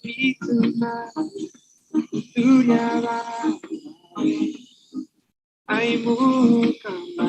Ituma Tunyaba Aimukama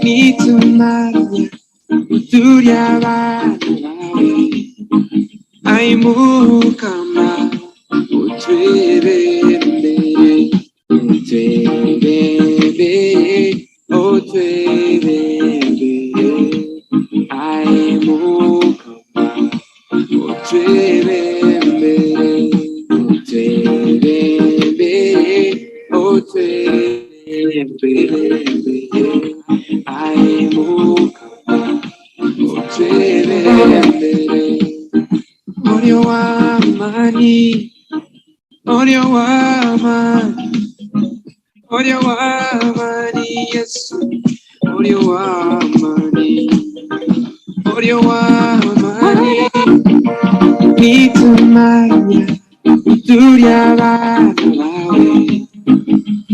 Nitumanya Tunyaba Aimukama Utwebembere Utwebembere Utwebembere Aimukama Utwebembere Utwebembere Utwebembere Aimukama Utwebembere Orio Amani, Orio Amani, Orio Amani, yes, Orio Amani, Orio Amani, Nitumanya, Uturiabalawe,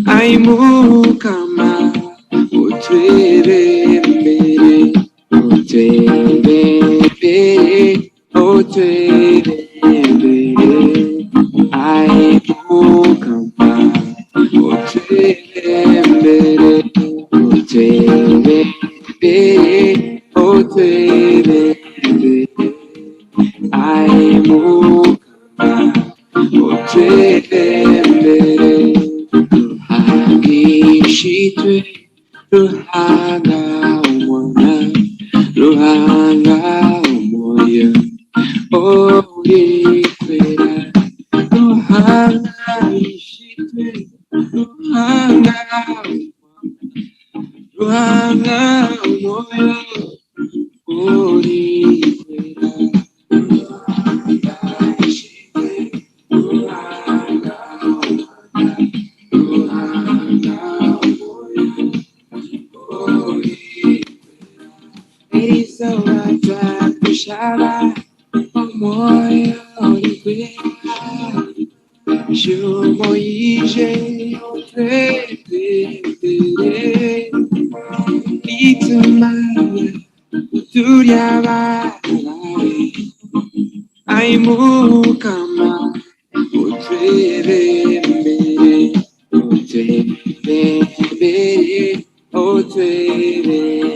Aimukama, Utwebembere, Utwebembere, Otwebembere, Aimukama, Otwebembere, Otwebembere, Otwebembere, Aimukama, Otwebembere, Ruhangishitwe, Ruhanga umwana, Ruhanga umoya, Orikwera, Ruhanga ishitwe, Ruhanga umoya, Orikwera, Ruhanga ishitwe, Ruhanga umoya, Erizawata kushara omoya orikwera shumo yije otwebembere itumanya turyabalawe aimukama otwebembere otwebembere otwebembere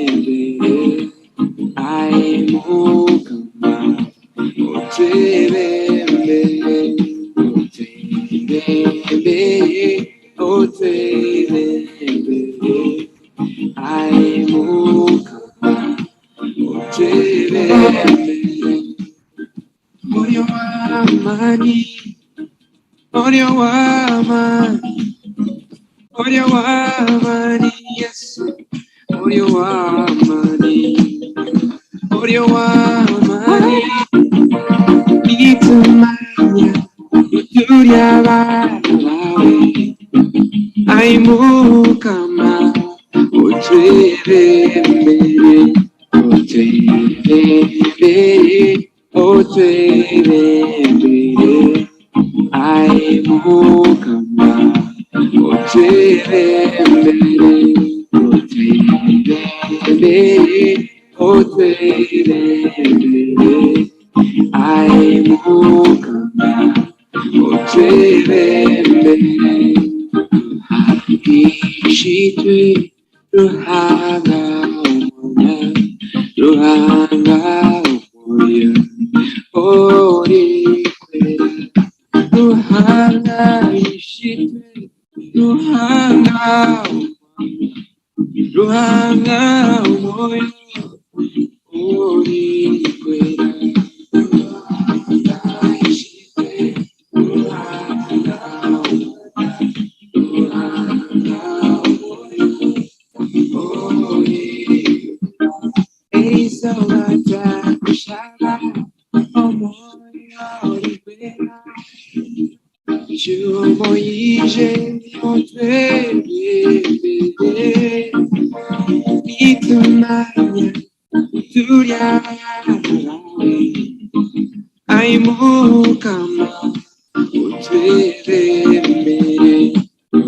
Aimukama Otwebembere Otwebembere Otwebembere Aimukama Otwebembere Orio Amani Orio Amani Orio Amani yes Orio Amani Orio Amani Nitumanya Uturiabalawe Aimukama Otwebembere Otwebembere Otwebembere Aimukama Otwebembere Otwebembere Otwebembere aimukama otwebembere ishitwe ruhanga umona ruhanga umuya ori kwera ruhanga ishitwe ruhanga ruhanga umuya ori kwera ruhanga ishitwe ruhanga ruhanga ori erisabata kushaka omoya ori kwera Jumoyije otwebembere nitumanya turyarawe aimukama otwebembere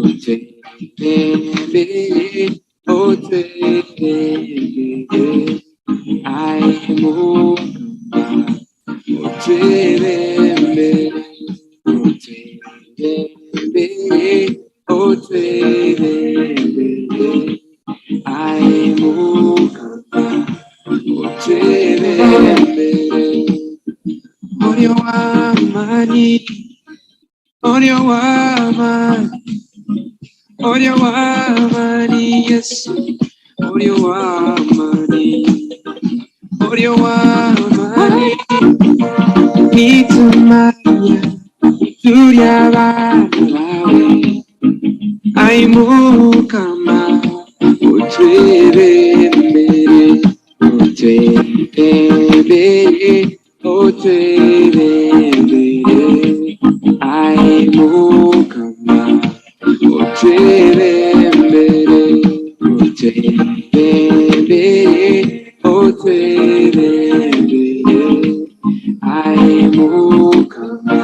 otwebembere otwebembere aimukama otwebembere otwebembere aimukama otwebembere Orio wamani Orio wamani Yesu Orio wamani nitumanya turyabarawe aimukama otwebembere otwebembere otwebembere aimukama otwebembere otwebembere otwebembere aimukama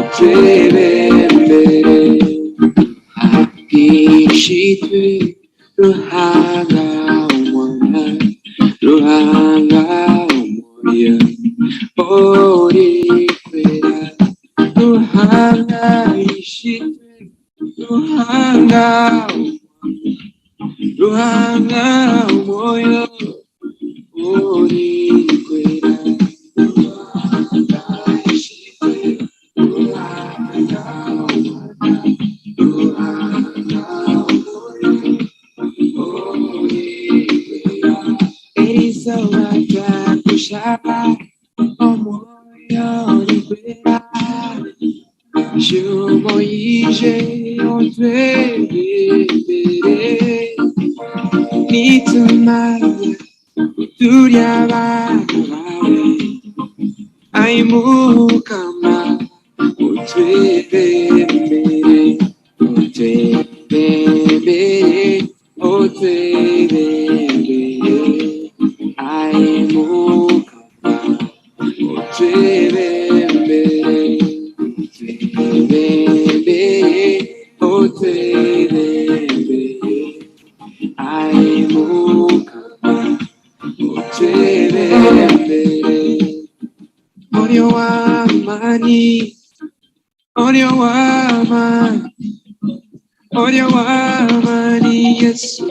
otwebembere ishitwe ruhanga umwana ruhanga umuya ori kwera ruhanga ishitwe ruhanga ruhanga umuya ori kwera ruhanga ishitwe ruhanga ruhanga erisabata kushaka omoya ori kwera Jumoyije otwebembere nitumanya turyabarawe aimukama otwebembere otwebembere otwebembere aimukama otwebembere otwebembere aimukama otwebembere Orio wamani Orio wamani Yesu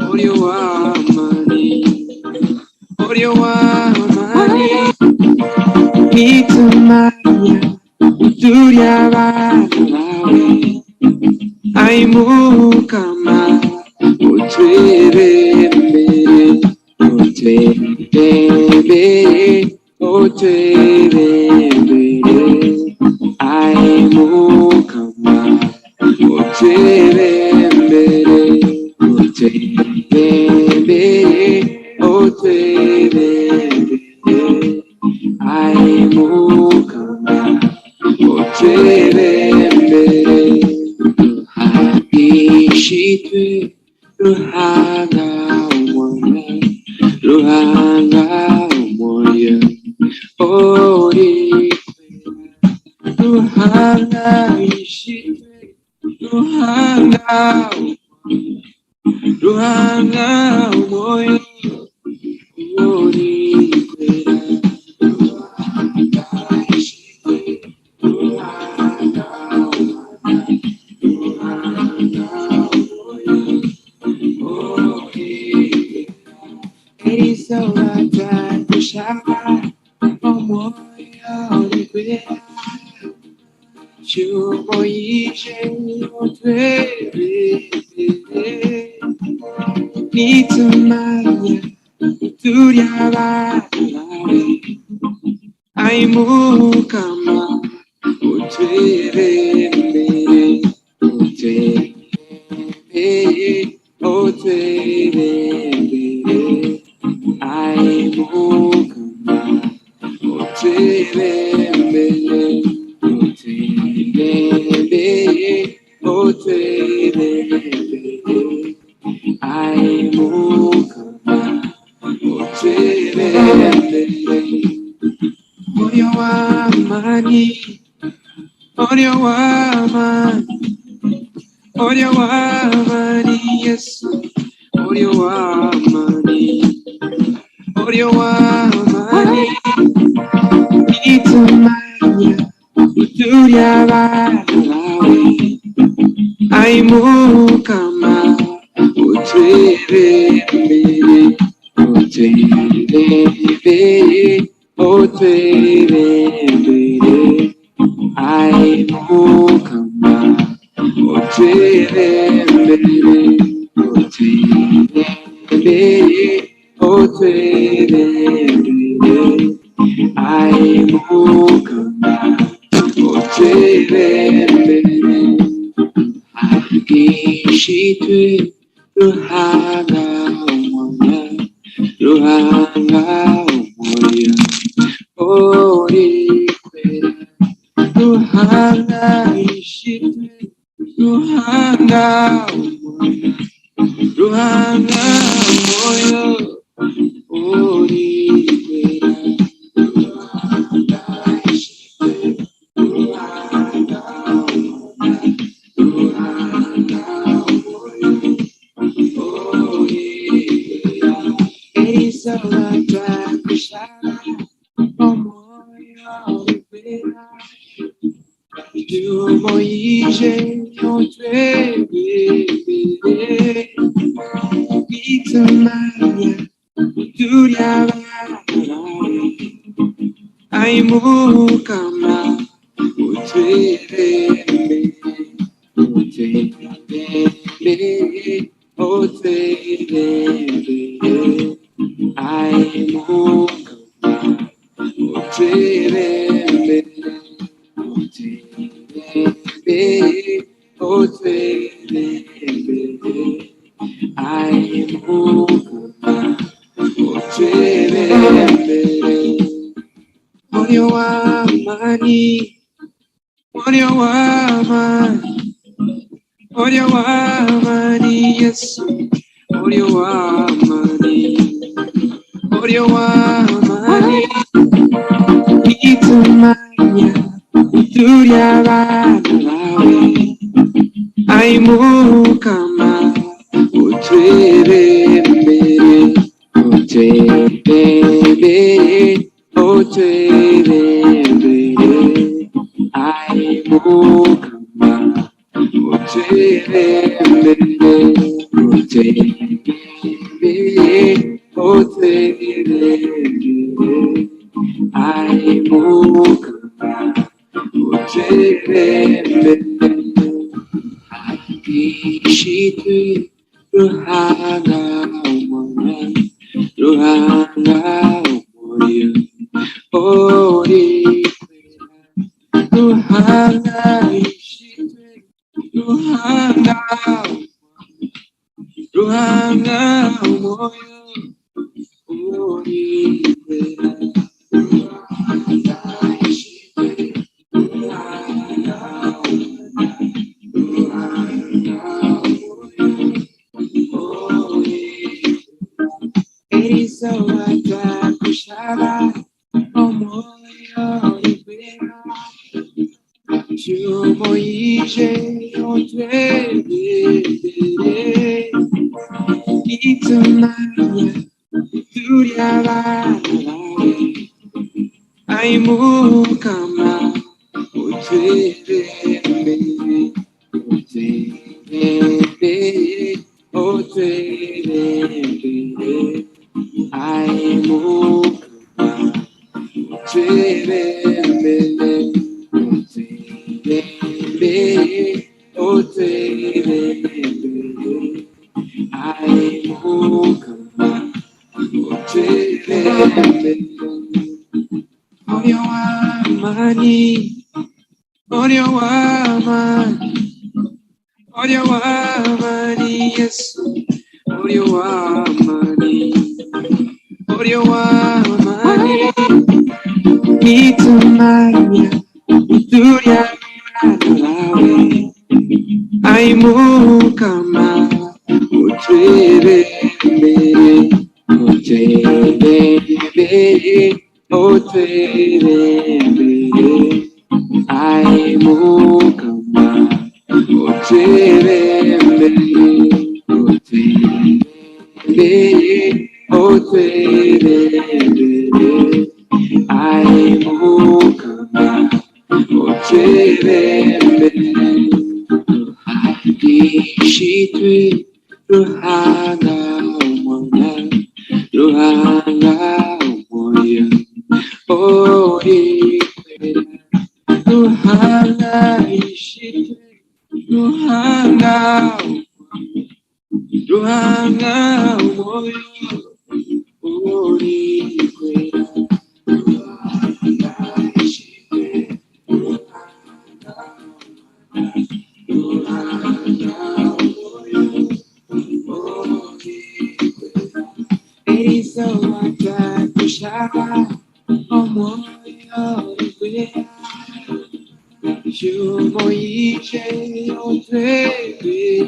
Orio wamani nitumanya turyabarawe aimukama otwebembere otwebembere otwebembere aimukama otwebembere otwebembere otwebembere aimukama otwebembere ishitwe ruhanga umwana ruhanga umuya ori ruhanga ishitwe ruhanga ruhanga umuya ori kwera Elisawata kushaba omoyo likwea Chumo ishe otwere Nitumanya Turiaba Aimukama Otwere Otwere Otwere Aimukama Otwere Otwere Aimukama Otwere Orio Amani Orio Amani Orio Amani Yes Orio Amani Orio Amani Itumanya Uturia Balawe Aimukama Utwere Utwere Otwere Aimukama Otwere Otwere Aimukama Otwere Agishitwe Ruhanga Umwana Ruhanga Umoya Orikwera Ruhanga Ishitwe Ruhanga Umwana Ruhanga Umoya Orikwera Ruhanga Ishitwe Ruhanga Umwana Ruhanga Umoya Orikwera Elisawata kushaba omoyo likwera Chumo ishe otwere Nitumanya Turiaba Aimukama Otwere Otwere Aimukama Otwere Otwere Aimukama Otwere Orio Amani Orio Amani Orio Amani Yes Orio Amani Orio Amani Itumanya Uturia Balawe Aimukama Otwere Otwere Otwere Aimukama Otwere Otwere Aimukama Otwere Agishitwe Ruhanga Umwana Ruhanga Umoya Orikwera Ruhanga Ishitwe Ruhanga Ruhanga Umoya Orikwera Ruhanga Ishitwe Ruhanga Elisawata kushaba omoyo likwera Chumo ishe otwere Itumanya Turiaba Aimukama Otwere Otwere Otwere mukama uturemere moyo w'amani moyo w'amani moyo w'amani Yesu moyo w'amani moyo w'amani nitumanya utuya nawe ai mukama uturemere uturemere uturemere ai mukama uturemere uturemere uturemere ai mukama uturemere Ishitwe Ruhanga Umona Ruhanga Umoya Ori Ruhanga Ishitwe Ruhanga Ruhanga Umoya Ori Ruhanga Ishitwe Erizo watakushaka omoyo wea Shumo iche otrebere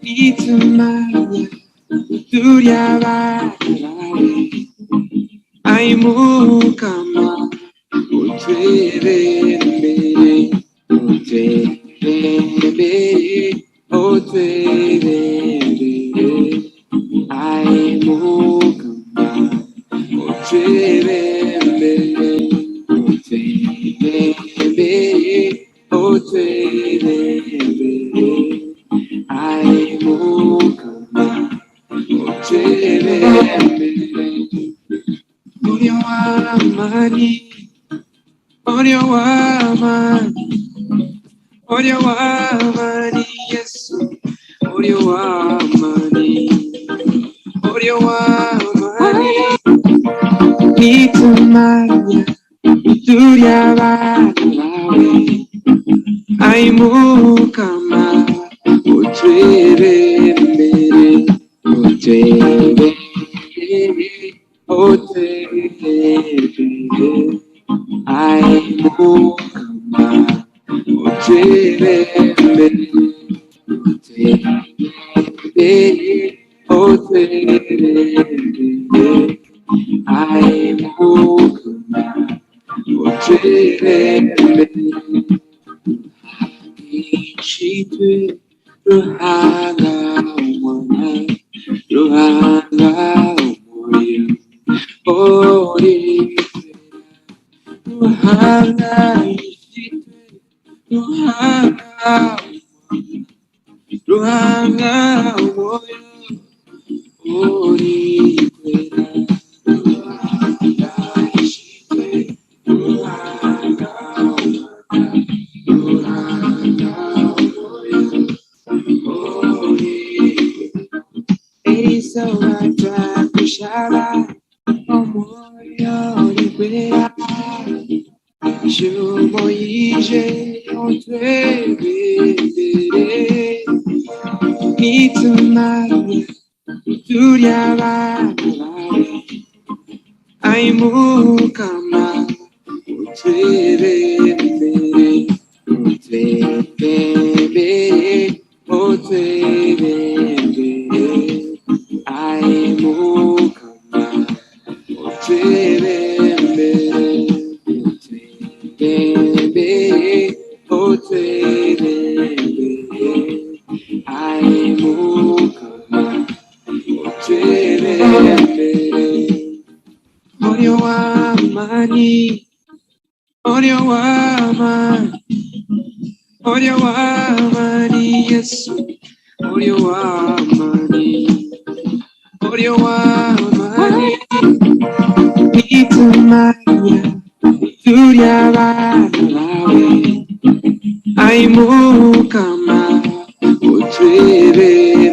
Itumanya uturia varare Ai mukama utrebere Otrebere otrebere Ai mukama otrebere otrebere ai mukama otrebere moyo w'amani moyo w'amani moyo w'amani Yesu moyo w'amani moyo w'amani nitumanya uturia vawe ai mukama utrebere utrebere utrebere ai mukama utrebere utrebere ai mukama utrebere Ishitwe Ruhanga Umona Ruhanga Umoya Ori Ruhanga Ishitwe Ruhanga Ruhanga Umoya Ori Ruhanga Ishitwe Ruhanga Erizo watakushaka omoyo wea Shumo iche otrebere Nitumanya uturia varare Ai mukama utrebere utrebere utrebere ai mukama utrebere utrebere utrebere ai mukama utrebere moyo w'amani moyo w'amani moyo w'amani Yesu moyo w'amani moyo w'amani nitumanya uturia vawe ai mukama utrebere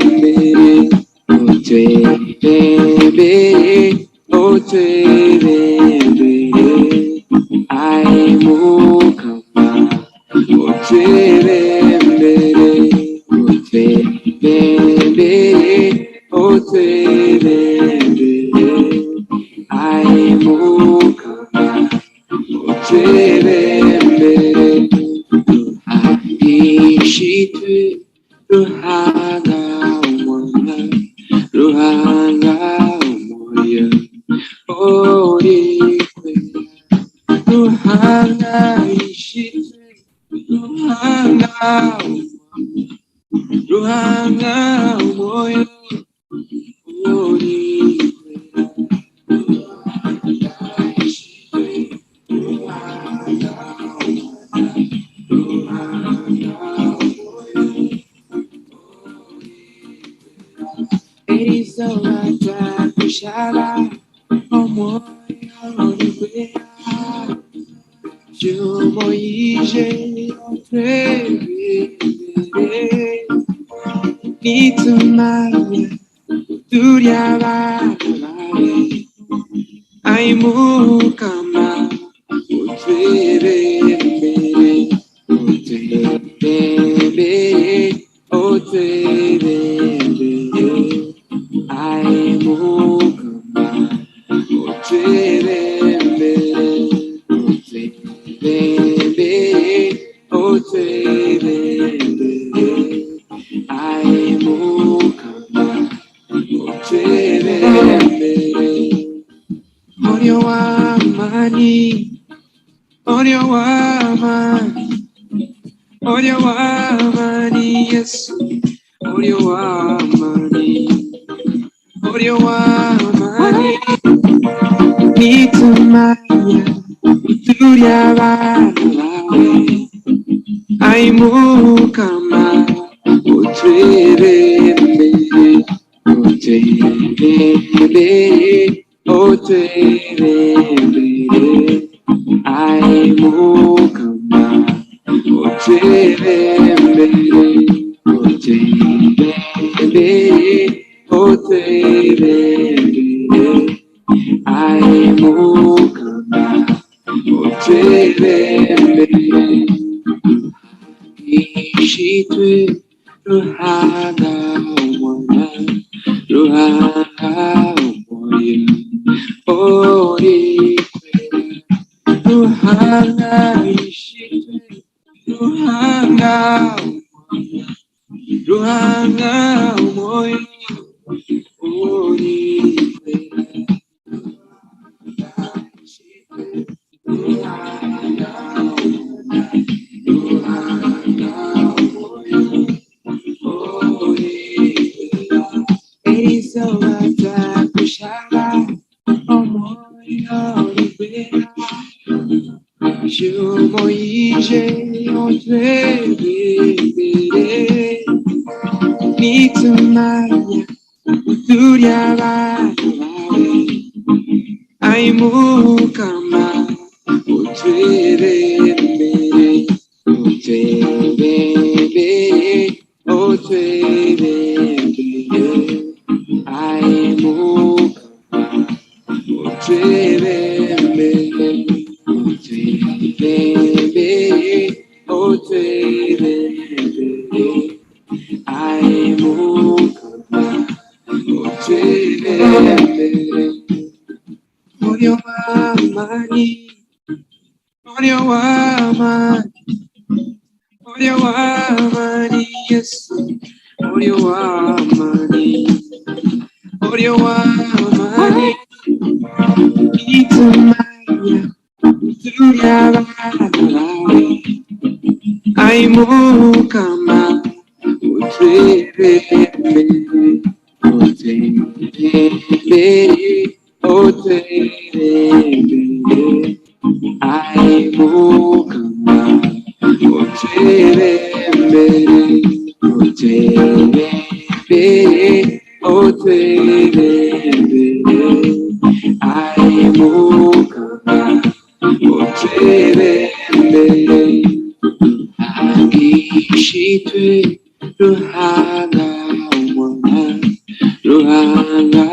Ruhanga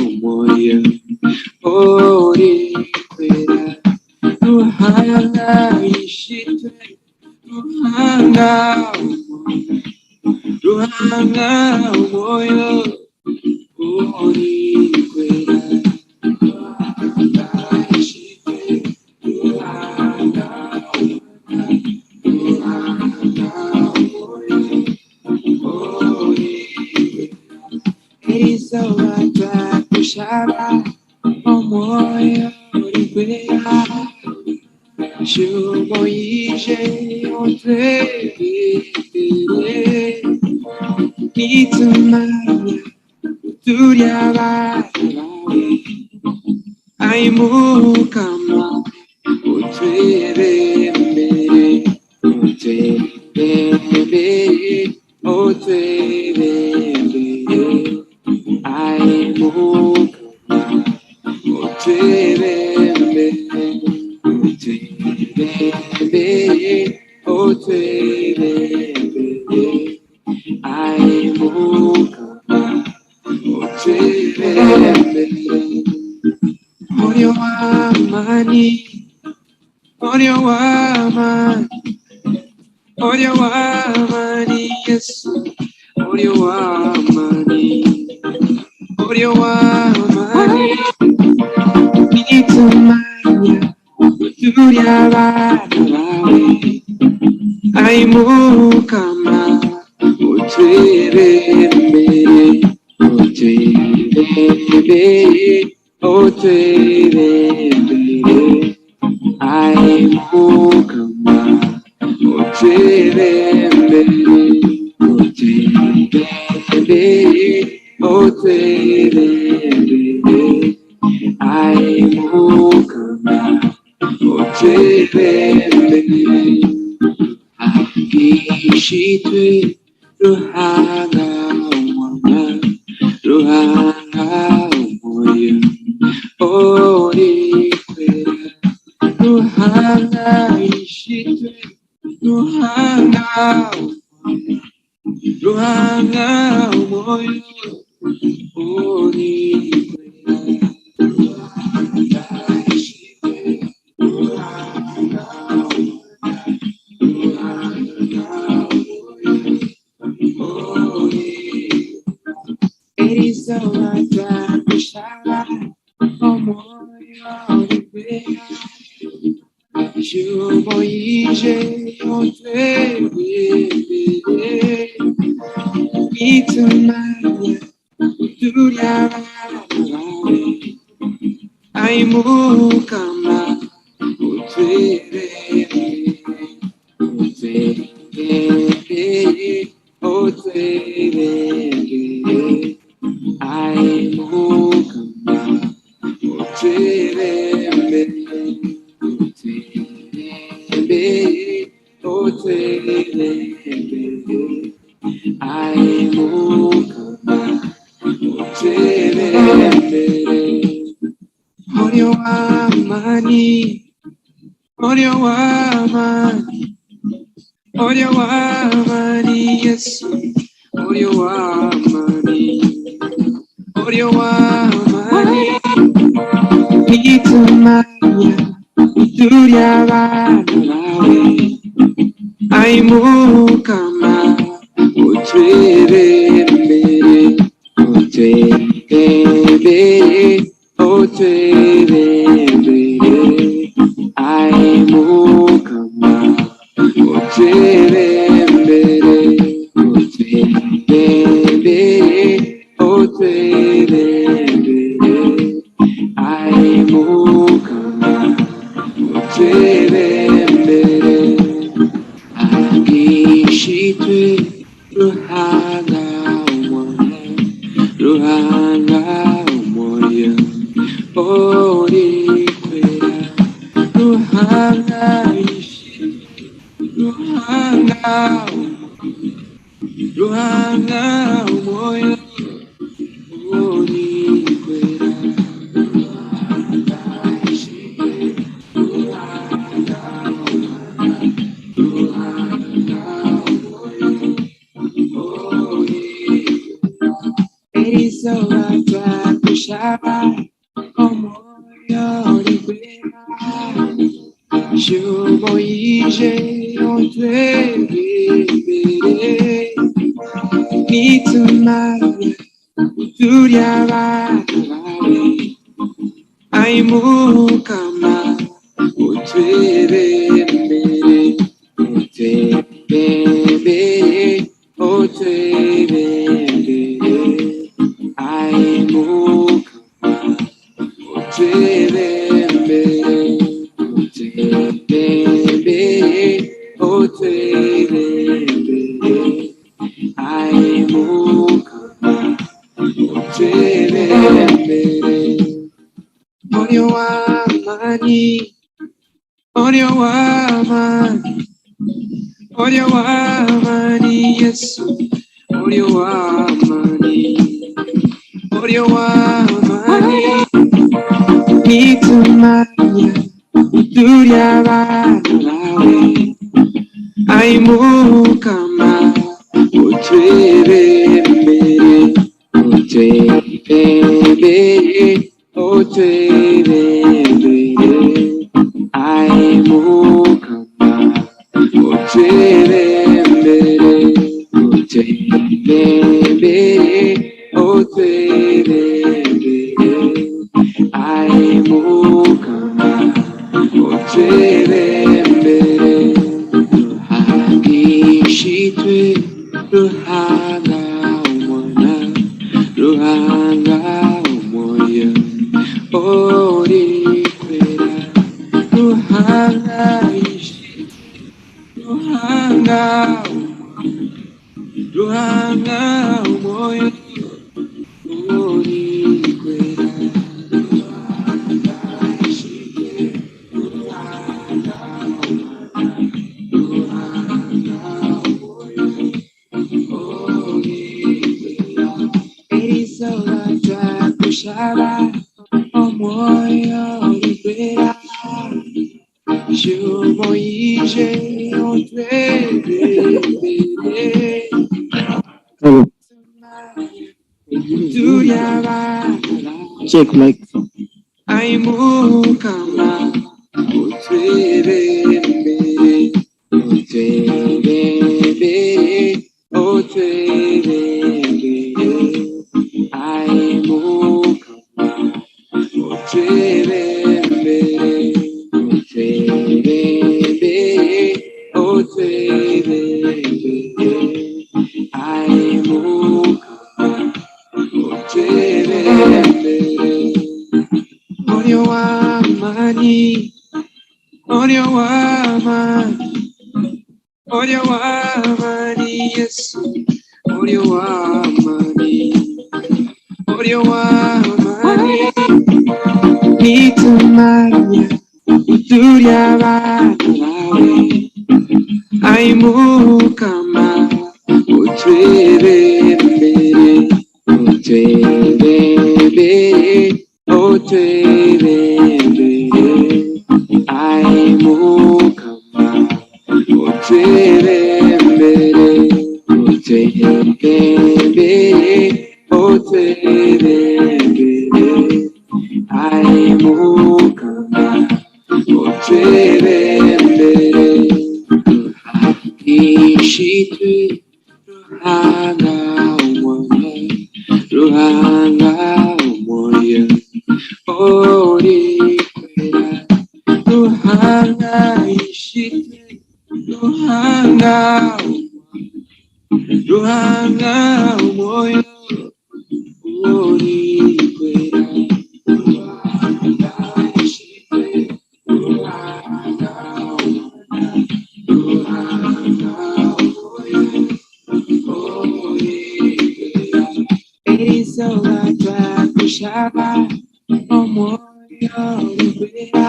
umoya ori kwera Ruhanga ishitwe Ruhanga umoya Ruhanga umoya ori kwera Ruhanga ishitwe Ruhanga Ruhanga umoya ori Erizawata kushara omoyo orikwera shumoyije otwebere nitumanya turyabana bawe aimukama otwebembere otwebembere otwebembere aimukama otwebembere otwebembere otwebembere aimukama otwebembere Moyo wa amani moyo wa amani moyo wa amani Yesu moyo wa amani moyo wa amani nitumanya turyabana bawe aimukama otwebembere otwebembere otwebembere aimukama otwebembere otwebembere otwebembere aimukama otwebembere agishitwe Ruhanga umwana Ruhanga umoya ori kwera Ruhanga ishitwe Ruhanga Ruhanga umoya ori kwera Ruhanga ishitwe Ruhanga Ruhanga ori Erizawata kushara omoyo orikwera shumoyije otwebembere nitumanya turyabana bawe aimukama otwebembere otwebembere otwebembere aimukama otwebembere otwebembere aimukama otwebembere moyo wa amani moyo wa amani moyo wa amani Yesu moyo wa amani moyo wa amani nitumanya turyabana bawe aimukama otwebembere otwebembere otwebembere aimukama otwebembere otwebembere otwebembere aimukama otwebembere agishitwe Ruhanga umwana Ruhanga umoya ori kwera Ruhanga ishitwe Ruhanga Ruhanga umoya ori kwera Ruhanga ishitwe Ruhanga Ruhanga umoya ori Erisolata kushaba omoyo libera Shumoije ontwebere Nitumaya Turiabarawe Aimukama Otwebere Otwebere Otwebere Aimukama Otwebere Otwebere Aimukama Otwebere Orio Amani Orio Amani Orio Amani Yesu Orio Amani Orio Amani Nitumaya Turiabarawe Aimukama Otwebere Otwebere Otwebere Aimukama Otwebere Otwebere Otwebere Aimukama Otwebere Ruhangishitwe Ruhanga umwana Ruhanga umoya Orikwera Ruhanga ishitwe Ruhanga Ruhanga umoya Orikwera Ruhanga ishitwe Ruhanga Erisolata kushaba omoyo libera Shumoije ontwebere Check mic. Aimukama Otwebere Otwebere Otwebere Aimukama Otwebere Otwebere Otwebere Aimukama Otwebere Orio Amani Orio Amani Orio Amani Yesu Orio Amani Orio Amani Nitumaya Turiabarawe Aimukama Otwebere Otwebere Otwebere Aimukama Otwebere Otwebere Otwebere Aimukama Otwebere Ishitwe Ruhanga umwana Ruhanga umoya Orikwera Ruhanga ishitwe Ruhanga Ruhanga umoya Orikwera Ruhanga ishitwe Ruhanga Ruhanga umoya Orikwera Erisolata kushaba omoyo libera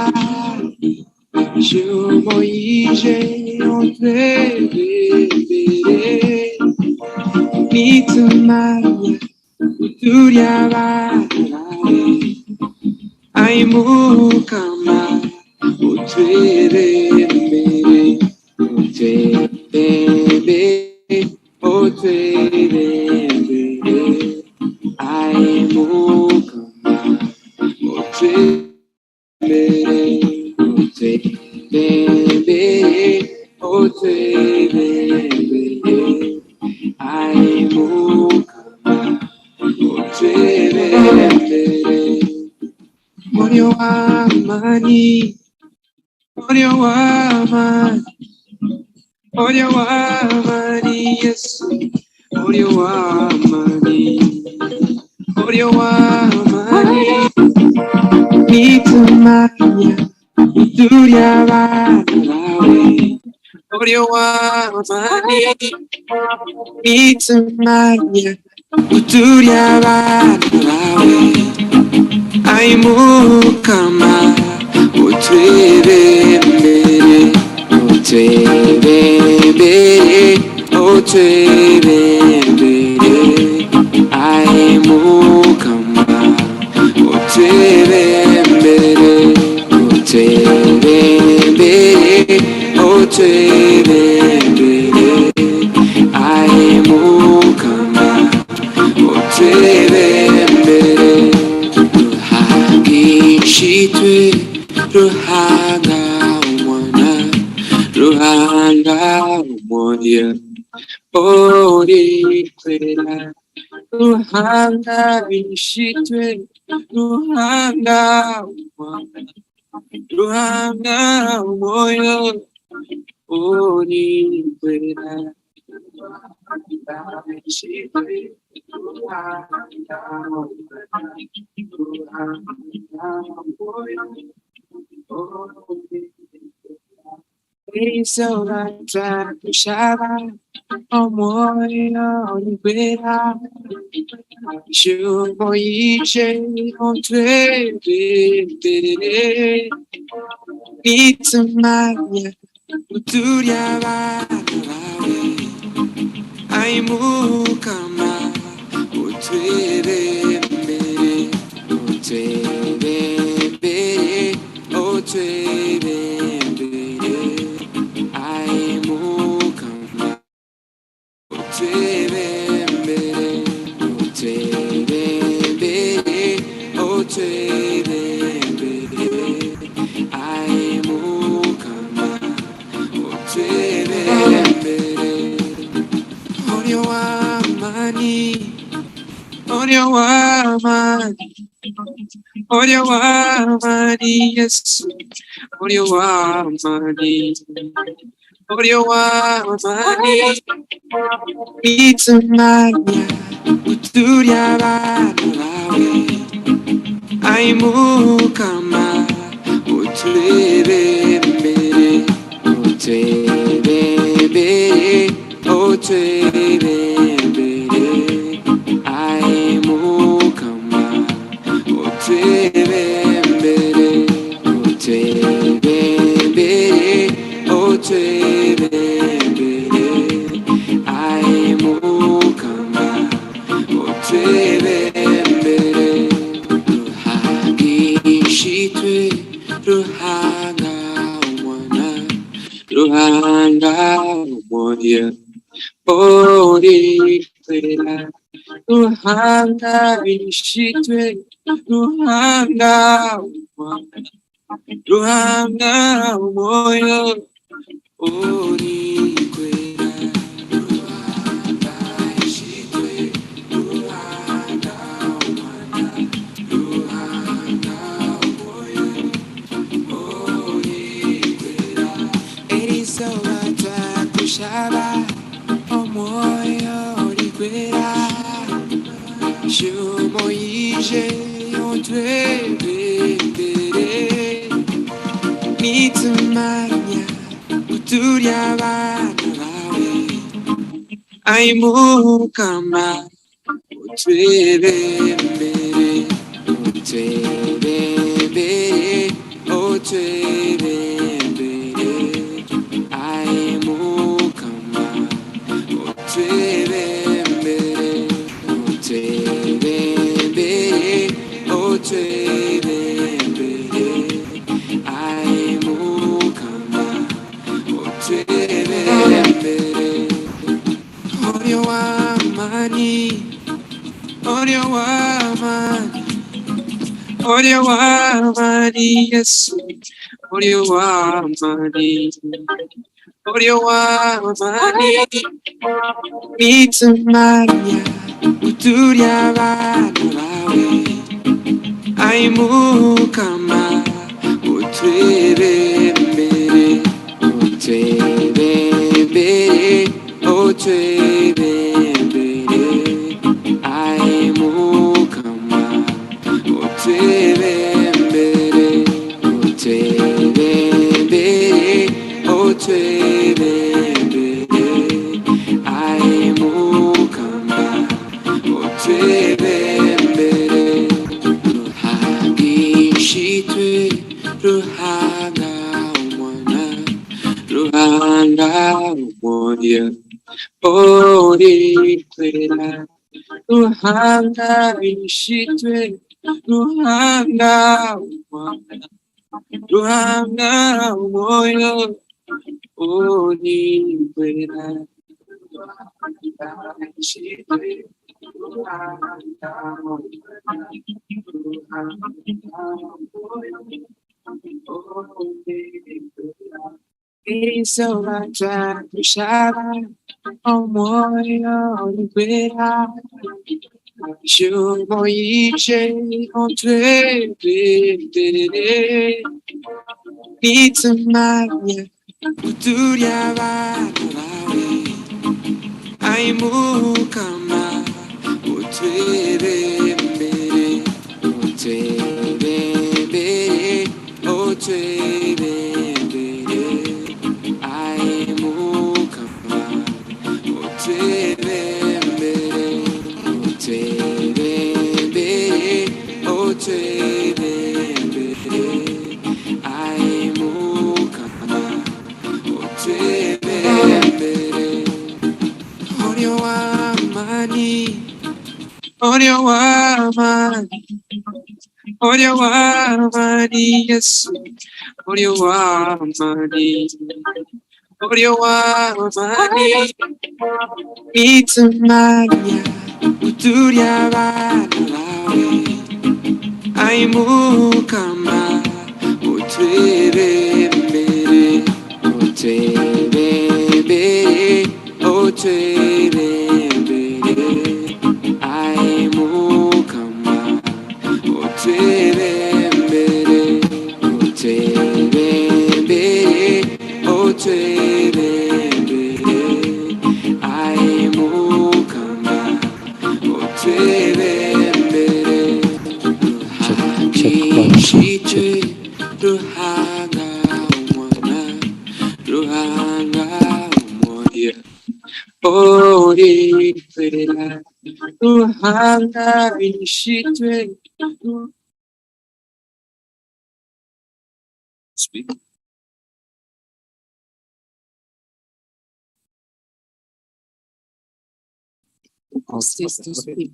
Shumoije ontwebere Nitumaya Turiabarawe Aimukama Otwebere Otwebere Otwebere Audio Wamani, Audio Wamani, yes, Audio Wamani, Audio Wamani, Nita Maria, Uturia Vana Vawe, Aimu Kama, Utrebe Mbere, Utrebe Mbere, Utrebe Mbere, Aimu Kama, Utrebe Mbere, Utrebe Mbere, Utrebe Mbere, Aimu Kama, Utrebe Mbere, Ruhangishitwe, Ruhanga Umwana, Ruhanga Umoya, Ori Kwera, Ruhanga Ishitwe, Ruhanga Umwana, Ruhanga Umoya, Ori Kwera, Ruhanga Ishitwe, Ruhanga Isovaja Kushara, Omoyo Libera, Shumoiche, Entre, Nita Maria, Uturia Vanawe, Aimu Kama, Utrebe Mbere, Utrebe Mbere, Utrebe Mbere, Aimu Kama, Utrebe Mbere, Utrebe Mbere, Utrebe Mbere, Aimu Kama, Utrebe Mbere, Audio Wamani, Audio Wamani, Audio Wamani, yes, Audio Wamani, Audio Wamani, Nita Maria, Uturia Vanawe, Aimu Kama, Utrebe Mbere, Utrebe Mbere, Utrebe Mbere, Aimu Kama, Utrebe Mbere, Utrebe Mbere, Utrebe Mbere, Aimu Kama, Utrebe Mbere, Ruhangishitwe, Ruhanga Umwana, Ruhanga Umoya, Ori Kwera, Ruhanga Ishitwe, Speak. To speak.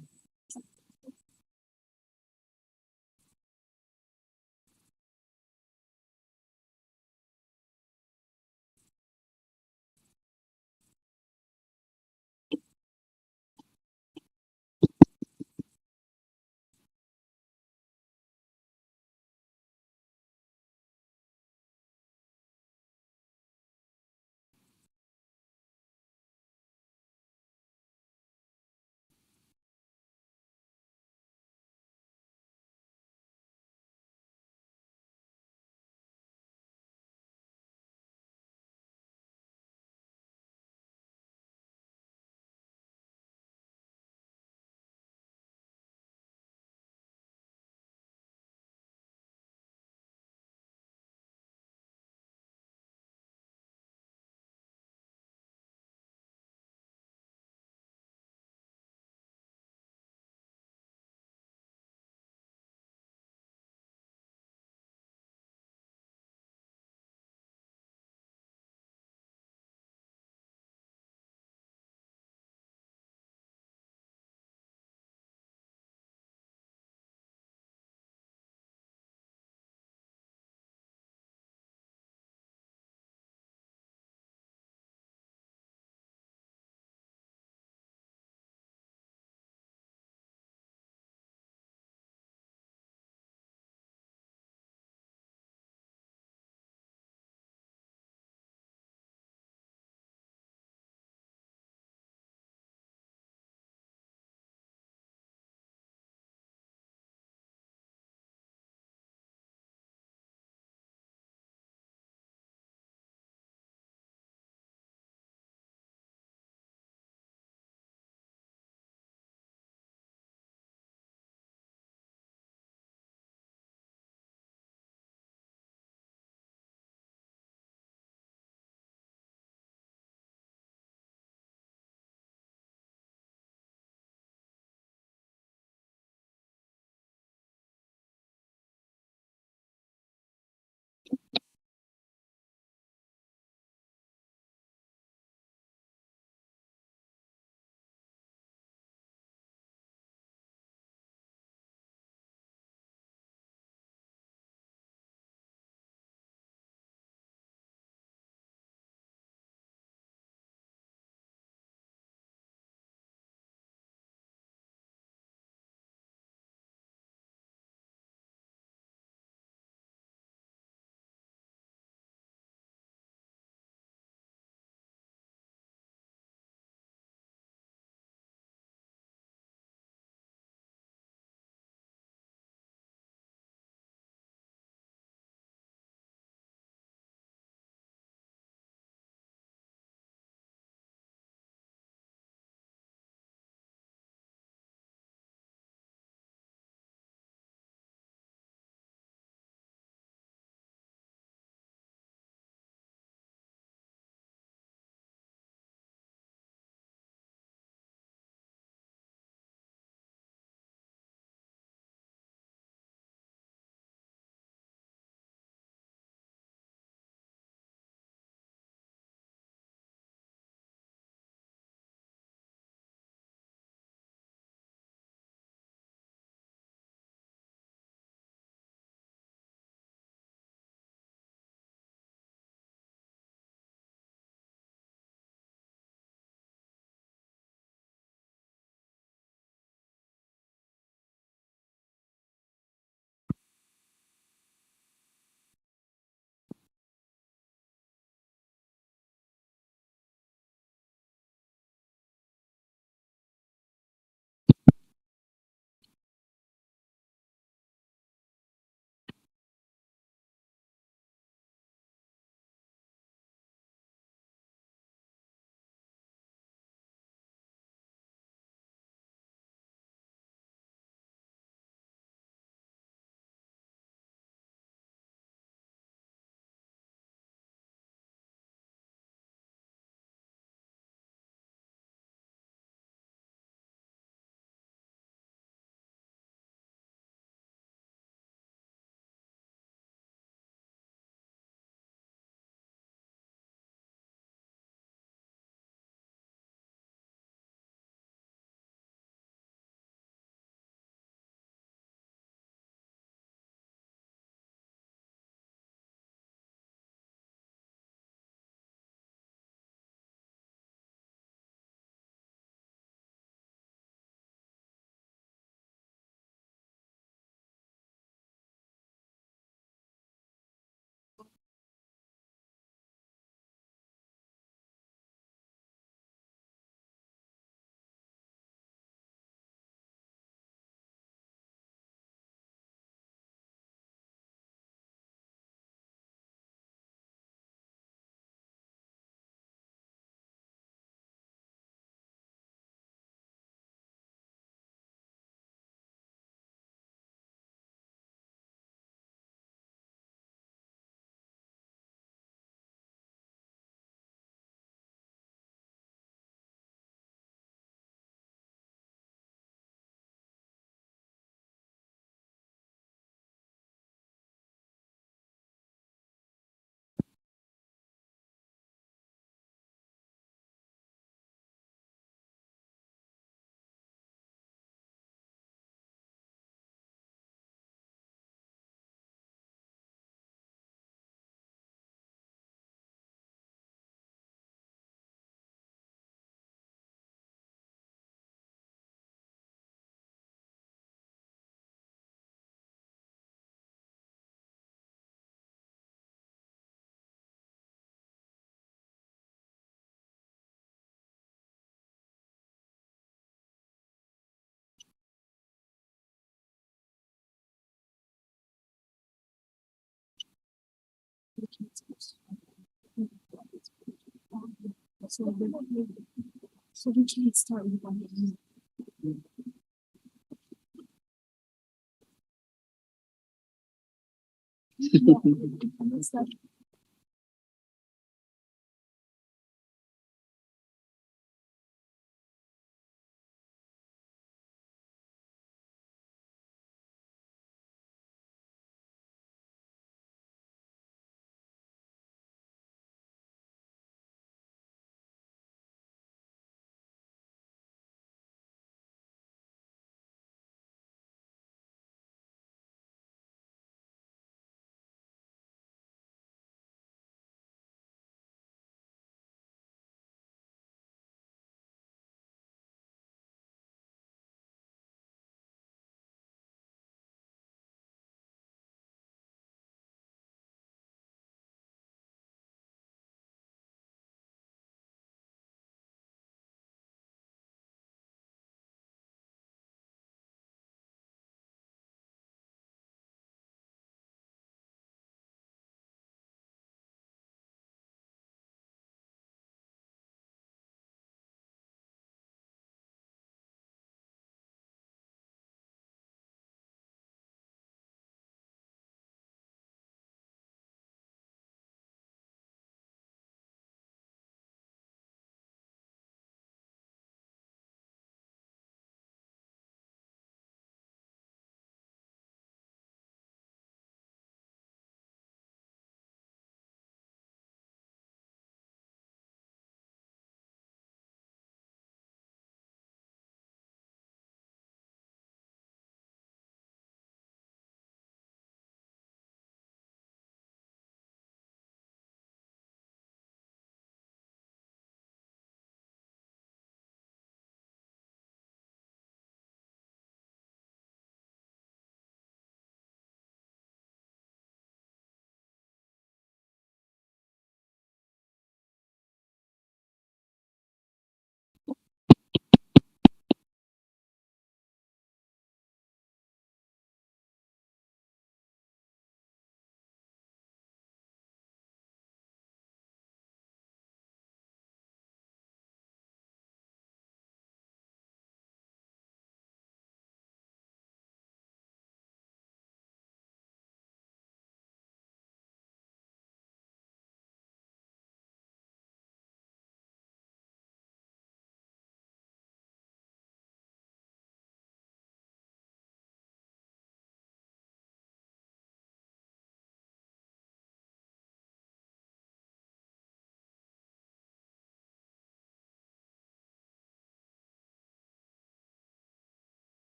So we can't start with one.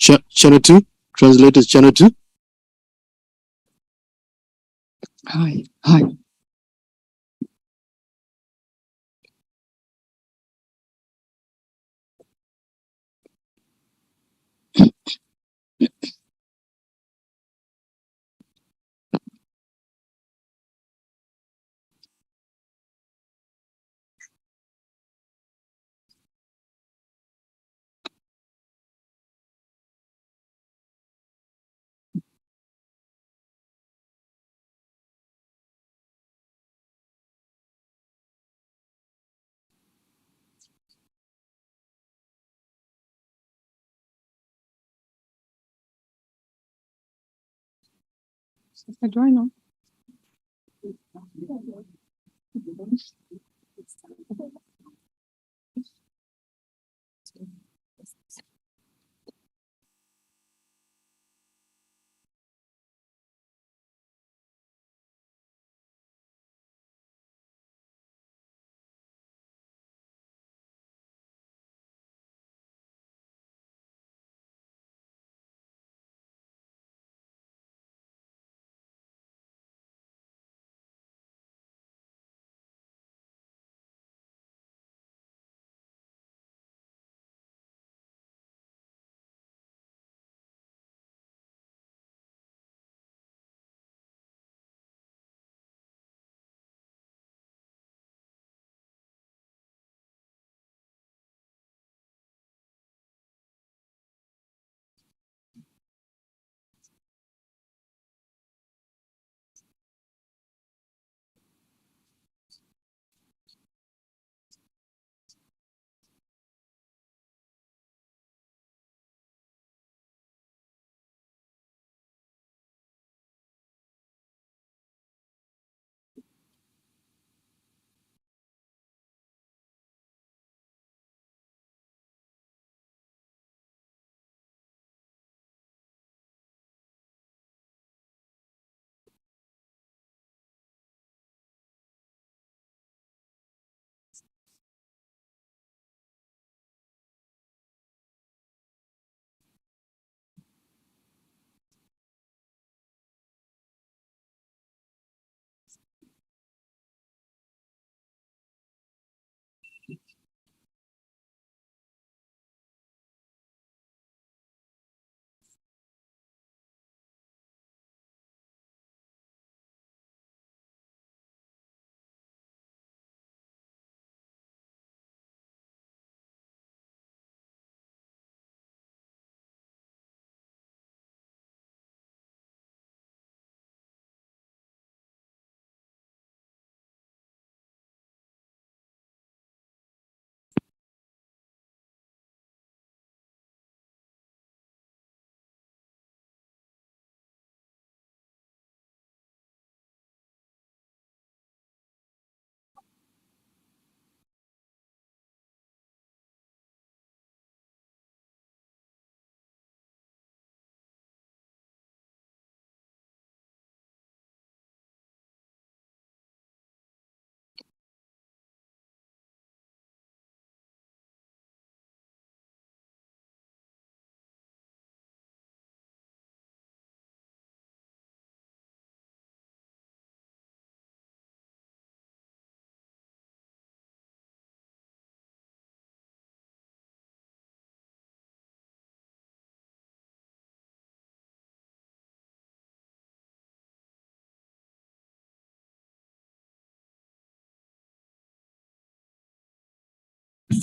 Channel 2. Translators, Channel 2. Hi. Sister Joyno.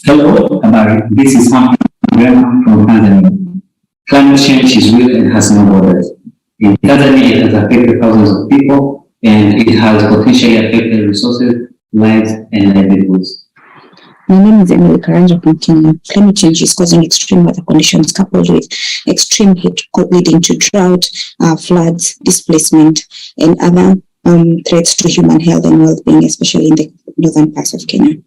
Hello, Habari. This is Ahmed from Tanzania. Climate change is real and has no borders. In Tanzania, it has affected thousands of people and it has potentially affected resources, lives, and livelihoods. My name is Emily Karanja from Kenya. Climate change is causing extreme weather conditions coupled with extreme heat leading to drought, floods, displacement, and other threats to human health and well-being, especially in the northern parts of Kenya.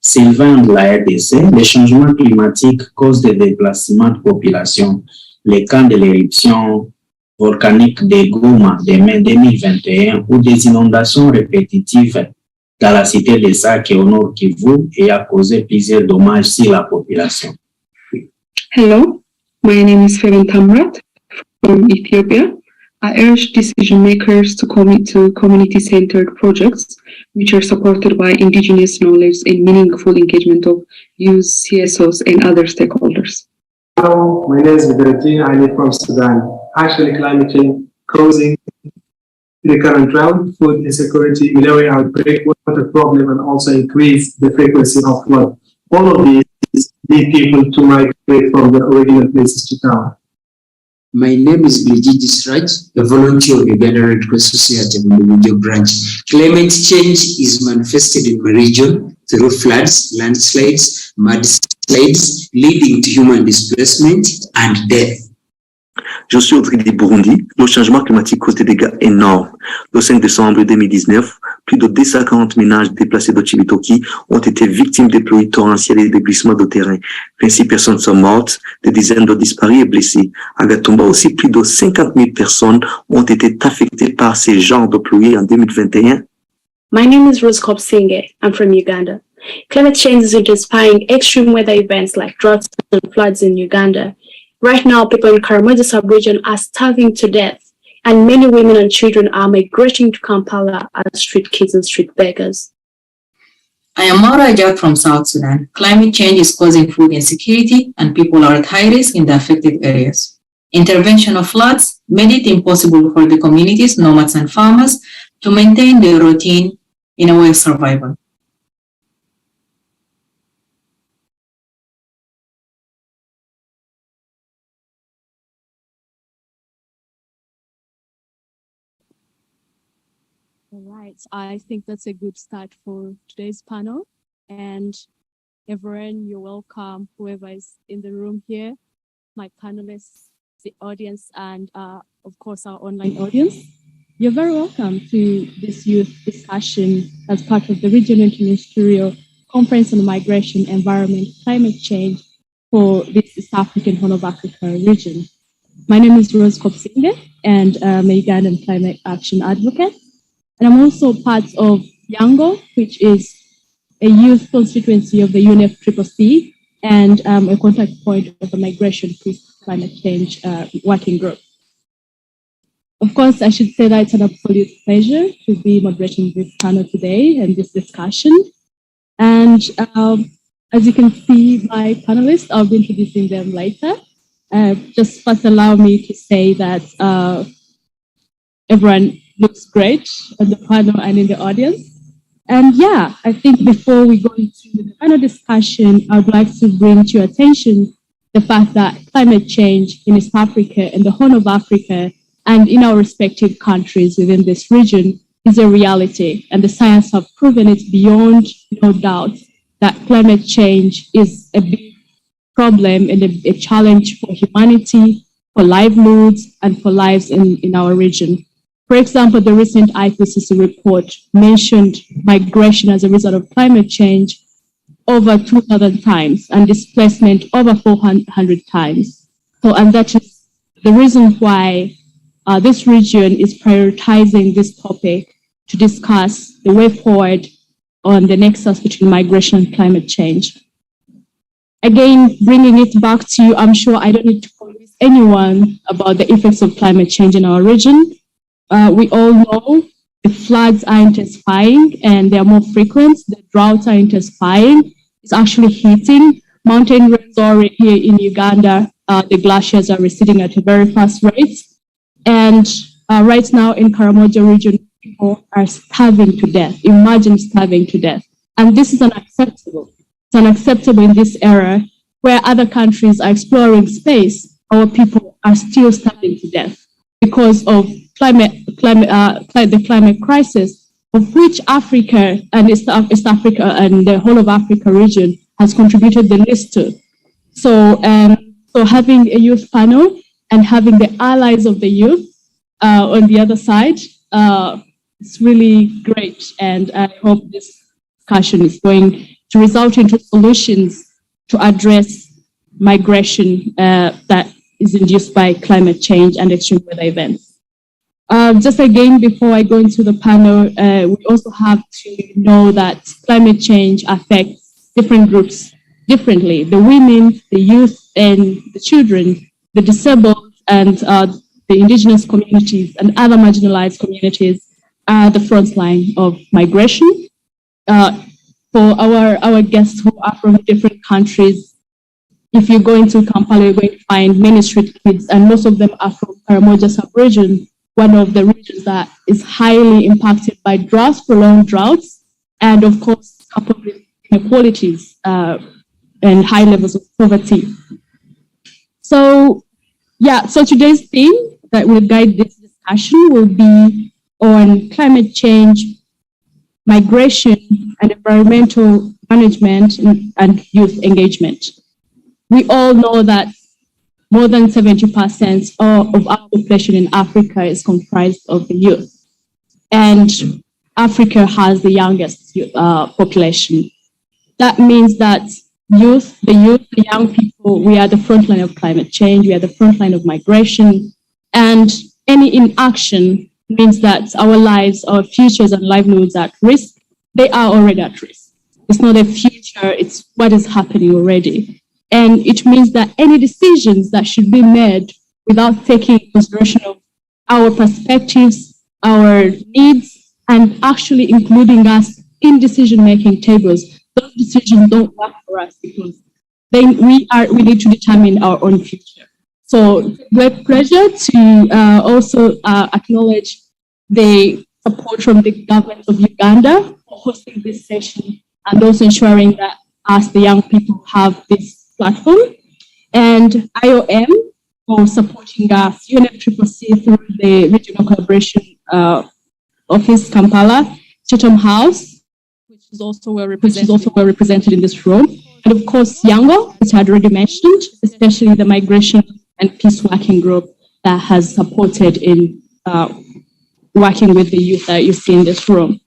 Sylvain de la RDC, les changements climatiques causent des déplacements de population. Les camps de l'éruption volcanique de Goma de mai 2021 ou des inondations répétitives dans la cité de Sake au nord Kivu et a causé plusieurs dommages sur la population. Hello, My name is Feven Tamrat from Ethiopia. I urge decision makers to commit to community-centered projects which are supported by indigenous knowledge and meaningful engagement of youth, CSOs, and other stakeholders. Hello, my name is Bedreddin. I live from Sudan. Actually, climate change causing the current drought, food insecurity, malaria outbreak, water problem, and also increase the frequency of flood. All of these lead people to migrate from their original places to town. My name is Brigidis Raj, a volunteer of Uganda Red Cross Society in the Video branch. Climate change is manifested in my region through floods, landslides, mudslides, leading to human displacement and death. Je suis Audrey du Burundi. Le changement climatique cause des dégâts énormes. Le 5 décembre 2019, plus de 240 ménages déplacés de Chibitoki ont été victimes des pluies torrentielles et des glissements de terrain. 26 personnes sont mortes, des dizaines de disparus et blessés. À Gatumba aussi, plus de 50 000 personnes ont été affectées par ces genres de pluies en 2021. My name is Rose Kopsinge. I'm from Uganda. Climate change is intensifying extreme weather events like droughts and floods in Uganda. Right now, people in Karamoja sub-region are starving to death, and many women and children are migrating to Kampala as street kids and street beggars. I am Maura Ajak from South Sudan. Climate change is causing food insecurity, and people are at high risk in the affected areas. Intervention of floods made it impossible for the communities, nomads and farmers, to maintain their routine in a way of survival. All right, I think that's a good start for today's panel. And everyone, you're welcome, whoever is in the room here, my panelists, the audience, and of course, our online audience. You're very welcome to this youth discussion as part of the Regional Interministerial Conference on Migration, Environment, Climate Change for this East African Horn of Africa region. My name is Rose Kopsinge, and I'm a Ugandan climate action advocate. And I'm also part of Yango, which is a youth constituency of the UNFCCC and a contact point of the Migration Peace Climate Change Working Group. Of course, I should say that it's an absolute pleasure to be moderating this panel today and this discussion. And as you can see, my panelists, I'll be introducing them later. Just first allow me to say that everyone looks great on the panel and in the audience. And yeah, I think before we go into the panel discussion, I would like to bring to your attention the fact that climate change in East Africa and the Horn of Africa and in our respective countries within this region is a reality. And the science have proven it beyond no doubt that climate change is a big problem and a challenge for humanity, for livelihoods, and for lives in our region. For example, the recent IPCC report mentioned migration as a result of climate change over 2,000 times and displacement over 400 times. So, and that is the reason why this region is prioritizing this topic to discuss the way forward on the nexus between migration and climate change. Again, bringing it back to you, I'm sure I don't need to convince anyone about the effects of climate change in our region. We all know the floods are intensifying and they are more frequent. The droughts are intensifying. It's actually hitting. Mountain rains are here in Uganda. The glaciers are receding at a very fast rate. And right now in Karamoja region, people are starving to death. Imagine starving to death. And this is unacceptable. It's unacceptable in this era where other countries are exploring space. Our people are still starving to death because of the climate crisis, of which Africa and East Africa and the whole of Africa region has contributed the least to. So, so having a youth panel and having the allies of the youth on the other side, it's really great. And I hope this discussion is going to result into solutions to address migration that is induced by climate change and extreme weather events. Just again, before I go into the panel, we also have to know that climate change affects different groups differently. The women, the youth, and the children the disabled and the indigenous communities and other marginalized communities are the front line of migration. For our guests who are from different countries, if you go into Kampala, you're going to find many street kids, and most of them are from Karamoja sub-region, one of the regions that is highly impacted by droughts, prolonged droughts, and of course, coupled with inequalities and high levels of poverty. So, yeah, so today's theme that will guide this discussion will be on climate change, migration, and environmental management and youth engagement. We all know that more than 70% of our population in Africa is comprised of the youth. And Africa has the youngest population. That means that the young people, we are the front line of climate change, we are the front line of migration, and any inaction means that our lives, our futures and livelihoods are at risk. They are already at risk. It's not a future, it's what is happening already. And it means that any decisions that should be made without taking into consideration of our perspectives, our needs, and actually including us in decision-making tables, those decisions don't work for us because then we need to determine our own future. So it's a great pleasure to also acknowledge the support from the government of Uganda for hosting this session and also ensuring that us, the young people, have this platform, and IOM for supporting us, UNFCCC through the Regional Collaboration Office, Kampala, Chatham House, which is also well represented in this room, and of course, Yango, which I had already mentioned, especially the Migration and Peace Working Group that has supported in working with the youth that you see in this room.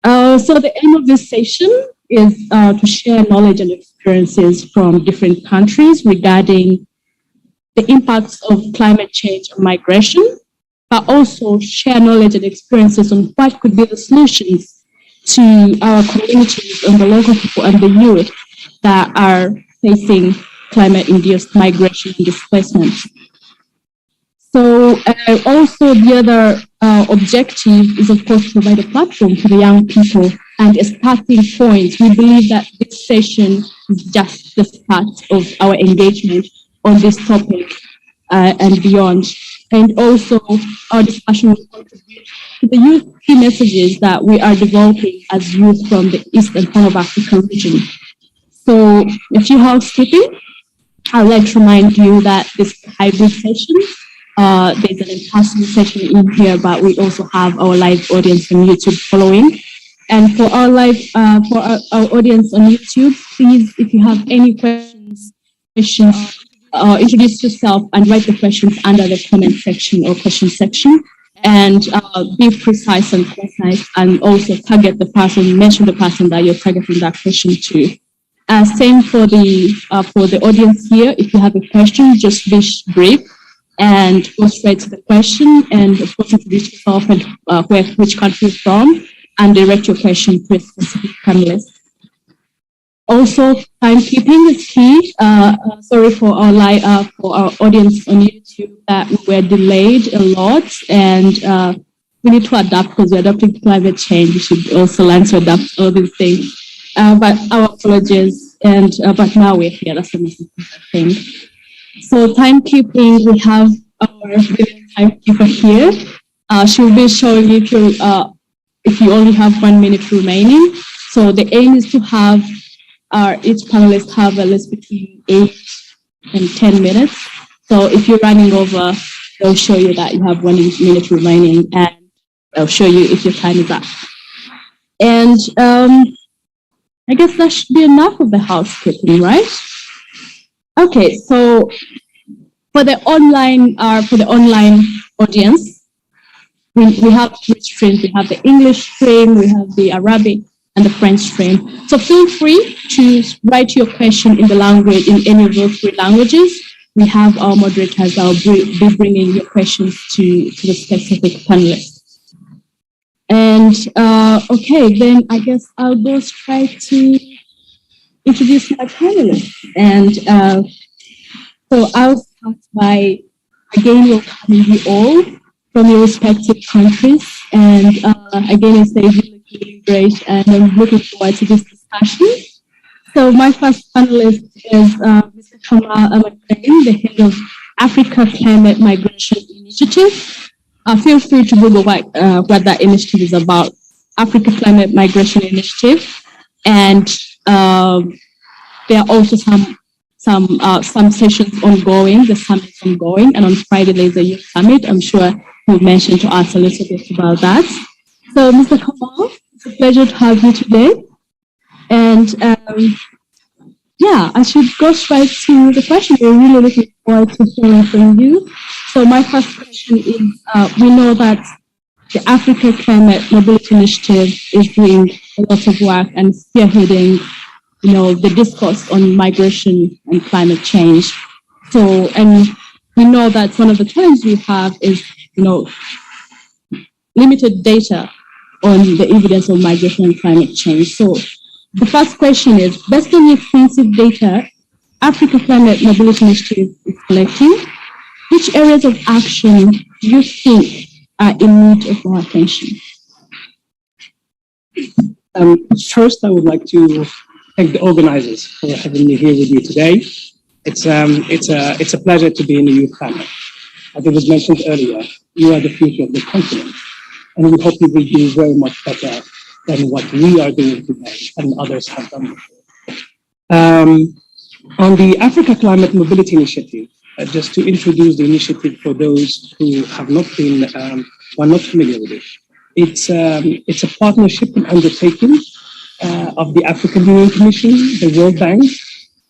So the aim of this session is to share knowledge and experiences from different countries regarding the impacts of climate change and migration, but also share knowledge and experiences on what could be the solutions to our communities and the local people and the youth that are facing climate-induced migration and displacement. So also the other objective is, of course, to provide a platform for the young people and a starting point. We believe that this session is just the start of our engagement on this topic and beyond. And also our discussion will contribute to the youth key messages that we are developing as youth from the East and Horn of Africa region. So a few housekeeping. I'd like to remind you that this is a hybrid session. There's an in-person session in here, but we also have our live audience on YouTube following. And for our our audience on YouTube, please, if you have any questions, introduce yourself and write the questions under the comment section or question section, and be precise and concise, and also target the person, mention the person that you're targeting that question to. Same for the audience here. If you have a question, just be brief and go straight to the question, and of course introduce yourself and which country you're from, and direct your question to a specific panelist. Also, timekeeping is key. Sorry for our audience on YouTube that we were delayed a lot, and we need to adapt because we're adapting to climate change. We should also learn to adapt all these things. But our apologies, and but now we're here. That's the most important thing. So timekeeping, we have our timekeeper here. She'll be showing you if you only have 1 minute remaining. So the aim is to have each panelist have at least between 8 and 10 minutes. So if you're running over, they'll show you that you have 1 minute remaining, and they'll show you if your time is up. And I guess that should be enough of the housekeeping, right? Okay, so for the online audience, we have three streams. We have the English stream, we have the Arabic, and the French stream. So feel free to write your question in the language, in any of those three languages. We have our moderators that will be bringing your questions to the specific panelists. And okay, then I guess I'll go straight to introduce my panelists. And So I'll start by again welcoming you all from your respective countries. And again, it's really great, and I'm looking forward to this discussion. So my first panelist is Mr. Kamal Amakane, the head of Africa Climate Migration Initiative. Feel free to Google what that initiative is about, Africa Climate Migration Initiative. And there are also some sessions ongoing, the summit is ongoing, and on Friday there's a youth summit. I'm sure he'll mention to us a little bit about that. So Mr. Kamal, it's a pleasure to have you today. And yeah, I should go straight to the question. We're really looking forward to hearing from you. So my first question is, we know that the Africa Climate Mobility Initiative is doing a lot of work and spearheading, the discourse on migration and climate change. So, and we know that one of the challenges we have is, limited data on the evidence of migration and climate change. So the first question is, based on the extensive data Africa Climate Mobility Initiative is collecting, which areas of action do you think are in need of more attention? First, I would like to thank the organizers for having me here with you today. It's a pleasure to be in the youth panel. As it was mentioned earlier, you are the future of the continent, and we hope you will do very much better than what we are doing today and others have done before. On the Africa Climate Mobility Initiative, just to introduce the initiative for those who have not been, who are not familiar with it, it's a partnership and undertaking of the African Union Commission, the World Bank,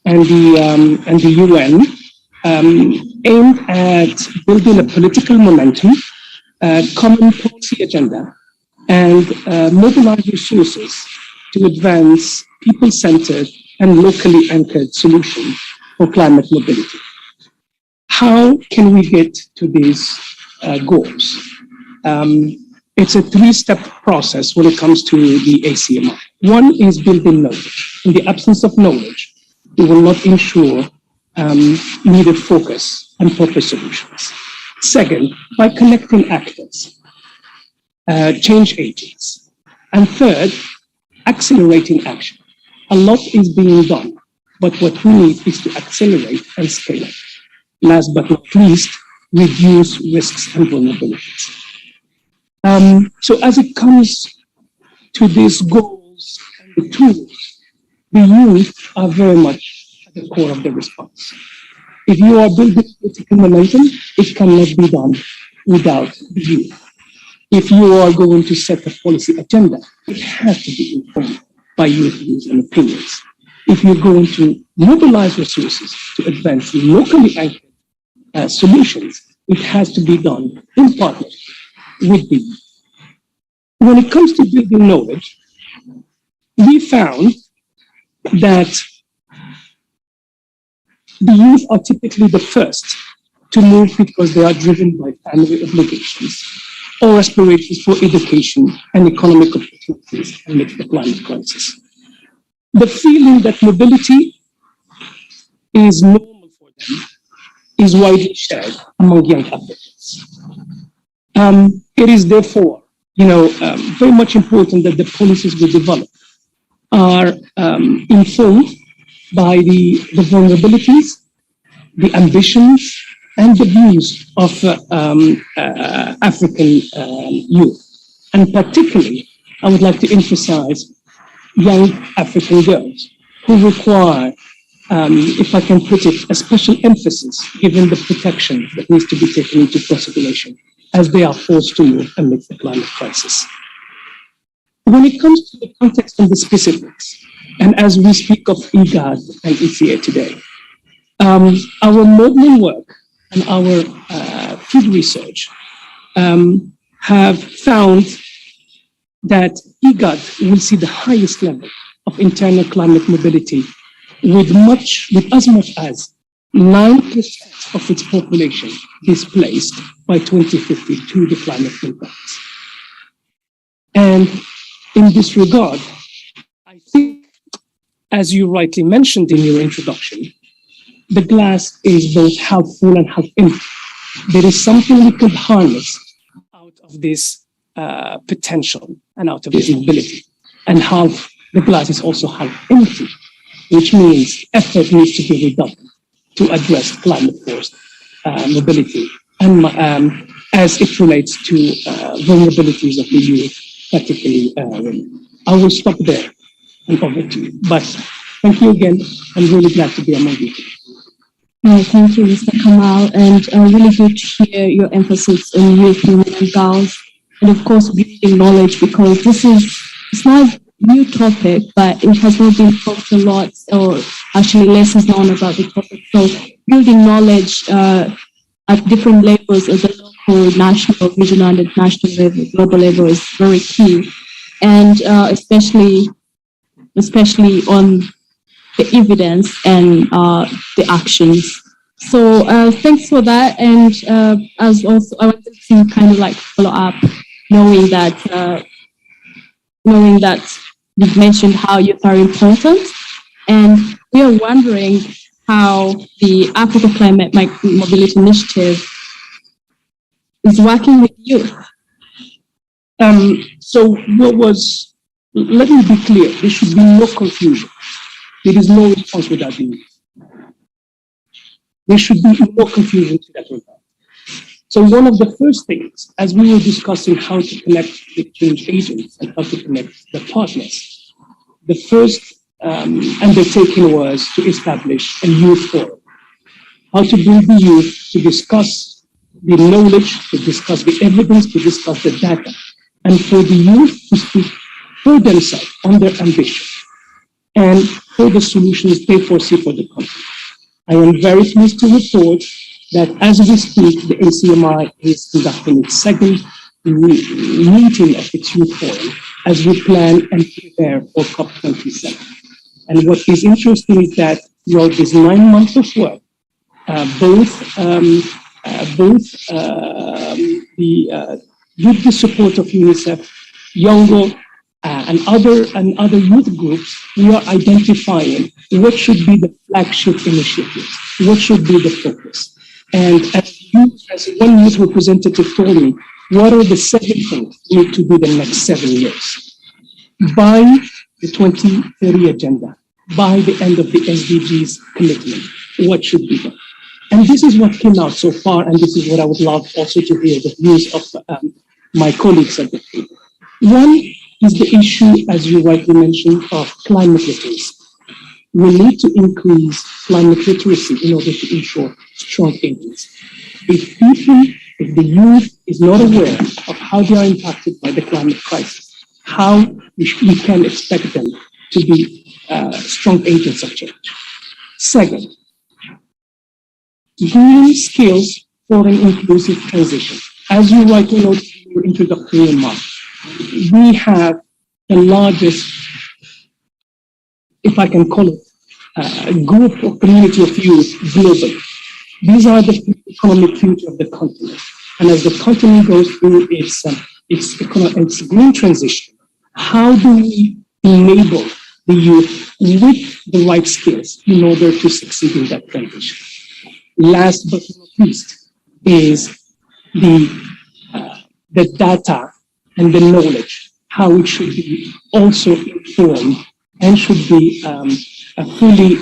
and the UN, aimed at building a political momentum, common policy agenda, and mobilize resources to advance people-centered and locally anchored solutions for climate mobility. How can we get to these goals? It's a three-step process when it comes to the ACMI. One is building knowledge. In the absence of knowledge, we will not ensure needed focus and proper solutions. Second, by connecting actors, change agents. And third, accelerating action. A lot is being done, but what we need is to accelerate and scale it. Last but not least, reduce risks and vulnerabilities. So as it comes to these goals and the tools, the youth are very much at the core of the response. If you are building political momentum, it cannot be done without the youth. If you are going to set a policy agenda, it has to be informed by youth views and opinions. If you're going to mobilize resources to advance locally anchored solutions, it has to be done in partnership with the youth. When it comes to building knowledge, we found that the youth are typically the first to move because they are driven by family obligations or aspirations for education and economic opportunities amidst the climate crisis. The feeling that mobility is normal for them is widely shared among young Africans. It is therefore, very much important that the policies we develop are informed by the vulnerabilities, the ambitions, and the views of African youth. And particularly, I would like to emphasize young African girls who require, if I can put it, a special emphasis given the protection that needs to be taken into consideration as they are forced to move amidst the climate crisis. When it comes to the context and the specifics, and as we speak of IGAD and ECA today, our modeling work and our field research have found that IGAD will see the highest level of internal climate mobility with as much as 9% of its population displaced by 2050 to the climate impacts. And in this regard, I think, as you rightly mentioned in your introduction, the glass is both half full and half empty. There is something we could harness out of this potential and out of this mobility. And half the glass is also half empty, which means effort needs to be redoubled to address climate-forced mobility and as it relates to vulnerabilities of the youth, particularly women. I will stop there and over to you. But thank you again. I'm really glad to be among you. Thank you, Mr. Kamal, and really good to hear your emphasis on youth, women, and girls, and of course building knowledge, because it's not a new topic, but it has not been talked a lot, or actually less is known about the topic. So building knowledge at different levels, at the local, national, regional, and international level, global level, is very key, and especially on the evidence and the actions. So thanks for that. And as also, I wanted to kind of like follow up, knowing that you've mentioned how youth are important, and we are wondering how the Africa Climate Mobility Initiative is working with youth. Let me be clear, there should be no confusion. There is no response without the youth. There should be no confusion to that regard. So one of the first things, as we were discussing how to connect the change agents and how to connect the partners, the first undertaking was to establish a youth forum. How to bring the youth to discuss the knowledge, to discuss the evidence, to discuss the data, and for the youth to speak for themselves on their ambition and for the solutions they foresee for the country. I am very pleased to report that as we speak, the ACMI is conducting its second meeting of its youth forum as we plan and prepare for COP27. And what is interesting is that throughout these 9 months of work, with the support of UNICEF, Youngo, and other youth groups, we are identifying what should be the flagship initiatives, what should be the focus. And as one youth representative told me, what are the 7 things we need to do the next 7 years? By the 2030 agenda, by the end of the SDGs commitment, what should be done? And this is what came out so far, and this is what I would love also to hear the views of my colleagues at the table. One is the issue, as you rightly mentioned, of climate literacy. We need to increase climate literacy in order to ensure strong agents. If the youth is not aware of how they are impacted by the climate crisis, how we can expect them to be strong agents of change. Second, green skills for an inclusive transition. As you rightly noted in your introductory remarks, we have the largest, if I can call it, group or community of youth globally. These are the economic future of the continent. And as the continent goes through its green transition, how do we enable the youth with the right skills in order to succeed in that transition? Last but not least is the data and the knowledge, how it should be also informed and should be fully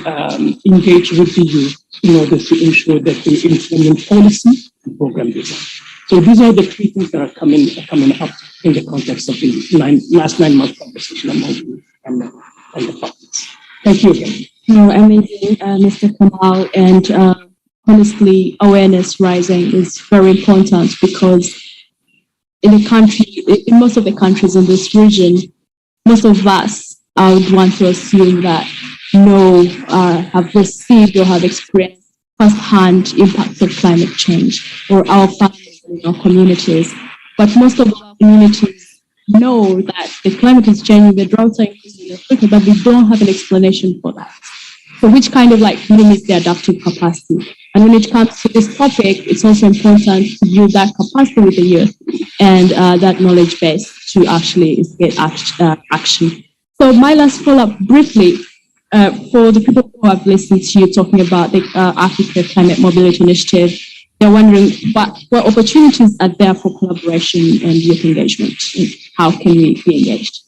engaged with the youth in order to ensure that they implement policy and program design. So these are the 3 things that are coming up in the context of the last 9 month conversation among you and the partners. Thank you again. Amazing, Mr. Kamal, and honestly, awareness rising is very important, because in most of the countries in this region, most of us, I would want to assume that have received or have experienced first-hand impacts of climate change, or our families and our communities. But most of our communities know that the climate is changing, the droughts are increasing in Africa, but we don't have an explanation for that. So which kind of limits the adaptive capacity? And when it comes to this topic, it's also important to build that capacity with the youth and that knowledge base to actually get action. So my last follow-up briefly, for the people who have listened to you talking about the Africa Climate Mobility Initiative, they're wondering what opportunities are there for collaboration and youth engagement, and how can we be engaged?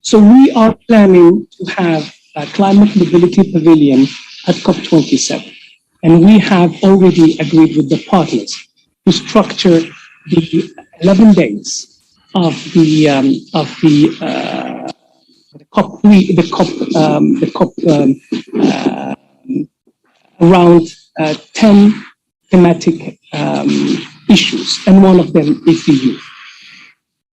So we are planning to have a climate mobility pavilion at COP27. And we have already agreed with the partners to structure the 11 days of the COP around 10 thematic issues, and one of them is the youth.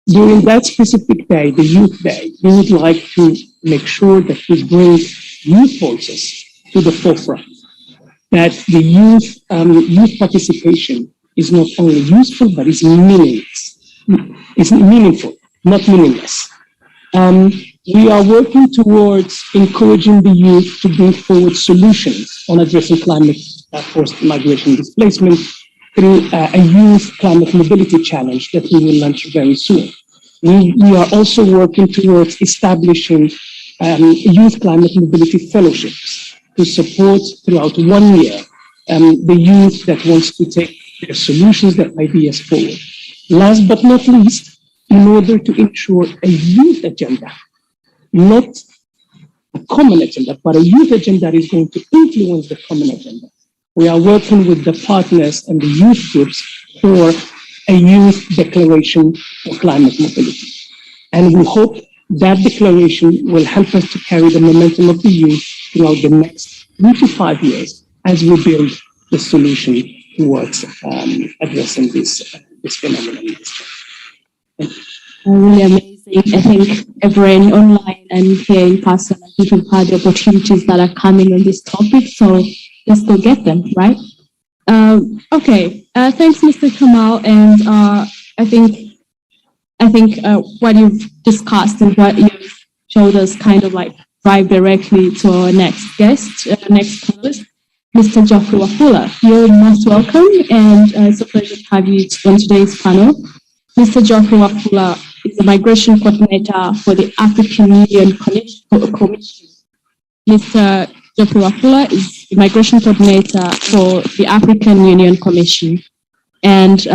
During that specific day, the Youth Day, we would like to make sure that we bring youth voices to the forefront, that the youth participation is not only useful, but is meaningless. It's meaningful, not meaningless. We are working towards encouraging the youth to bring forward solutions on addressing climate forced migration displacement through a youth climate mobility challenge that we will launch very soon. We are also working towards establishing youth climate mobility fellowships to support throughout 1 year the youth that wants to take their solutions, their ideas forward. Last but not least, in order to ensure a youth agenda, not a common agenda, but a youth agenda that is going to influence the common agenda, we are working with the partners and the youth groups for a youth declaration for climate mobility. And we hope that declaration will help us to carry the momentum of the youth throughout the next 3 to 5 years as we build the solution towards addressing this phenomenon. Really amazing. I think everyone online and here in person, I think we've had the opportunities that are coming on this topic. So let's go get them, right? Okay. Thanks, Mr. Kamal. And I think what you've discussed and what you've showed us kind of like drive directly to our next guest, next panelist, Mr. Geoffrey Wafula. You're most welcome, and it's a pleasure to have you on today's panel. Mr. Geoffrey Wafula is the migration coordinator for the African Union Commission. Mr. Geoffrey Wafula is the migration coordinator for the African Union Commission. And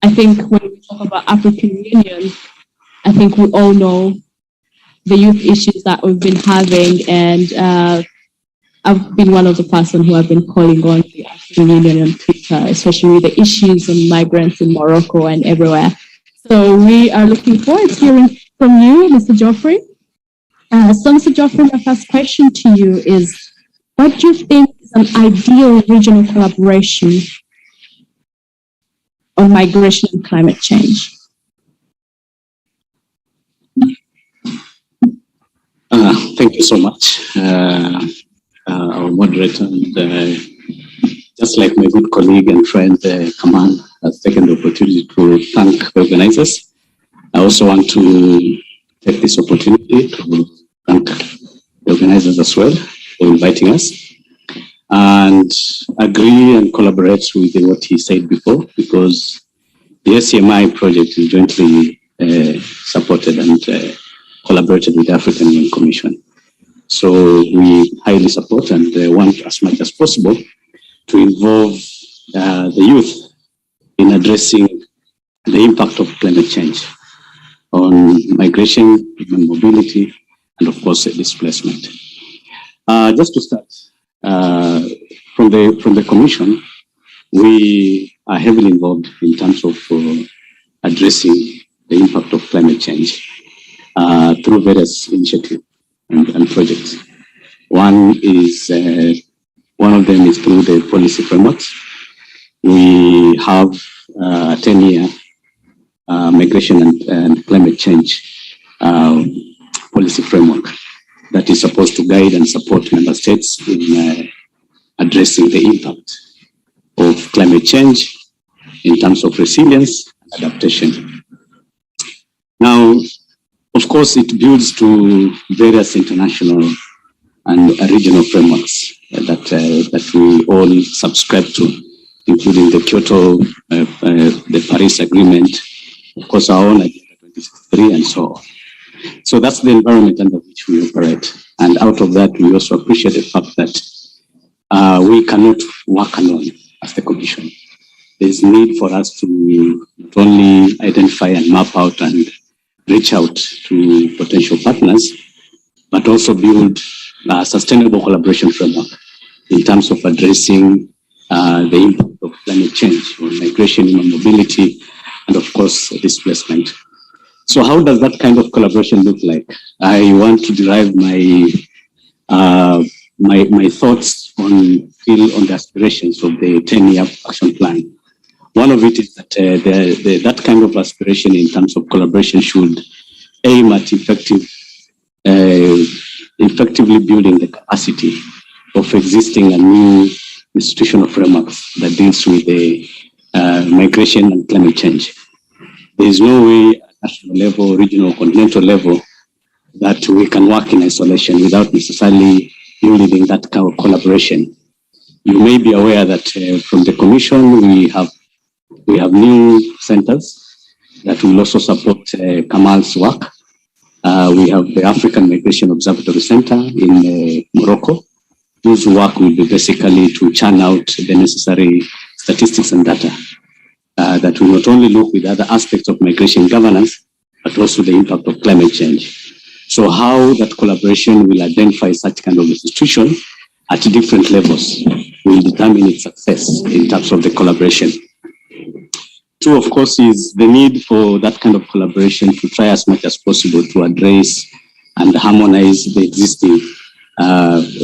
I think when we talk about African Union, I think we all know the youth issues that we've been having, and I've been one of the persons who have been calling on the African Union on Twitter, especially with the issues on migrants in Morocco and everywhere. So we are looking forward to hearing from you, Mr. Geoffrey. So Mr. Geoffrey, my first question to you is, what do you think is an ideal regional collaboration on migration and climate change? Thank you so much, our moderator. And just like my good colleague and friend, Kamal, has taken the opportunity to thank the organizers. I also want to take this opportunity to thank the organizers as well for inviting us, and agree and collaborate with what he said before, because the SCMI project is jointly supported and collaborated with the African Union Commission. So we highly support and want as much as possible to involve the youth in addressing the impact of climate change on migration, human mobility, and of course displacement. Just to start, from the Commission, we are heavily involved in terms of addressing the impact of climate change through various initiatives and projects. One of them is through the policy frameworks. We have a 10-year migration and climate change policy framework that is supposed to guide and support member states in addressing the impact of climate change in terms of resilience and adaptation. Now, of course, it builds to various international and regional frameworks that we all subscribe to, including the Kyoto, the Paris Agreement, of course, our own Agenda 2063, and so on. So that's the environment under which we operate. And out of that, we also appreciate the fact that we cannot work alone as the Commission. There's need for us to not only identify and map out and reach out to potential partners, but also build a sustainable collaboration framework in terms of addressing the impact of climate change on migration, human mobility, and of course, displacement. So how does that kind of collaboration look like? I want to derive my thoughts on the aspirations of the 10-year action plan. One of it is that that kind of aspiration in terms of collaboration should aim at effectively building the capacity of existing and new institutional frameworks that deals with the migration and climate change. There is no way at national level, regional, continental level that we can work in isolation without necessarily building that kind of collaboration. You may be aware that from the Commission, we have new centers that will also support Kamal's work. We have the African Migration Observatory Center in Morocco, whose work will be basically to churn out the necessary statistics and data that will not only look with other aspects of migration governance, but also the impact of climate change. So how that collaboration will identify such kind of institution at different levels will determine its success in terms of the collaboration. Two, of course, is the need for that kind of collaboration to try as much as possible to address and harmonize the existing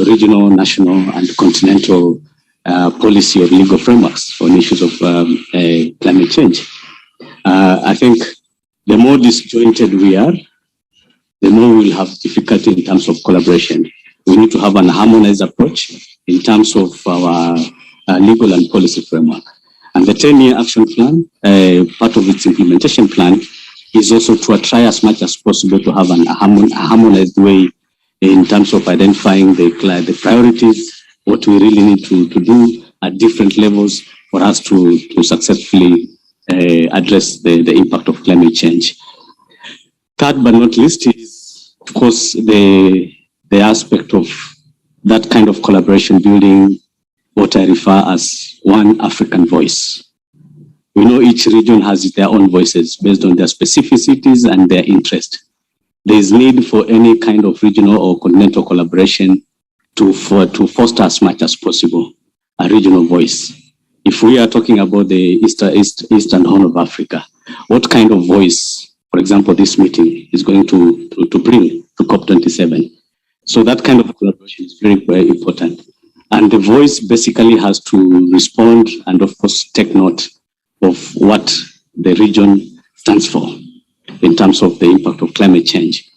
regional, national, and continental policy of legal frameworks on issues of climate change. I think the more disjointed we are, the more we'll have difficulty in terms of collaboration. We need to have an harmonized approach in terms of our legal and policy framework. And the 10-year action plan, part of its implementation plan, is also to try as much as possible to have a harmonized way in terms of identifying the priorities, what we really need to do at different levels for us to successfully address the impact of climate change. Third but not least is, of course, the aspect of that kind of collaboration building what I refer as one African voice. We know each region has their own voices based on their specificities and their interest. There is need for any kind of regional or continental collaboration to foster as much as possible a regional voice. If we are talking about the Eastern Horn of Africa, what kind of voice, for example, this meeting is going to bring to COP27? So that kind of collaboration is very, very important. And the voice basically has to respond and, of course, take note of what the region stands for in terms of the impact of climate change.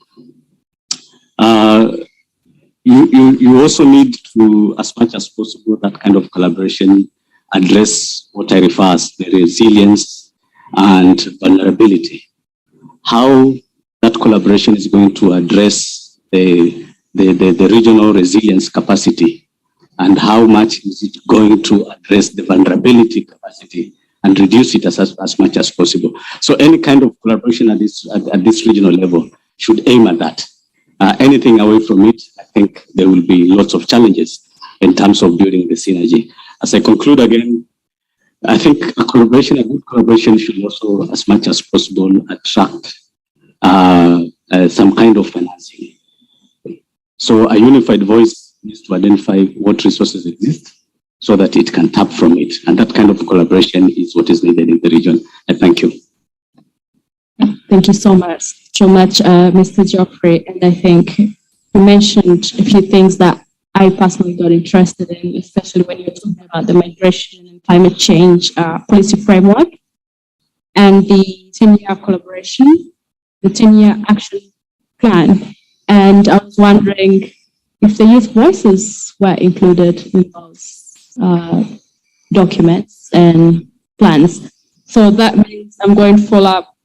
You also need to, as much as possible, that kind of collaboration address what I refer as the resilience and vulnerability. How that collaboration is going to address the regional resilience capacity, and how much is it going to address the vulnerability capacity and reduce it as much as possible. So any kind of collaboration at this regional level should aim at that. Anything away from it, I think there will be lots of challenges in terms of building the synergy. As I conclude again, I think a good collaboration should also, as much as possible, attract some kind of financing. So a unified voice needs to identify what resources exist so that it can tap from it. And that kind of collaboration is what is needed in the region. I thank you. Thank you so much, Mr. Geoffrey. And I think you mentioned a few things that I personally got interested in, especially when you're talking about the migration and climate change policy framework and the 10-year collaboration, the 10-year action plan. And I was wondering if the youth voices were included in those documents and plans. So that means I'm going to follow up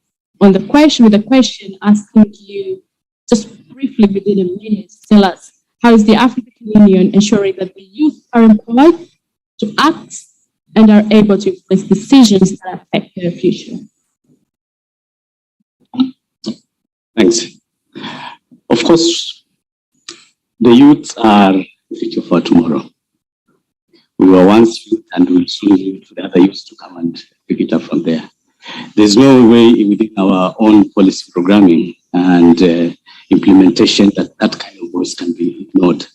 on the question with a question asking you just briefly within a minute to tell us how is the African Union ensuring that the youth are empowered to act and are able to influence decisions that affect their future? Thanks. course, the youth are the future for tomorrow. We were once youth and we'll soon leave to the other youths to come and pick it up from there. There's no way within our own policy programming and implementation that that kind of voice can be ignored.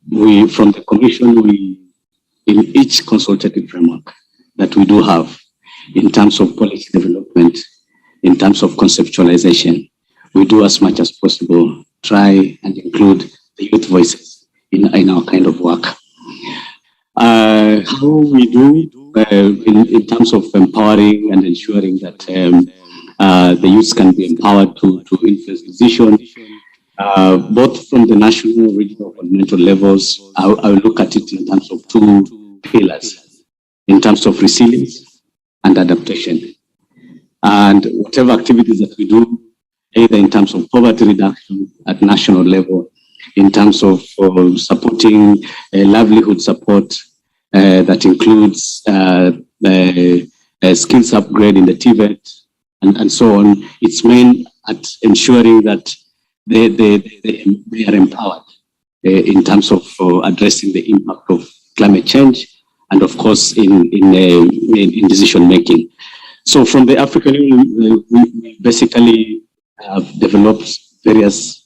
We, from the Commission, in each consultative framework that we do have, in terms of policy development, in terms of conceptualization, we do as much as possible try and include the youth voices in our kind of work. How we do in terms of empowering and ensuring that the youths can be empowered to influence decision, both from the national, regional, continental levels. I will look at it in terms of two pillars, in terms of resilience and adaptation. And whatever activities that we do, either in terms of poverty reduction at national level, in terms of supporting livelihood support that includes skills upgrade in the TVET and so on, it's aimed at ensuring that they are empowered in terms of addressing the impact of climate change and, of course, in decision making. So from the African Union, we basically have developed various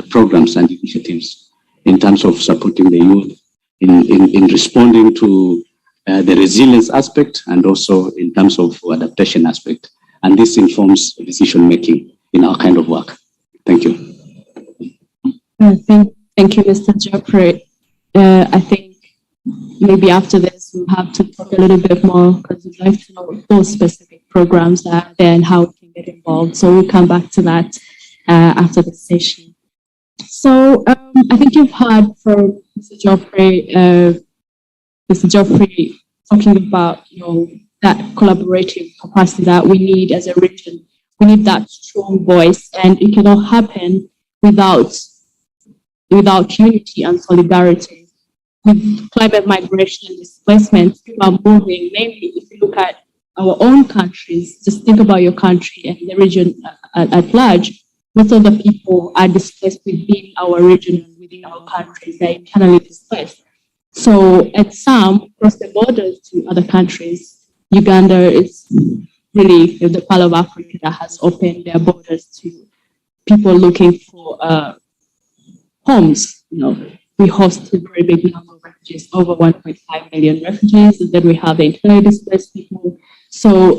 programs and initiatives in terms of supporting the youth in responding to the resilience aspect and also in terms of adaptation aspect. And this informs decision making in our kind of work. Thank you. Thank you, Mr. Geoffrey. I think maybe after this we'll have to talk a little bit more because we'd like to know those specific programs that are there and how we can get involved. So we'll come back to that after the session. So I think you've heard from Mr. Geoffrey talking about that collaborative capacity that we need as a region. We need that strong voice, and it cannot happen without unity and solidarity. With climate migration and displacement, people are moving. Mainly, if you look at our own countries, just think about your country and the region at large. Most of the people are displaced within our region and within our countries. They're internally displaced. So at some, across the borders to other countries, Uganda is really the part of Africa that has opened their borders to people looking for homes. We host a very big number of refugees, over 1.5 million refugees, and then we have the internally displaced people. So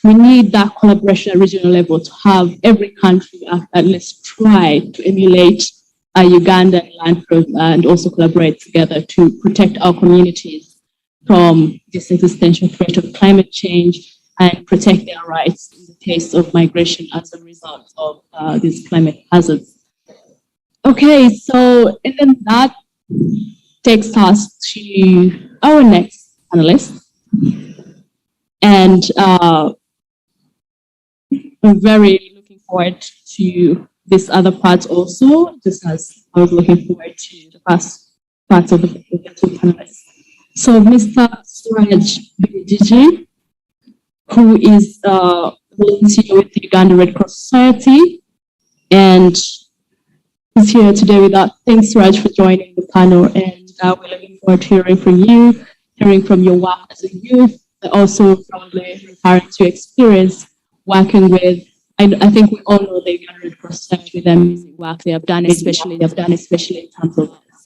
we need that collaboration at regional level to have every country at least try to emulate Uganda and also collaborate together to protect our communities from this existential threat of climate change and protect their rights in the case of migration as a result of these climate hazards. Okay, so and then that takes us to our next panelist. And I'm very looking forward to this other part also, just as I was looking forward to the first part of the two panelists. So Mr. Suraj Bijiji, who is a volunteer with the Uganda Red Cross Society, and is here today with us. Thanks, Suraj, for joining the panel, and we're looking forward to hearing from you, hearing from your work as a youth, but also probably referring to your experience working with. I think we all know the Uganda Red Cross Society with the amazing work they have done, especially in terms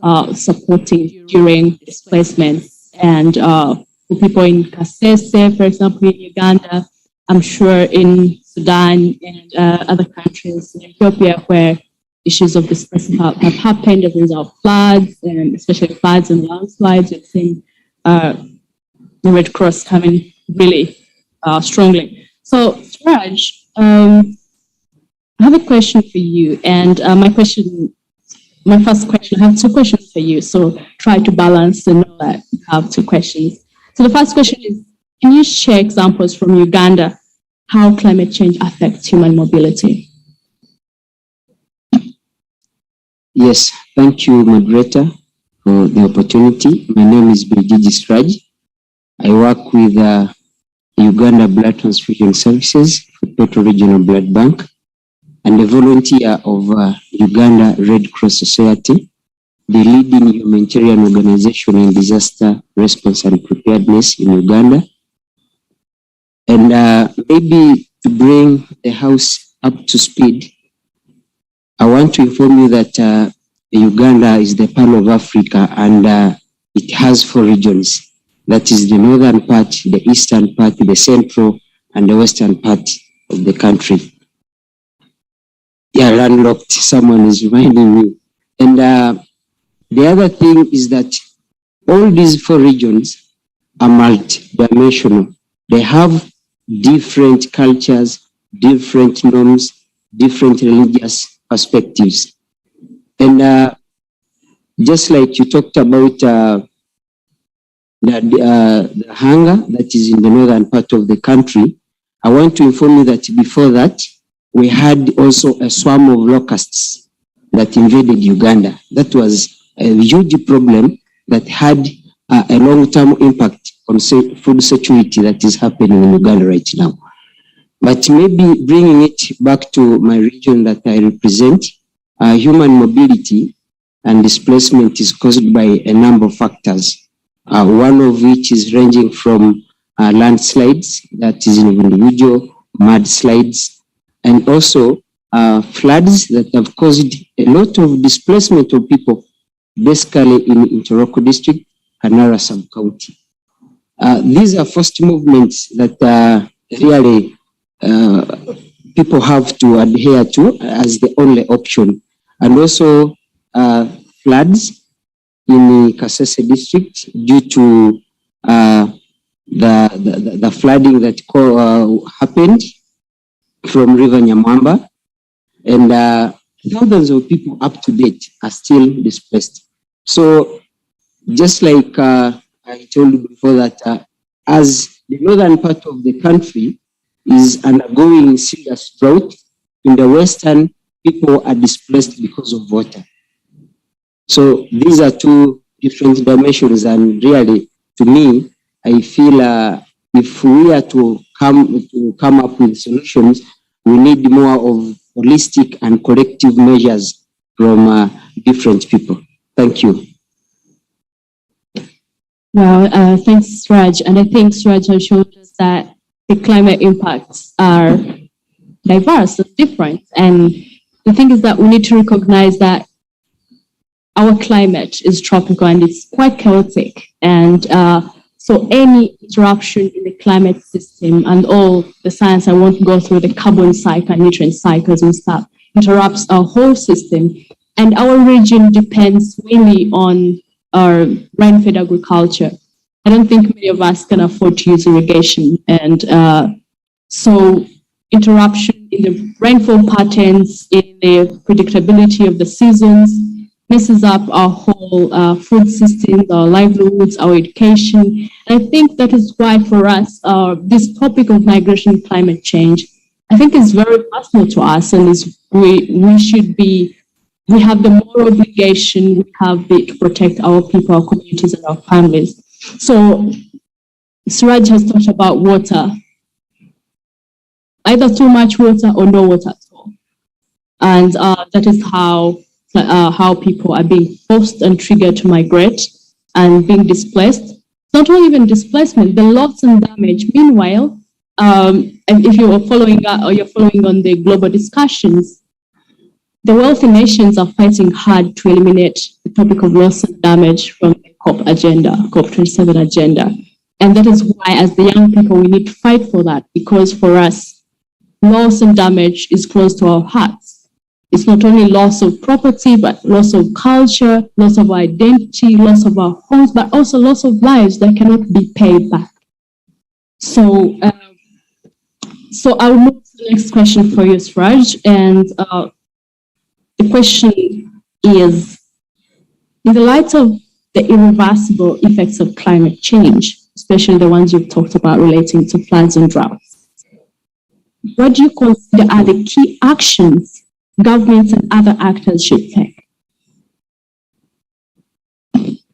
of supporting during displacement and for people in Kasese, for example, in Uganda. I'm sure in Sudan and other countries in Ethiopia where issues of displacement have happened as a result of floods, and especially floods and landslides. We've seen the Red Cross coming really strongly. So, Suraj, I have a question for you, and my first question, I have two questions for you, so try to balance and know that you have two questions. So the first question is, can you share examples from Uganda how climate change affects human mobility? Yes, thank you, moderator, for the opportunity. My name is Bijiji Suraj. I work with Uganda Blood Transfusion Services for Total Regional Blood Bank. and a volunteer of Uganda Red Cross Society, the leading humanitarian organization in disaster response and preparedness in Uganda. And maybe to bring the house up to speed, I want to inform you that Uganda is the Pearl of Africa, and it has 4 regions. That is the northern part, the eastern part, the central, and the western part of the country. Yeah, landlocked, someone is reminding me. And the other thing is that all these 4 regions are multidimensional. They have different cultures, different norms, different religious perspectives. And just like you talked about the hunger that is in the northern part of the country, I want to inform you that before that, we had also a swarm of locusts that invaded Uganda. That was a huge problem that had a long-term impact on food security that is happening in Uganda right now. But maybe bringing it back to my region that I represent, human mobility and displacement is caused by a number of factors, one of which is ranging from landslides, that is in individual, mudslides, and also floods that have caused a lot of displacement of people, basically in Introductory district, Kanara sub-county. These are first movements that really people have to adhere to as the only option. And also floods in the Kasese district due to the flooding that happened from River Nyamwamba, and thousands of people up to date are still displaced. So just like I told you before that as the northern part of the country is undergoing serious drought, in the western, people are displaced because of water. So these are 2 different dimensions, and really, to me, I feel if we are to come up with solutions, we need more of holistic and collective measures from different people. Thank you. Well, thanks, Suraj. And I think Suraj has showed us that the climate impacts are diverse and different. And the thing is that we need to recognize that our climate is tropical and it's quite chaotic. And so any interruption in the climate system and all the science, I won't go through the carbon cycle and nutrient cycles and stuff, interrupts our whole system. And our region depends mainly on our rain-fed agriculture. I don't think many of us can afford to use irrigation. And so interruption in the rainfall patterns, in the predictability of the seasons, messes up our whole food systems, our livelihoods, our education. And I think that is why for us, this topic of migration and climate change, I think is very personal to us, and we have the moral obligation, we have to protect our people, our communities, and our families. So Suraj has talked about water, either too much water or no water at all. And that is how people are being forced and triggered to migrate and being displaced. Not only even displacement, the loss and damage. Meanwhile, and if you are following on the global discussions, the wealthy nations are fighting hard to eliminate the topic of loss and damage from the COP27 agenda. And that is why, as the young people, we need to fight for that, because for us, loss and damage is close to our hearts. It's not only loss of property, but loss of culture, loss of identity, loss of our homes, but also loss of lives that cannot be paid back. So I'll move to the next question for you, Suraj. And the question is, in the light of the irreversible effects of climate change, especially the ones you've talked about relating to floods and droughts, what do you consider are the key actions governments and other actors should take?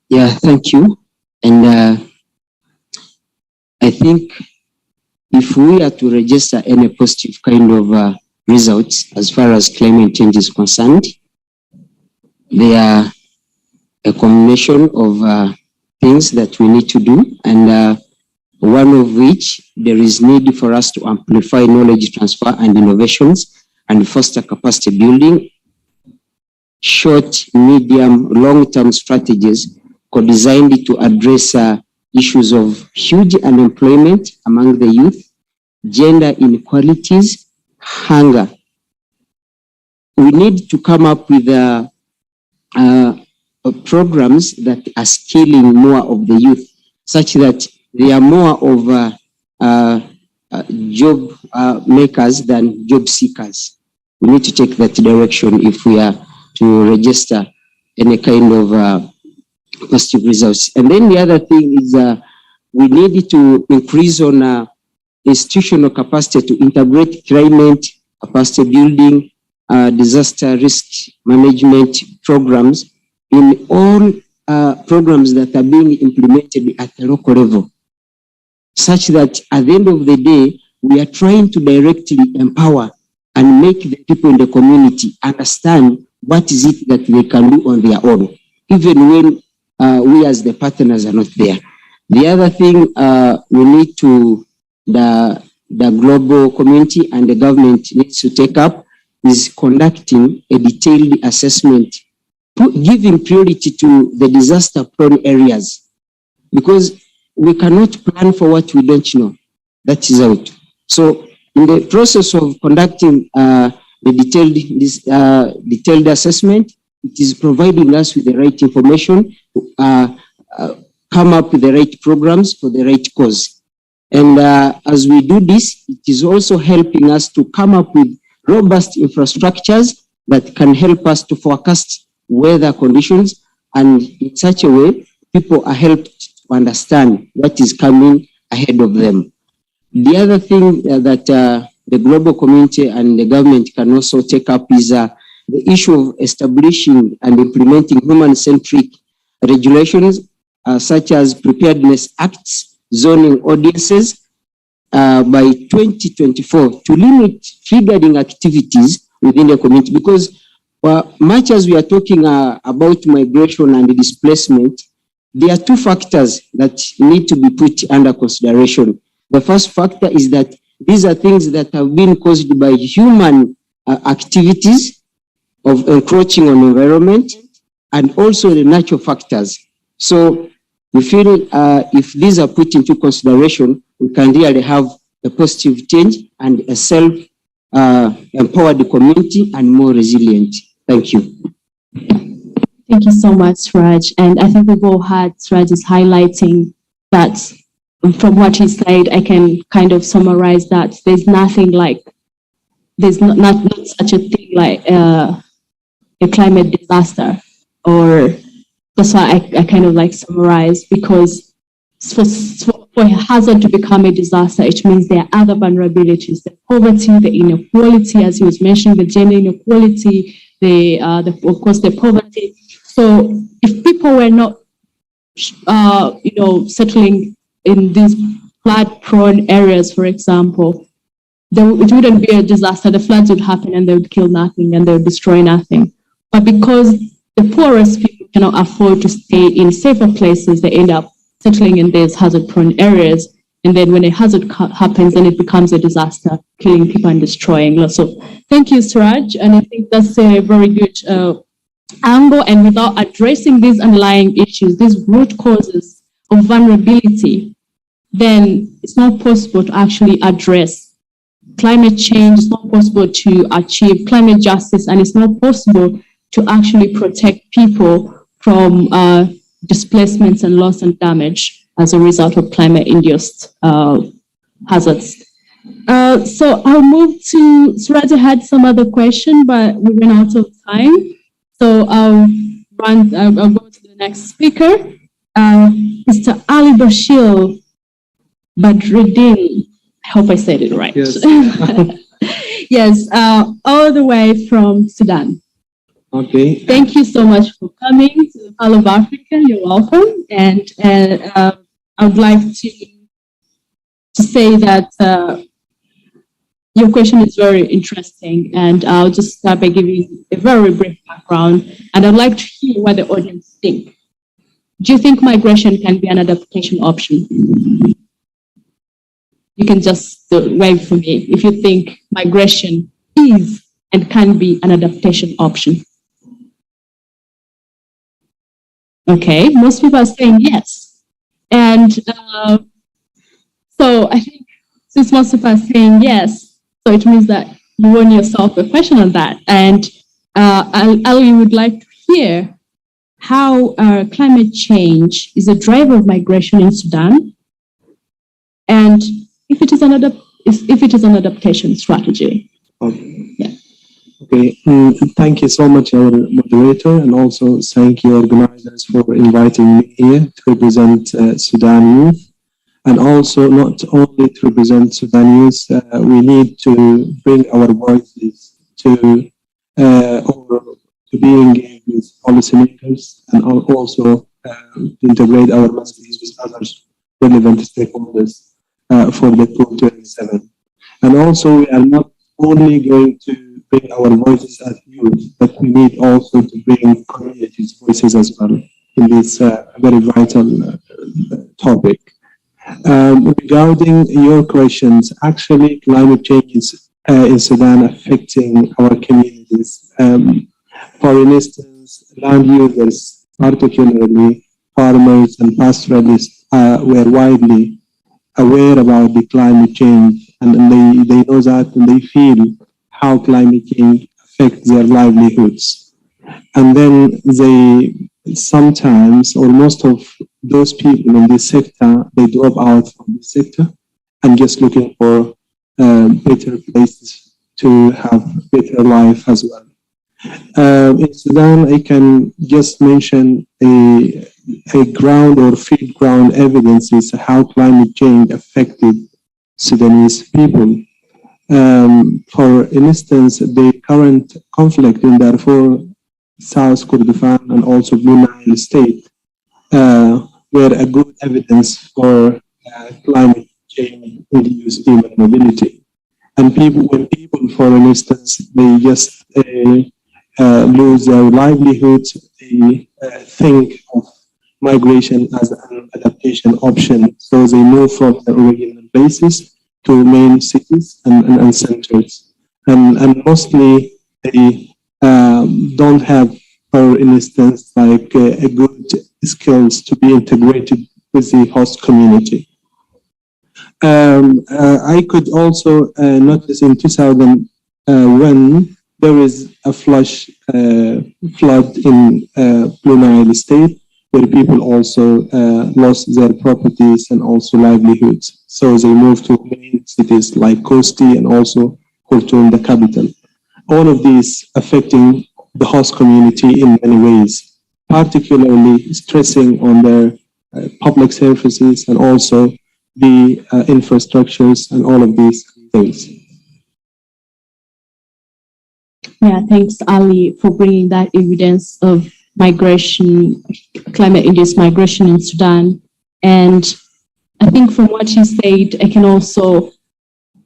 Yeah, thank you. And I think if we are to register any positive kind of results as far as climate change is concerned. They are a combination of things that we need to do, and one of which there is need for us to amplify knowledge transfer and innovations and foster capacity building. Short, medium, long-term strategies co-designed to address issues of huge unemployment among the youth, gender inequalities, hunger. We need to come up with programs that are skilling more of the youth, such that they are more of job makers than job seekers. We need to take that direction if we are to register any kind of positive results. And then the other thing is we need to increase on institutional capacity to integrate climate capacity building, disaster risk management programs in all programs that are being implemented at the local level, such that at the end of the day, we are trying to directly empower and make the people in the community understand what is it that they can do on their own, even when we as the partners are not there. The other thing we need to, the global community and the government needs to take up is conducting a detailed assessment, giving priority to the disaster-prone areas, because we cannot plan for what we don't know. That is out. So in the process of conducting the detailed assessment, it is providing us with the right information to come up with the right programs for the right cause. And as we do this, it is also helping us to come up with robust infrastructures that can help us to forecast weather conditions, and in such a way, people are helped to understand what is coming ahead of them. The other thing that the global community and the government can also take up is the issue of establishing and implementing human-centric regulations, such as preparedness acts, zoning ordinances, by 2024 to limit triggering activities within the community. Because much as we are talking about migration and displacement, there are two factors that need to be put under consideration. The first factor is that these are things that have been caused by human activities of encroaching on environment, and also the natural factors. So we feel if these are put into consideration, we can really have a positive change and a self-empowered community and more resilient. Thank you. Thank you so much, Suraj. And I think we've all had Suraj is highlighting that from what he said, I can kind of summarize that there's nothing like, there's not such a thing like a climate disaster, or that's why I kind of like summarize, because for a hazard to become a disaster, it means there are other vulnerabilities, the poverty, the inequality, as he was mentioning, the gender inequality, of course, the poverty. So if people were not, settling in these flood-prone areas, for example, it wouldn't be a disaster. The floods would happen and they would kill nothing and they would destroy nothing. But because the poorest people cannot afford to stay in safer places, they end up settling in these hazard-prone areas. And then when a hazard happens, then it becomes a disaster, killing people and destroying lots of. Thank you, Suraj. And I think that's a very good angle. And without addressing these underlying issues, these root causes of vulnerability, then it's not possible to actually address climate change. It's not possible to achieve climate justice, and it's not possible to actually protect people from displacements and loss and damage as a result of climate-induced hazards. So I'll move to, Suraj had some other question, but we ran out of time. So I'll go to the next speaker, Mr. Ali Bashir Badruddin. I hope I said it right. Yes, yes, all the way from Sudan. Okay. Thank you so much for coming to the Pearl of Africa. You're welcome. And I would like to say that your question is very interesting, and I'll just start by giving a very brief background, and I'd like to hear what the audience think. Do you think migration can be an adaptation option? You can just wave for me if you think migration is and can be an adaptation option. Okay, most people are saying yes. And so I think since most people are saying yes, so it means that you won yourself a question on that. And Ali would like to hear how climate change is a driver of migration in Sudan, and if it is an adaptation strategy. Okay. Yeah. Okay. Thank you so much, our moderator, and also thank you, organizers, for inviting me here to represent Sudan youth. And also, not only to represent Sudan youth, we need to bring our voices to be engaged with policymakers, and also integrate our messages with others relevant stakeholders for the COP27. And also, we are not only going to bring our voices as youth, but we need also to bring communities' voices as well in this very vital topic. Regarding your questions, actually, climate change is in Sudan affecting our communities. For instance, land users, particularly farmers and pastoralists, were widely aware about the climate change, and they know that, and they feel how climate change affects their livelihoods. And then they sometimes, or most of those people in this sector, they drop out from the sector and just looking for better places to have better life as well. In Sudan, I can just mention a ground or field ground evidences how climate change affected Sudanese people. For instance, the current conflict in Darfur, South Kordofan, and also Blue Nile State were a good evidence for climate change induced human mobility. And when people, for instance, they just lose their livelihoods, they think of migration as an adaptation option. So they move from their original places to main cities and centers. And mostly they don't have, for instance, like a good skills to be integrated with the host community. I could also notice in 2001, there is a flood in Blue Nile State, where people also lost their properties and also livelihoods. So they moved to main cities like Kosti and also Khartoum, the capital. All of these affecting the host community in many ways, particularly stressing on their public services and also the infrastructures and all of these things. Yeah, thanks, Ali, for bringing that evidence of migration, climate-induced migration in Sudan. And I think from what you said, I can also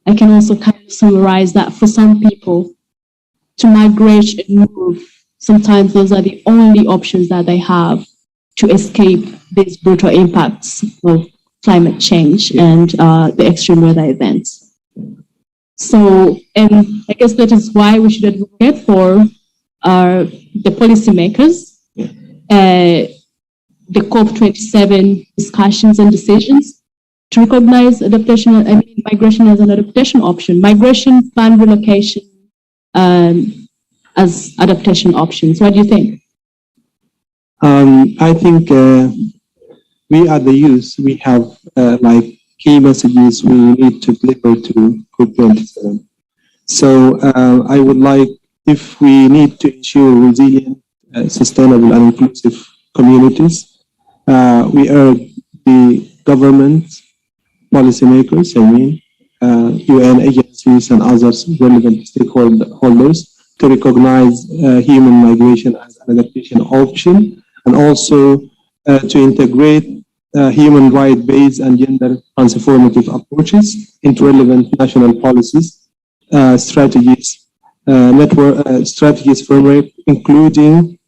kind of summarize that for some people to migrate and move, sometimes those are the only options that they have to escape these brutal impacts of climate change and the extreme weather events. So, and I guess that is why we should advocate for the policymakers, the COP27 discussions and decisions to recognize migration as an adaptation option, migration, planned relocation as adaptation options. What do you think? I think we are the youth. We have like key messages we need to deliver to COP27. So I would like, if we need to ensure resilient, sustainable and inclusive communities, we urge the government, policymakers, UN agencies and others relevant stakeholders to recognize human migration as an adaptation option, and also to integrate human right-based and gender transformative approaches into relevant national policies strategies framework, including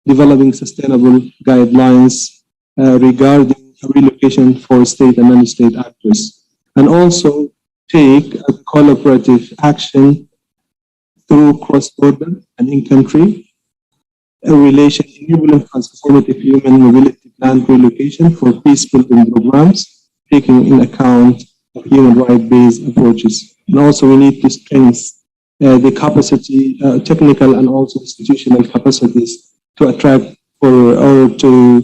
developing sustainable guidelines regarding relocation for state and non-state actors, and also take a collaborative action through cross-border and in-country relation, enabling transformative human mobility plan relocation for peace-building programs, taking in account of human right-based approaches. And also we need to strengthen the capacity, technical and also institutional capacities to attract or to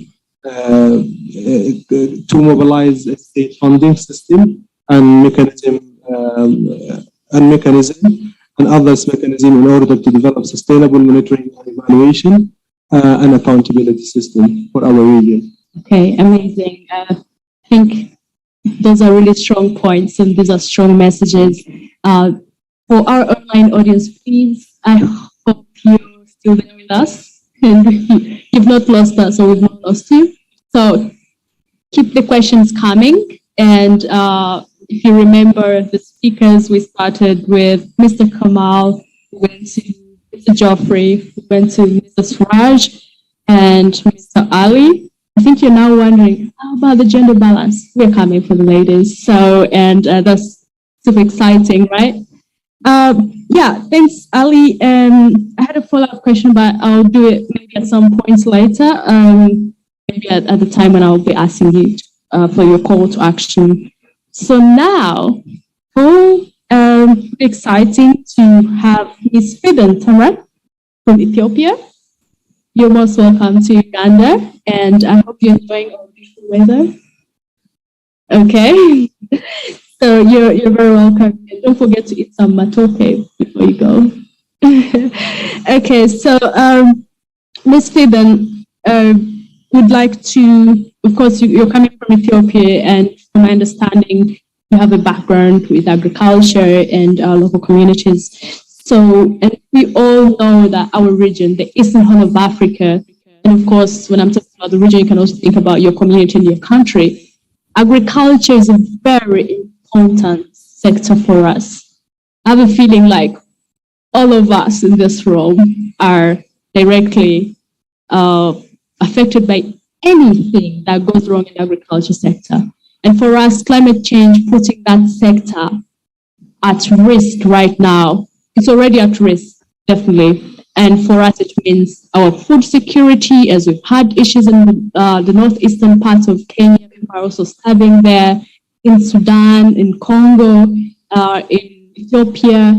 mobilize a state funding system and mechanism and others mechanism in order to develop sustainable monitoring and evaluation and accountability system for our region. Okay, amazing. I think those are really strong points and these are strong messages. For our online audience, please, I hope you're still there with us and you've not lost us or we've not lost you. So keep the questions coming. And if you remember the speakers, we started with Mr. Kamal, we went to Mr. Joffrey, we went to Mr. Suraj and Mr. Ali. I think you're now wondering, how about the gender balance? We're coming for the ladies. So, and that's super exciting, right? Yeah, thanks, Ali. I had a follow-up question, but I'll do it maybe at some points later. Maybe at the time when I'll be asking you for your call to action. So now, exciting to have Ms. Fidan Tamara from Ethiopia. You're most welcome to Uganda, and I hope you're enjoying our beautiful weather. Okay, so you're very welcome. And don't forget to eat some matoke before you go. Okay, so Ms. Fidan, would like to, of course, you're coming from Ethiopia, and from my understanding, you have a background with agriculture and local communities. So, and we all know that our region, the Eastern Horn of Africa, and of course, when I'm talking about the region, you can also think about your community and your country. Agriculture is a very important sector for us. I have a feeling like all of us in this room are directly affected by anything that goes wrong in the agriculture sector. And for us, climate change, putting that sector at risk right now, it's already at risk, definitely. And for us, it means our food security, as we've had issues in the northeastern parts of Kenya, people are also starving there, in Sudan, in Congo, in Ethiopia.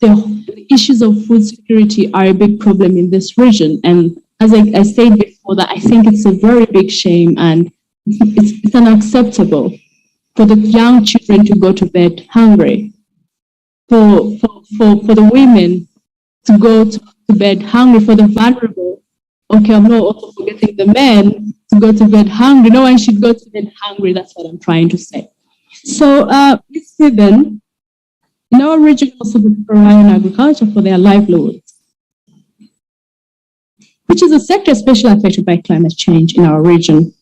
The issues of food security are a big problem in this region. And as I said before, that I think it's a very big shame and it's unacceptable for the young children to go to bed hungry, for the women to go to bed hungry, for the vulnerable. Okay, I'm not also forgetting the men to go to bed hungry. No one should go to bed hungry. That's what I'm trying to say. So, Ms. Fidan, in our region, also rely on agriculture for their livelihoods, which is a sector especially affected by climate change in our region.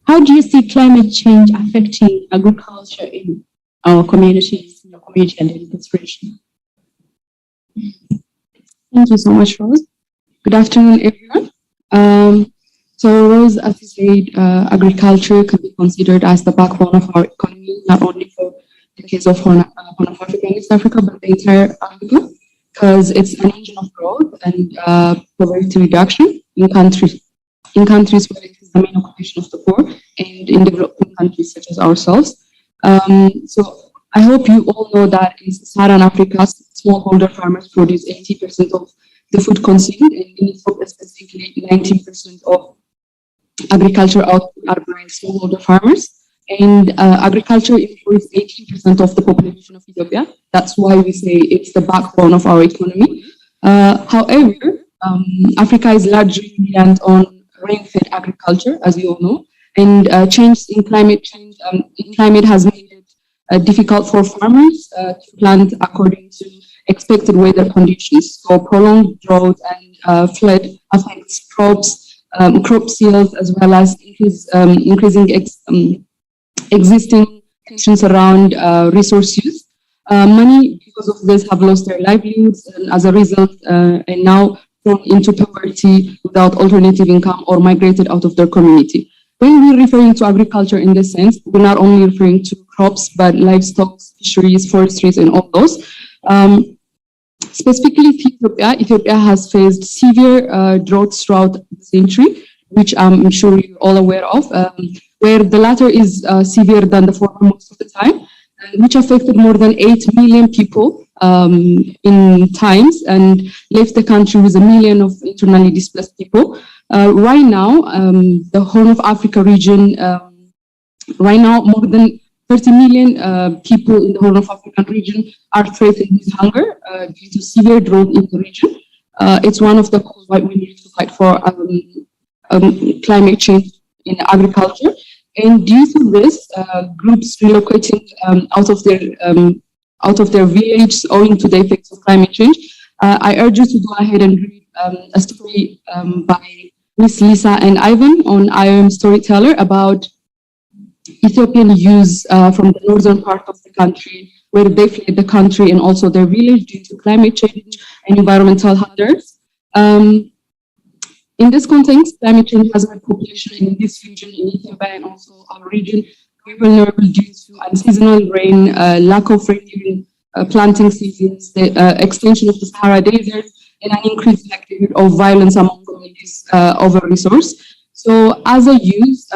How do you see climate change affecting agriculture in our communities, in your community and in this region? Thank you so much, Rose. Good afternoon, everyone. So, Rose, as you said, agriculture could be considered as the backbone of our economy, not only for the case of Horn of Africa and East Africa, but the entire Africa, because it's an engine of growth and poverty reduction in countries where it is the main occupation of the poor, and in developing countries such as ourselves. So I hope you all know that in Sub-Saharan Africa, smallholder farmers produce 80% of the food consumed, and in Ethiopia specifically, 19% of agriculture output are by smallholder farmers. And agriculture employs 18% of the population of Ethiopia. That's why we say it's the backbone of our economy. However, Africa is largely reliant on rain-fed agriculture, as you all know, and change in climate has made it difficult for farmers to plant according to expected weather conditions. So prolonged drought and flood affects crops, crop yields, as well as increasing existing tensions around resource use. Many, because of this, have lost their livelihoods and as a result, and now thrown into poverty without alternative income or migrated out of their community. When we're referring to agriculture in this sense, we're not only referring to crops, but livestock, fisheries, forestries, and all those. Specifically for Ethiopia has faced severe droughts throughout the century, which I'm sure you're all aware of, where the latter is severe than the former most of the time, which affected more than 8 million people in times and left the country with 1 million of internally displaced people. Right now, the Horn of Africa region, right now more than 30 million people in the Horn of Africa region are threatened with hunger due to severe drought in the region. It's one of the causes why we need to fight for climate change in agriculture. And due to this, groups relocating out of their village owing to the effects of climate change. I urge you to go ahead and read a story by Miss Lisa and Ivan on IOM Storyteller about Ethiopian youths from the northern part of the country, where they fled the country and also their village due to climate change and environmental hazards. In this context, climate change has made population in this region in Ethiopia and also our region very vulnerable due to unseasonal rain, lack of rain during planting seasons, the extension of the Sahara Desert, and an increased likelihood of violence among communities over resource. So as a youth,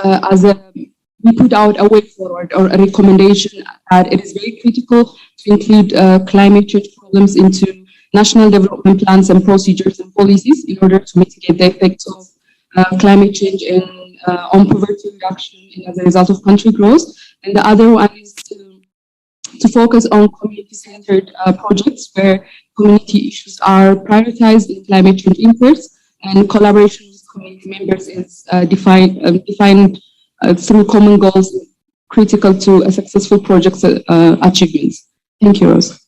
we put out a way forward or a recommendation that it is very critical to include climate change problems into national development plans and procedures and policies in order to mitigate the effects of climate change and on poverty reduction as a result of country growth. And the other one is to focus on community-centered projects where community issues are prioritized in climate change efforts, and collaboration with community members is defined through common goals critical to a successful project's achievements. Thank you, Rose.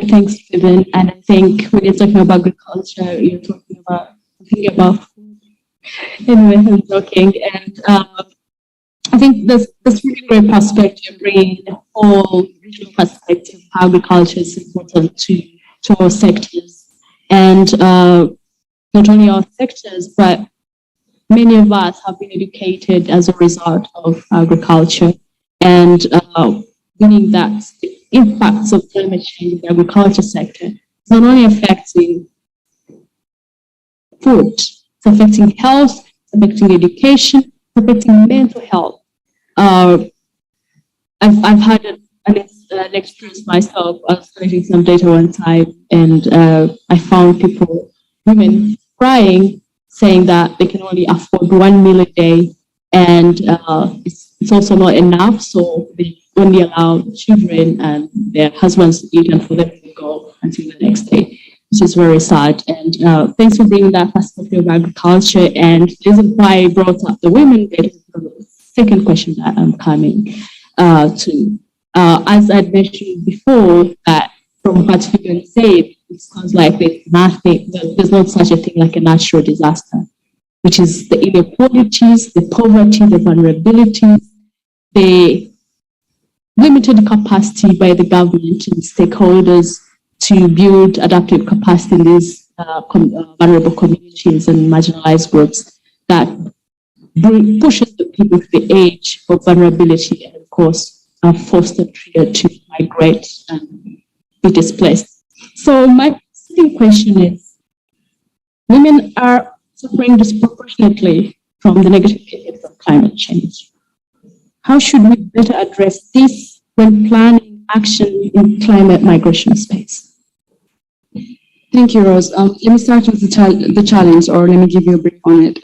Thanks, Vivian. And I think when you're talking about agriculture, you're talking about food. Anyway, I'm joking. And I think that's really great perspective, bringing the whole regional perspective, how agriculture is important to our sectors. And not only our sectors, but many of us have been educated as a result of agriculture. And meaning that the impacts of climate change in the agriculture sector is not only affecting food, it's affecting health, it's affecting education, it's affecting mental health. I've had an experience myself. I was collecting some data one time, and I found women crying, saying that they can only afford 1 meal a day, and it's also not enough, so they only allow children and their husbands to eat, and for them to go until the next day, which is very sad. And thanks for bringing that perspective of agriculture, and the reason why I brought up the women bit is the second question that I'm coming to. As I mentioned before, that from what Vivian said, it sounds like there's not such a thing like a natural disaster, which is the inequalities, the poverty, the vulnerabilities, the limited capacity by the government and stakeholders to build adaptive capacity in these vulnerable communities and marginalized groups that pushes the people to the edge of vulnerability and, of course, force the trigger to migrate and be displaced. So my second question is, women are suffering disproportionately from the negative effects of climate change. How should we better address this when planning action in climate migration space? Thank you, Rose. Let me start with the challenge, or let me give you a brief on it.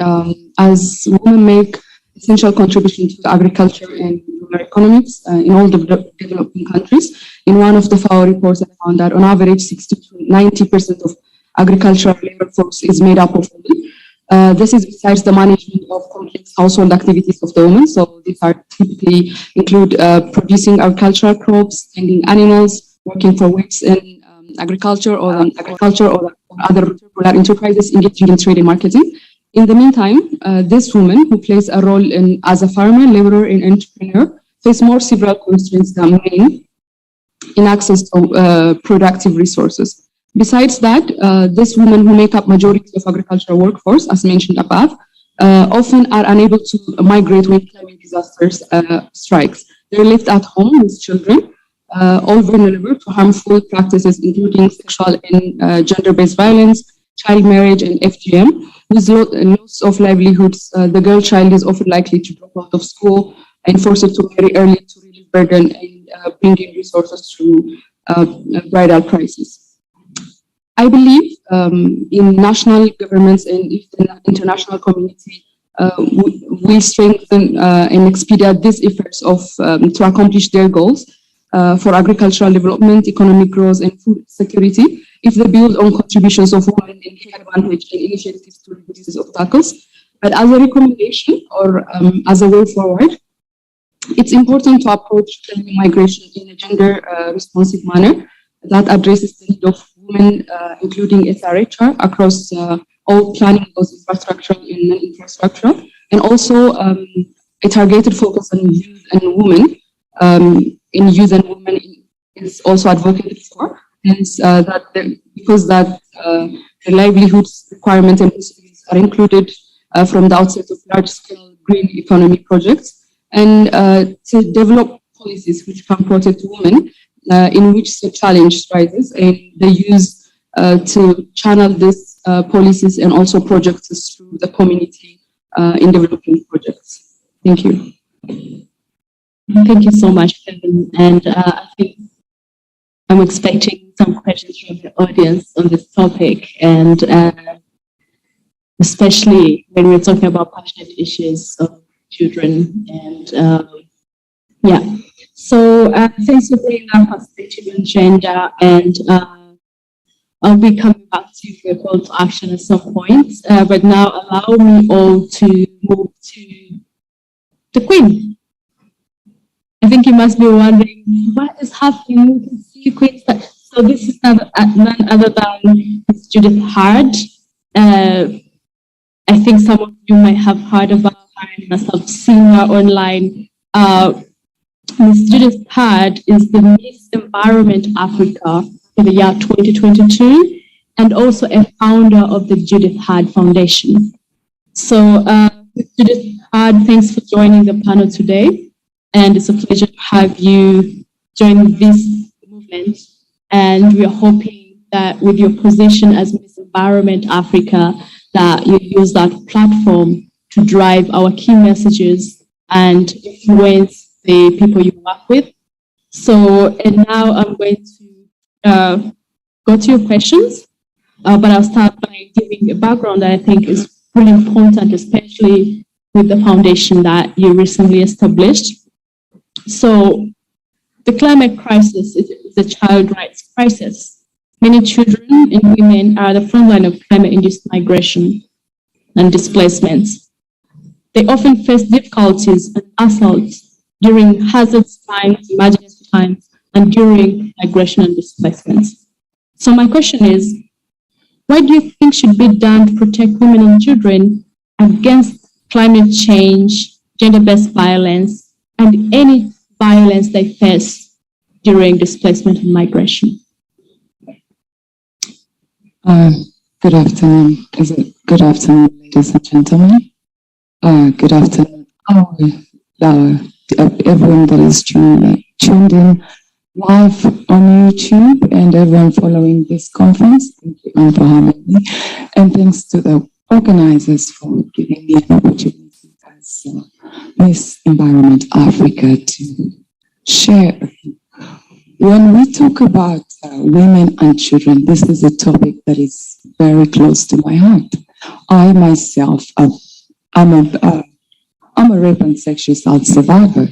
As women make essential contribution to agriculture and rural economics in all developing countries, in one of the FAO reports, I found that on average 60 to 90% of agricultural labor force is made up of women. This is besides the management of complex household activities of the women. So these are typically include producing agricultural crops, tending animals, working for wages in agriculture or other rural enterprises engaging in trade and marketing. In the meantime, this woman who plays a role as a farmer, laborer, and entrepreneur face more several constraints than men in access to productive resources. Besides that, these women who make up majority of agricultural workforce, as mentioned above, often are unable to migrate when climate disasters strikes. They're left at home with children, all vulnerable to harmful practices, including sexual and gender-based violence, child marriage, and FGM. With loss of livelihoods, the girl child is often likely to drop out of school and forced to marry early to relieve burden and bring in resources through bridal crisis. I believe in national governments and if the international community will strengthen and expedite these efforts to accomplish their goals for agricultural development, economic growth, and food security, if they build on contributions of women and take advantage and initiatives to reduce these obstacles. But as a recommendation or as a way forward, it's important to approach climate migration in a gender responsive manner that addresses the need of women, including SRHR, across all planning, both infrastructural and non-infrastructural, and also a targeted focus on youth and women. In youth and women is also advocated for, hence because the livelihoods requirements and possibilities are included from the outset of large-scale green economy projects, and to develop policies which can protect women in which the challenge rises, and they use to channel these policies and also projects through the community in developing projects. Thank you. Thank you so much, Kevin. And I think I'm expecting some questions from the audience on this topic, and especially when we're talking about passionate issues of children. And yeah, so thanks for bringing up perspective on gender, and I'll be coming back to you for a call to action at some point. But now allow me all to move to the Queen. I think you must be wondering what is happening. You can see Queen. So this is none other than Ms. Judith Hard. I think some of you might have heard about her and must have seen her online. Ms. Judith Hard is the Miss Environment Africa for the year 2022, and also a founder of the Judith Hard Foundation. So, Ms. Judith Hard, thanks for joining the panel today. And it's a pleasure to have you join this movement. And we're hoping that with your position as Miss Environment Africa, that you use that platform to drive our key messages and influence the people you work with. So, and now I'm going to go to your questions, but I'll start by giving a background that I think is really important, especially with the foundation that you recently established. So the climate crisis is a child rights crisis. Many children and women are the front line of climate-induced migration and displacements. They often face difficulties and assaults during hazards times, emergency times, and during migration and displacements. So my question is, what do you think should be done to protect women and children against climate change, gender-based violence, and any violence they face during displacement and migration? Good afternoon. Is it good afternoon, ladies and gentlemen? Good afternoon, everyone that is tuned in live on YouTube and everyone following this conference. Thank you, Anne, for having me. And thanks to the organizers for giving me an opportunity as Miss Environment Africa to share. When we talk about women and children, this is a topic that is very close to my heart. I myself, I'm a rape and sexual assault survivor.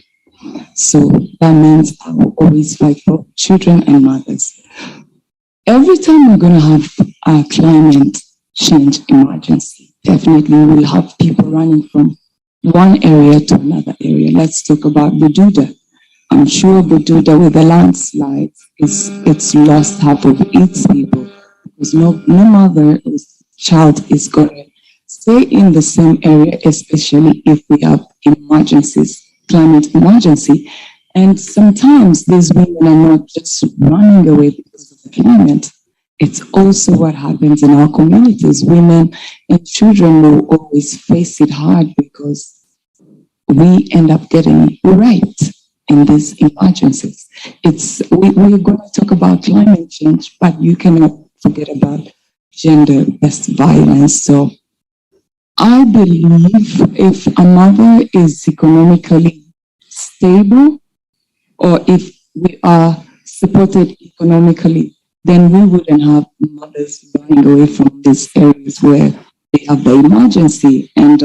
So that means I will always fight for children and mothers. Every time we're going to have a climate change emergency, definitely we will have people running from one area to another area. Let's talk about Bududa. I'm sure Bududa with the landslides, it's lost half of its people because no mother or child is going to stay in the same area, especially if we have emergencies, climate emergency. And sometimes these women are not just running away because of the climate. It's also what happens in our communities. Women and children will always face it hard because we end up getting raped in these emergencies. We're going to talk about climate change, but you cannot forget about gender-based violence. So I believe if a mother is economically stable, or if we are supported economically, then we wouldn't have mothers running away from these areas where they have the emergency. And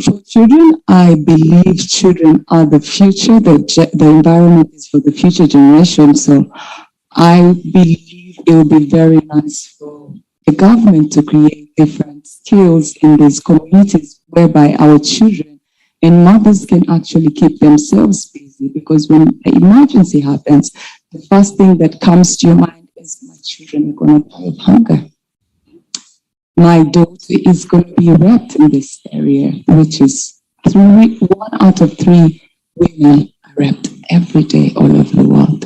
for children, I believe children are the future. The environment is for the future generation. So I believe it will be very nice for the government to create different skills in these communities whereby our children and mothers can actually keep themselves busy, because when an emergency happens, the first thing that comes to your mind is my children are going to die of hunger. My daughter is going to be raped in this area, which is 1 out of 3 women are raped every day all over the world.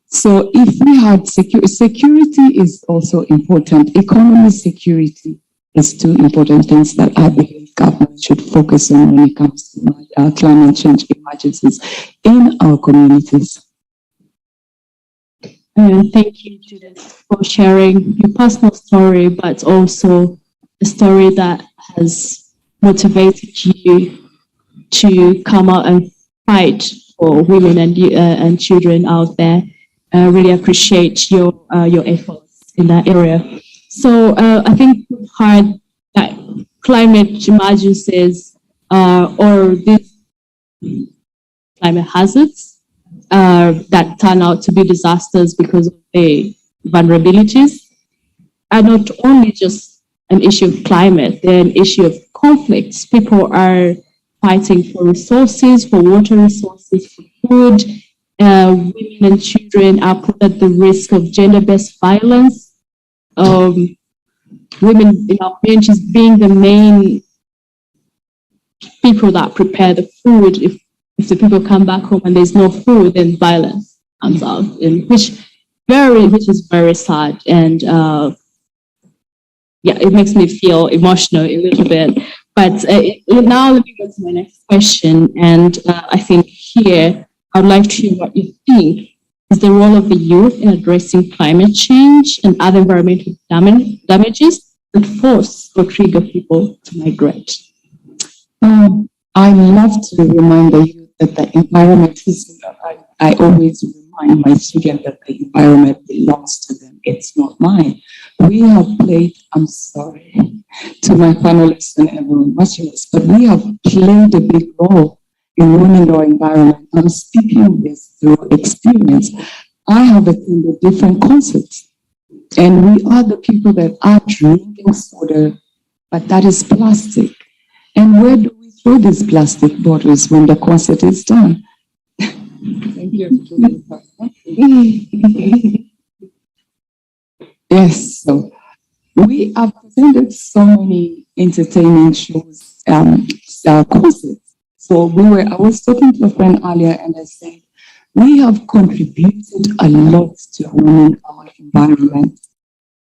So if we had security is also important. Economy security is 2 important things that I believe government should focus on when it comes to climate change emergencies in our communities. Thank you, Judith, for sharing your personal story, but also a story that has motivated you to come out and fight for women and children out there. I really appreciate your efforts in that area. So I think we've heard that climate emergencies or these climate hazards that turn out to be disasters because of the vulnerabilities are not only just an issue of climate, they're an issue of conflicts. People are fighting for resources, for water resources, for food. Women and children are put at the risk of gender-based violence. Women in our communities being the main people that prepare the food. If the people come back home and there's no food, then violence comes out, which is very sad. And it makes me feel emotional a little bit. But now let me go to my next question. And I think here, I would like to hear what you think is the role of the youth in addressing climate change and other environmental damages that force or trigger people to migrate. I love to remind the youth that the environment is, I always remind my children that the environment belongs to them. It's not mine. We have played, I'm sorry to my panelists and everyone watching this, but we have played a big role in ruining our environment. I'm speaking this through experience. I have attended different concerts, and we are the people that are drinking soda, but that is plastic. And where do we throw these plastic bottles when the concert is done? Thank you. Yes, so we have attended so many entertaining shows, concerts. So I was talking to a friend earlier and I said, we have contributed a lot to ruining our environment.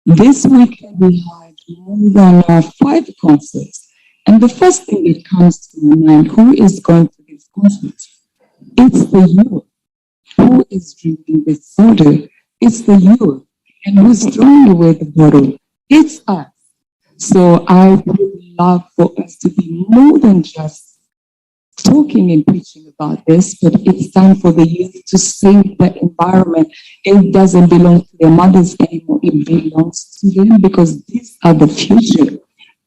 This weekend we had more than 5 concerts. And the first thing that comes to my mind, who is going to these concerts? It's the youth. Who is drinking the soda? It's the youth. And who's throwing away the bottle? It's us. So I would love for us to be more than just talking and preaching about this, but it's time for the youth to save the environment. It doesn't belong to their mothers anymore. It belongs to them, because these are the future.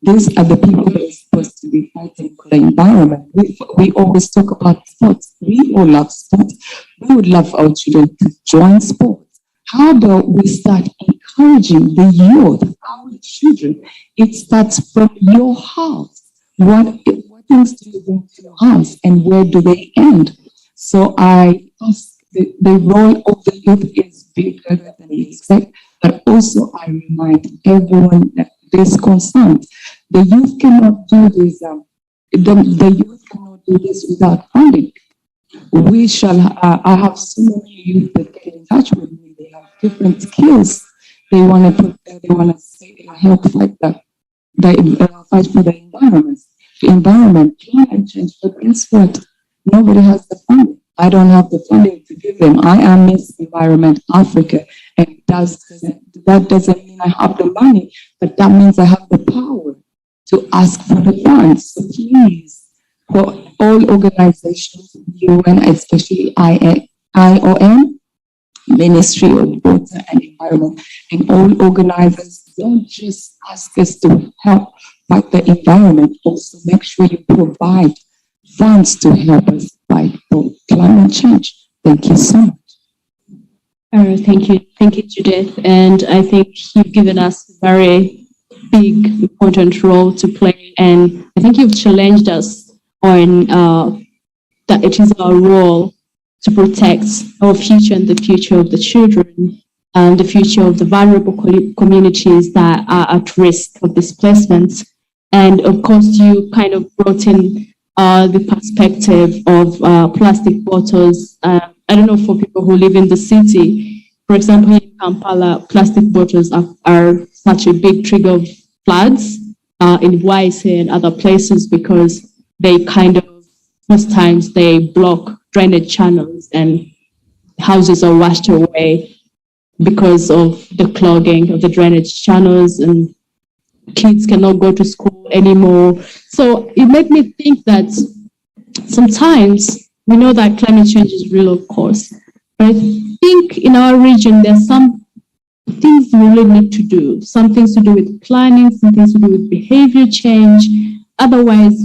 These are the people that are supposed to be fighting for the environment. We always talk about sports. We all love sports. We would love our children to join sports. How about we start encouraging the youth, our children? It starts from your house. What things do you bring to your house, and where do they end? So I ask, the role of the youth is bigger than we expect, but also I remind everyone that is concerned. The youth cannot do this. The youth cannot do this without funding. we shall, I have so many youth that get in touch with me. They have different skills. They want to put, they want to help fight fight for the environment, climate change. But guess what? Nobody has the funding. I don't have the funding to give them. I am Miss Environment Africa, and that doesn't mean I have the money, but that means I have the power to ask for the funds. So please, for all organizations, UN, especially IOM, Ministry of Water and Environment, and all organizers, don't just ask us to help fight the environment, also make sure you provide funds to help us fight for climate change. Thank you so much. Thank you, Judith. And I think you've given us a very big, important role to play. And I think you've challenged us on that it is our role to protect our future and the future of the children and the future of the vulnerable communities that are at risk of displacement. And of course, you kind of brought in the perspective of plastic bottles. I don't know, for people who live in the city, for example, in Kampala, plastic bottles are such a big trigger of floods in Waise and other places, because they kind of, most times they block drainage channels and houses are washed away because of the clogging of the drainage channels, and kids cannot go to school anymore. So it made me think that sometimes we know that climate change is real, of course, but I think in our region there's some things we really need to do, some things to do with planning, some things to do with behavior change. Otherwise,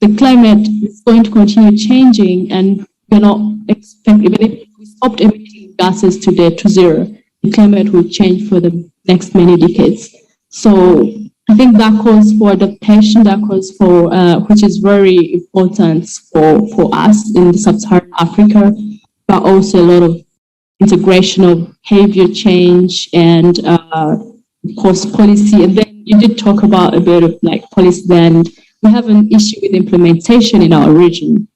the climate is going to continue changing, and we're not expect, even if we stopped emitting gases today to zero, the climate will change for the next many decades. So I think that calls for adaptation, that calls for, which is very important for us in sub-Saharan Africa, but also a lot of integration of behavior change and, of course, policy. And then you did talk about a bit of like policy, and we have an issue with implementation in our region.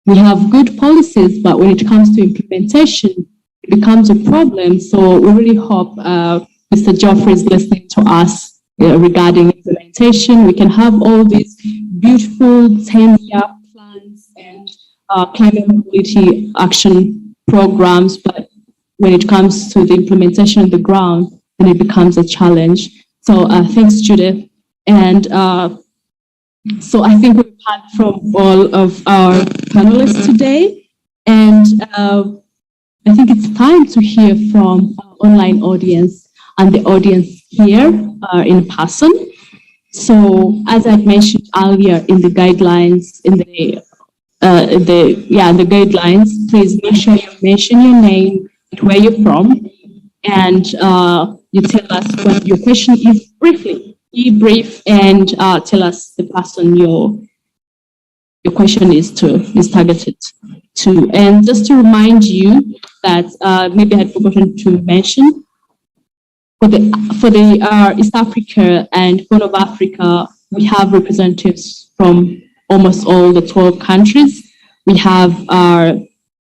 We have good policies, but when it comes to implementation, it becomes a problem. So we really hope Mr. Geoffrey is listening to us regarding implementation. We can have all these beautiful 10-year plans and climate mobility action programs, but when it comes to the implementation on the ground, then it becomes a challenge. So thanks, Judith. And so I think we've heard from all of our panelists today, and I think it's time to hear from our online audience and the audience here in person. So as I mentioned earlier in the guidelines, in the guidelines, please make sure you mention your name and where you're from, and you tell us what your question is briefly. Be brief and tell us the person your question is targeted to. And just to remind you that maybe I had forgotten to mention, for the East Africa and Horn of Africa, we have representatives from almost all the 12 countries. We have our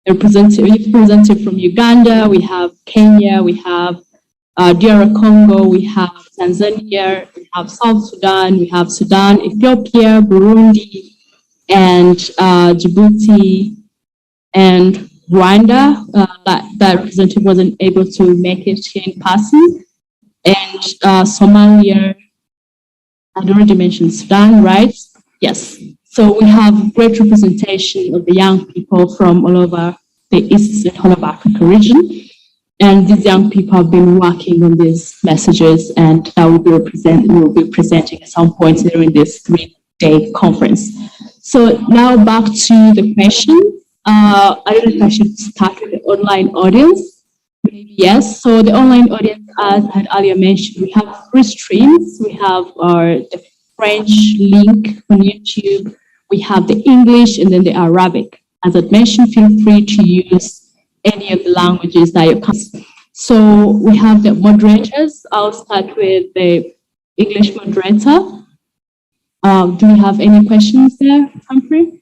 representative from Uganda, we have Kenya, we have DR Congo, we have Tanzania, we have South Sudan, we have Sudan, Ethiopia, Burundi, and Djibouti, and Rwanda. That representative wasn't able to make it here in person. And Somalia, I'd already mentioned Sudan, right? Yes. So we have great representation of the young people from all over the East and Horn of Africa region. And these young people have been working on these messages, and that will be presenting at some point during this 3-day conference. So now back to the question. I don't know if I should start with the online audience. Maybe yes. So the online audience, as I had earlier mentioned, we have 3 streams. We have the French link on YouTube. We have the English and then the Arabic. As I mentioned, feel free to use any of the languages that you can. So we have the moderators. I'll start with the English moderator. Do we have any questions there, Humphrey?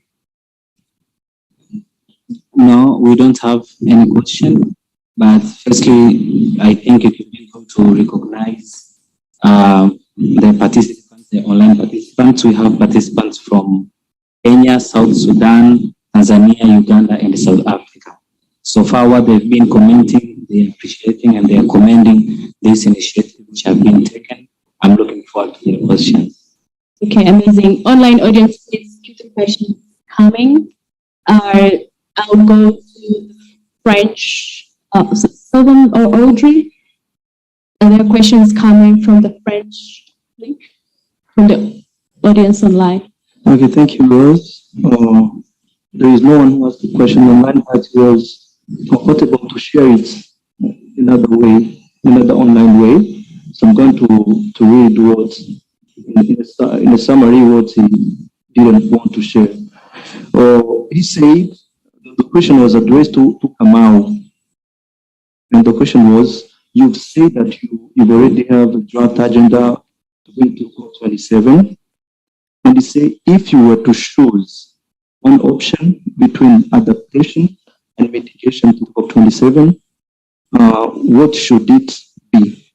No, we don't have any question. But firstly, I think it would be good to recognize the participants, the online participants. We have participants from Kenya, South Sudan, Tanzania, Uganda, and South Africa. So far, what they've been commenting, they're appreciating and they're commending this initiative which have been taken. I'm looking forward to your questions. Okay, amazing. Online audience, please keep the questions coming. I'll go to French, Southern or Audrey. Are there questions coming from the French link, from the audience online? Okay, thank you, Rose. There is no one who asked the question online, but it was comfortable to share it another way, another online way. So I'm going to read what, in a summary, what he didn't want to share. He said the question was addressed to Kamau, and the question was, you've said that you already have a draft agenda to go into COP27, and he said if you were to choose one option between adaptation and mitigation to COP27, what should it be?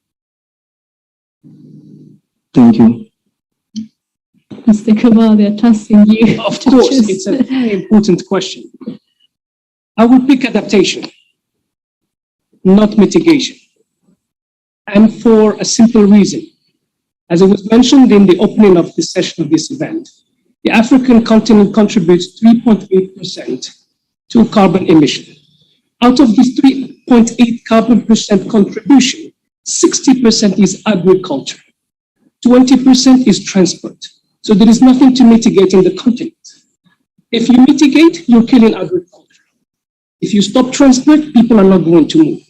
Thank you. Mr. Kamal, they're trusting you. Of course, it's a very important question. I will pick adaptation, not mitigation. And for a simple reason. As it was mentioned in the opening of this session of this event, the African continent contributes 3.8% to carbon emission. Out of this 3.8 carbon percent contribution, 60% is agriculture, 20% is transport. So there is nothing to mitigate in the continent. If you mitigate, you're killing agriculture. If you stop transport, people are not going to move.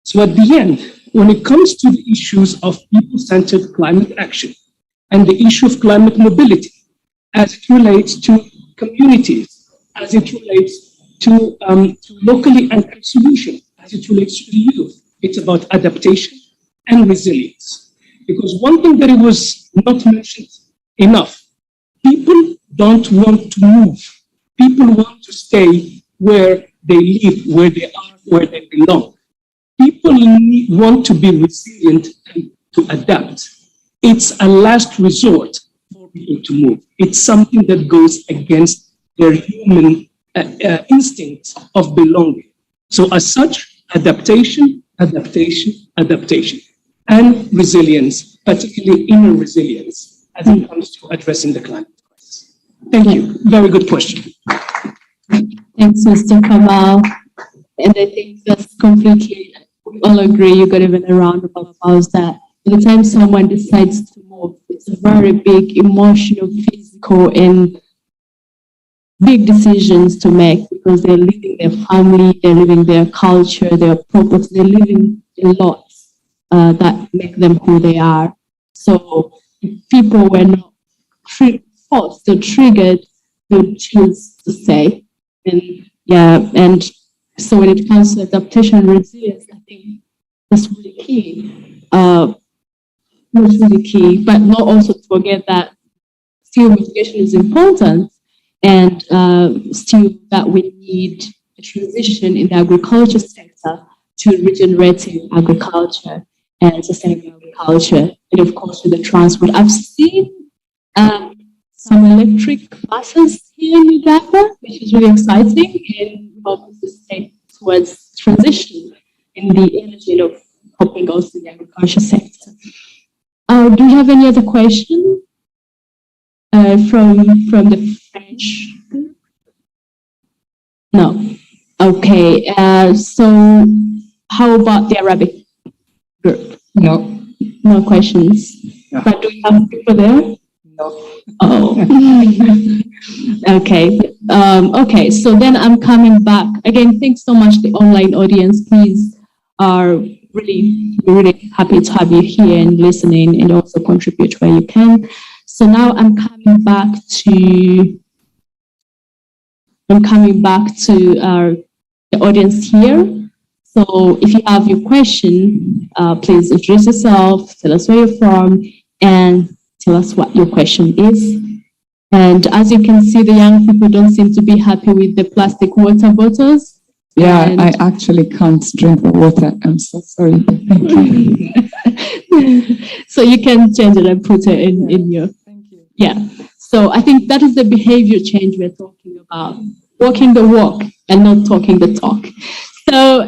So at the end, when it comes to the issues of people-centered climate action and the issue of climate mobility, as it relates to communities, as it relates to locally anchored solutions, as it relates to the youth, it's about adaptation and resilience. Because one thing that it was not mentioned enough, people don't want to move. People want to stay where they live, where they are, where they belong. People want to be resilient and to adapt. It's a last resort for people to move. It's something that goes against their human instinct of belonging. So as such, adaptation, adaptation, adaptation, and resilience, particularly inner resilience, as it comes to addressing the climate crisis. Thank you. Very good question. Thanks, Mr. Kamal. And I think that's completely, we all agree, you got even a round of applause that by the time someone decides to move, it's a very big emotional, physical, and big decisions to make because they're leaving their family, they're leaving their culture, their property, they're leaving a lot that make them who they are. So if people were not forced or triggered, they would choose to stay. And yeah, and so when it comes to adaptation and resilience, I think that's really key. That's really key, but not also to forget that still mitigation is important, and still that we need a transition in the agriculture sector to regenerative agriculture and sustainable agriculture, and of course with the transport. I've seen some electric buses here in Uganda, which is really exciting, and we hope to stay towards transition in the energy of helping also in the agriculture sector. Do you have any other question from the French group? No. Okay. So how about the Arabic group? No. No questions. Yeah. But do you have people there? No. Oh. Okay. Okay. So then I'm coming back again. Thanks so much, the online audience. Please are really happy to have you here and listening and also contribute where you can. So now I'm coming back to the audience here. So if you have your question, please introduce yourself, tell us where you're from, and tell us what your question is. And as you can see, the young people don't seem to be happy with the plastic water bottles. Yeah, And- I actually can't drink the water. I'm so sorry. Thank you. So you can change it and put it in your. Thank you. Yeah. So I think that is the behavior change we're talking about. Walking the walk and not talking the talk. So,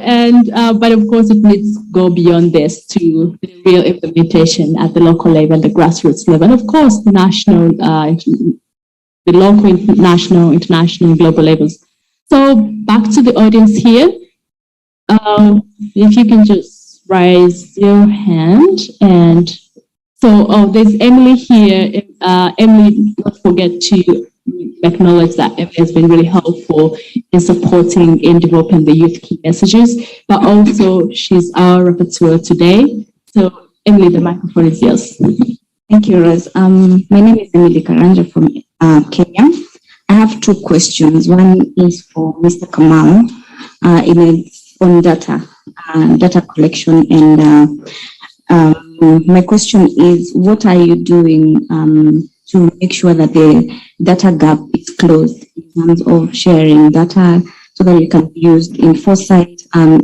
but of course it needs to go beyond this to the real implementation at the local level, the grassroots level, and of course the national, the local, national, international, global levels. So back to the audience here. If you can just raise your hand. And so, there's Emily here. Emily, don't forget to acknowledge that Emily has been really helpful in supporting in developing the youth key messages, but also she's our rapporteur today. So Emily, the microphone is yours. Thank you, Rose. My name is Emily Karanja from Kenya. I have two questions. One is for Mr. Kamal, on data collection, and my question is, what are you doing to make sure that the data gap is closed in terms of sharing data so that it can be used in foresight and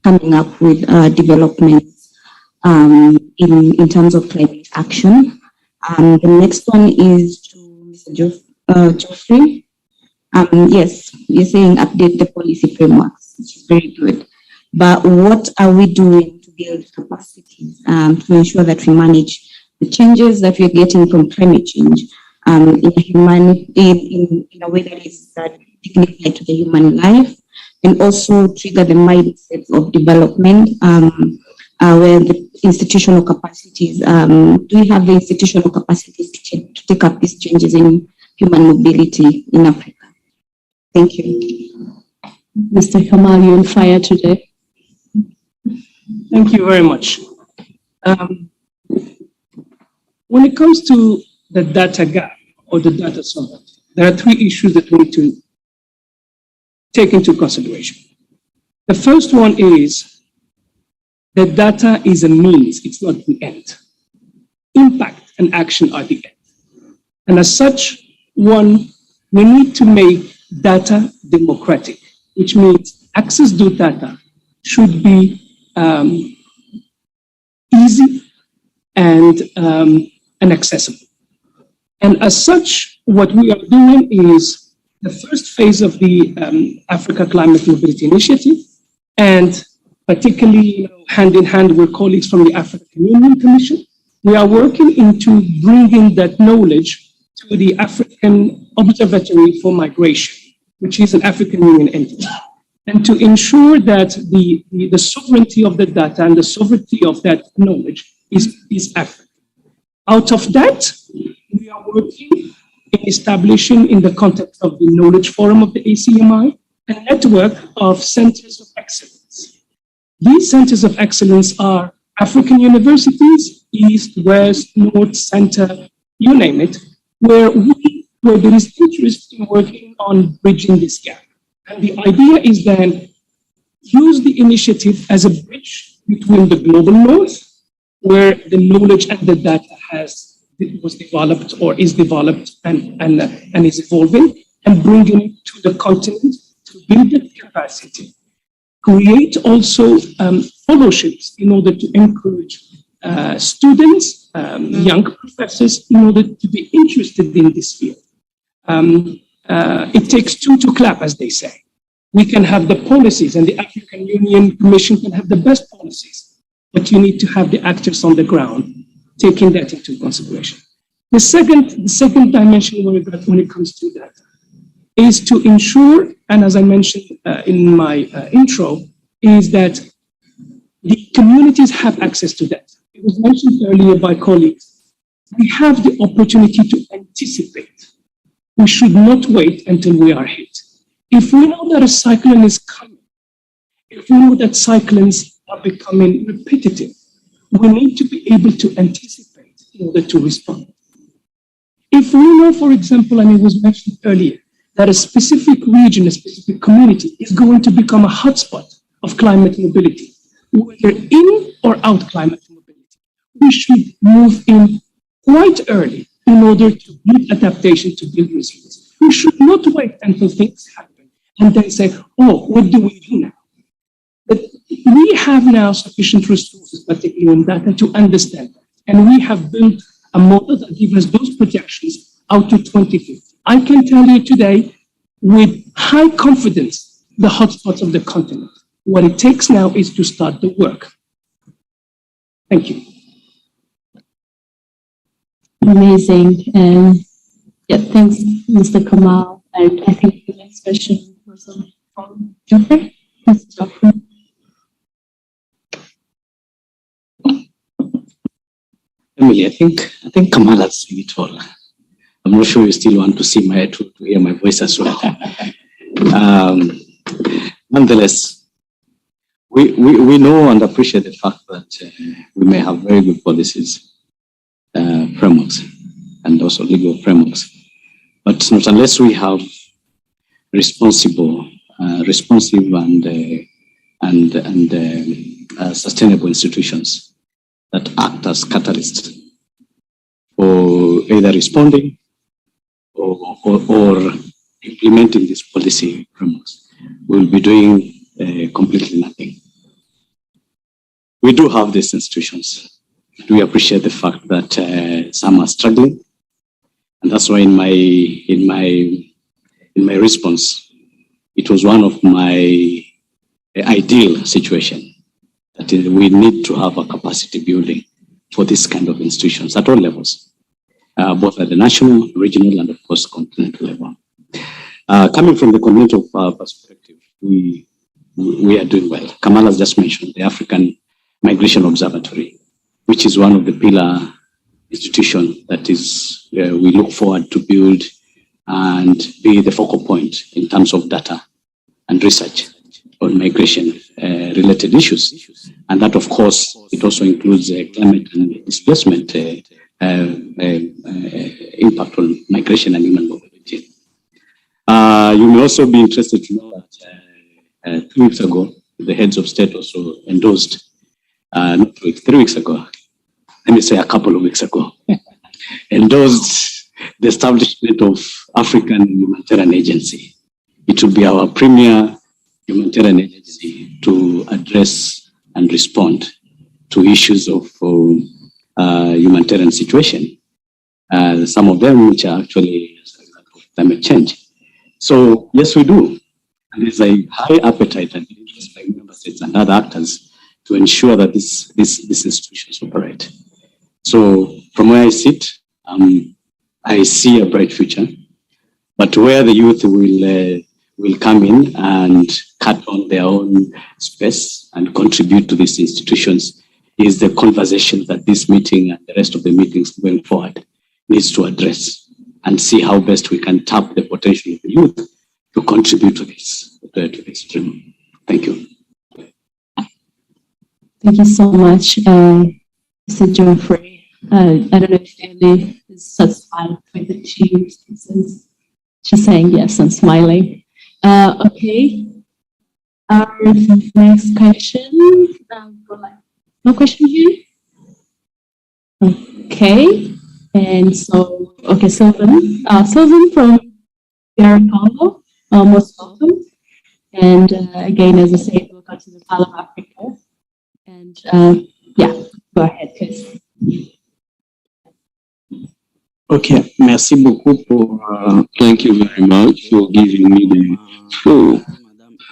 coming up with developments in terms of climate action? The next one is to Mr. Geoffrey. Yes, you're saying update the policy frameworks, which is very good. But what are we doing to build capacities to ensure that we manage the changes that we're getting from climate change in a way that is dignified to the human life, and also trigger the mindset of development where the institutional capacities, do we have the institutional capacities to take up these changes in human mobility in Africa? Thank you. Mr. Kamal, you're on fire today. Thank you very much. When it comes to the data gap or the data sovereignty, there are three issues that we need to take into consideration. The first one is the data is a means, it's not the end. Impact and action are the end. And as such, we need to make data democratic, which means access to data should be easy and accessible. And as such, what we are doing is the first phase of the Africa Climate Mobility Initiative, and particularly hand in hand with colleagues from the African Union Commission, we are working into bringing that knowledge to the African Observatory for Migration, which is an African Union entity, and to ensure that the sovereignty of the data and the sovereignty of that knowledge is African. Out of that, we are working in establishing, in the context of the Knowledge Forum of the ACMI, a network of centers of excellence. These centers of excellence are African universities, East, West, North, Center, you name it, where there is interest in working on bridging this gap. And the idea is then use the initiative as a bridge between the global north, where the knowledge and the data was developed or is developed and is evolving, and bringing it to the continent to build that capacity. Create also fellowships in order to encourage students, young professors, in order to be interested in this field. It takes two to clap, as they say. We can have the policies, and the African Union Commission can have the best policies, but you need to have the actors on the ground taking that into consideration. The second dimension when it comes to that is to ensure, and as I mentioned in my intro, is that the communities have access to that. It was mentioned earlier by colleagues. We have the opportunity to anticipate. We should not wait until we are hit. If we know that a cyclone is coming, if we know that cyclones are becoming repetitive, we need to be able to anticipate in order to respond. If we know, for example, and it was mentioned earlier, that a specific region, a specific community is going to become a hotspot of climate mobility, whether in or out climate mobility, we should move in quite early in order to build adaptation, to build resilience. We should not wait until things happen and then say, oh, what do we do now? But we have now sufficient resources, particularly on data, to understand that. And we have built a model that gives us those projections out to 2050. I can tell you today with high confidence the hotspots of the continent. What it takes now is to start the work. Thank you. Amazing. And yeah, thanks, Mr. Kamal. And I think the next question was from Geoffrey. Mr. Geoffrey. Emily, I think Kamal has said it all. I'm not sure you still want to see to hear my voice as well. Nonetheless, we know and appreciate the fact that we may have very good policies, frameworks, and also legal frameworks, but not unless we have responsive and sustainable institutions that act as catalysts for either responding or implementing these policy frameworks. We'll be doing completely nothing. We do have these institutions. We appreciate the fact that some are struggling, and that's why in my response, it was one of my ideal situation that we need to have a capacity building for this kind of institutions at all levels, both at the national, regional, and of course continental level. Coming from the continental perspective, we are doing well. Kamal has just mentioned the African Migration Observatory, which is one of the pillar institutions that is we look forward to build and be the focal point in terms of data and research on migration related issues. And that, of course, it also includes climate and displacement impact on migration and human mobility. You may also be interested to know that 2 weeks ago, the heads of state also endorsed, not 2 weeks, 3 weeks ago, let me say a couple of weeks ago, endorsed the establishment of African Humanitarian Agency. It will be our premier humanitarian agency to address and respond to issues of humanitarian situation. Some of them which are actually climate change. So yes, we do. And there's a high appetite and interest by member states and other actors to ensure that these institutions operate. So from where I sit, I see a bright future, but where the youth will come in and cut on their own space and contribute to these institutions is the conversation that this meeting and the rest of the meetings going forward needs to address and see how best we can tap the potential of the youth to contribute to this dream. Thank you. Thank you so much, Mr. Geoffrey. I don't know if Emily is satisfied with the two responses. She's saying yes and smiling. Okay. Our next question. No question here? Okay. And so, okay, Sylvan. Sylvan from PR Congo, most welcome. And again, as I said, welcome to the Pal of Africa. And yeah, go ahead, please. Okay, merci beaucoup thank you very much for giving me the floor.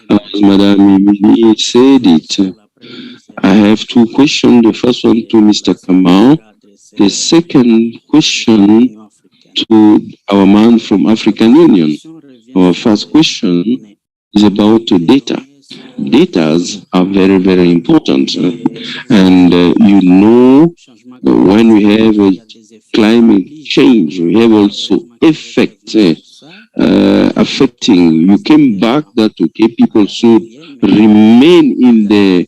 As Madame Emily said it, I have two questions. The first one to Mr. Kamal. The second question to our man from African Union. Our first question is about data. Data are very, very important. And you know, when we have a climate change, we have also effect affecting. You came back that okay, people should remain in the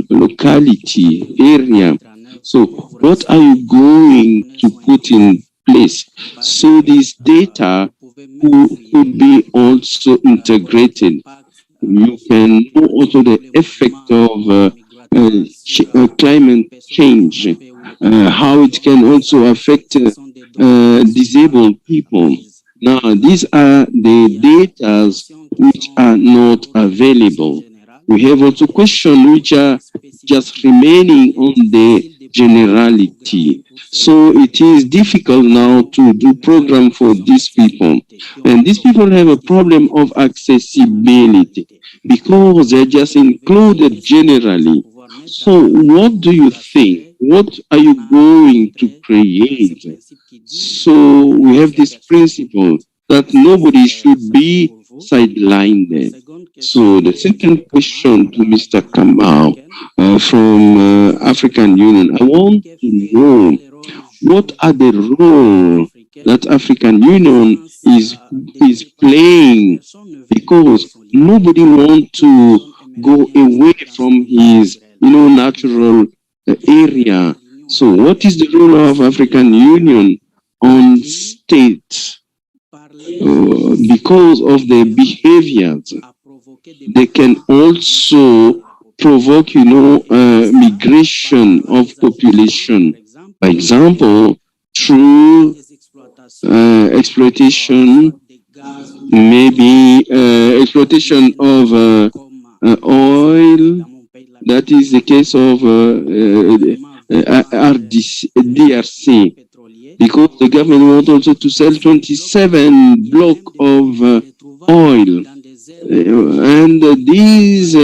locality area. So what are you going to put in place so this data could be also integrated? You can know also the effect of climate change, how it can also affect disabled people. Now, these are the data which are not available. We have also questions which are just remaining on the generality. So it is difficult now to do program for these people. And these people have a problem of accessibility because they're just included generally. So what do you think? What are you going to create? So we have this principle that nobody should be sidelined. So the second question to Mr. Kamau from African Union, I want to know what are the role that African Union is playing, because nobody wants to go away from his natural area. So what is the role of African Union on state? Because of their behaviors, they can also provoke, migration of population. For example, through exploitation, maybe exploitation of oil. That is the case of DRC, because the government wants also to sell 27 block of oil, and these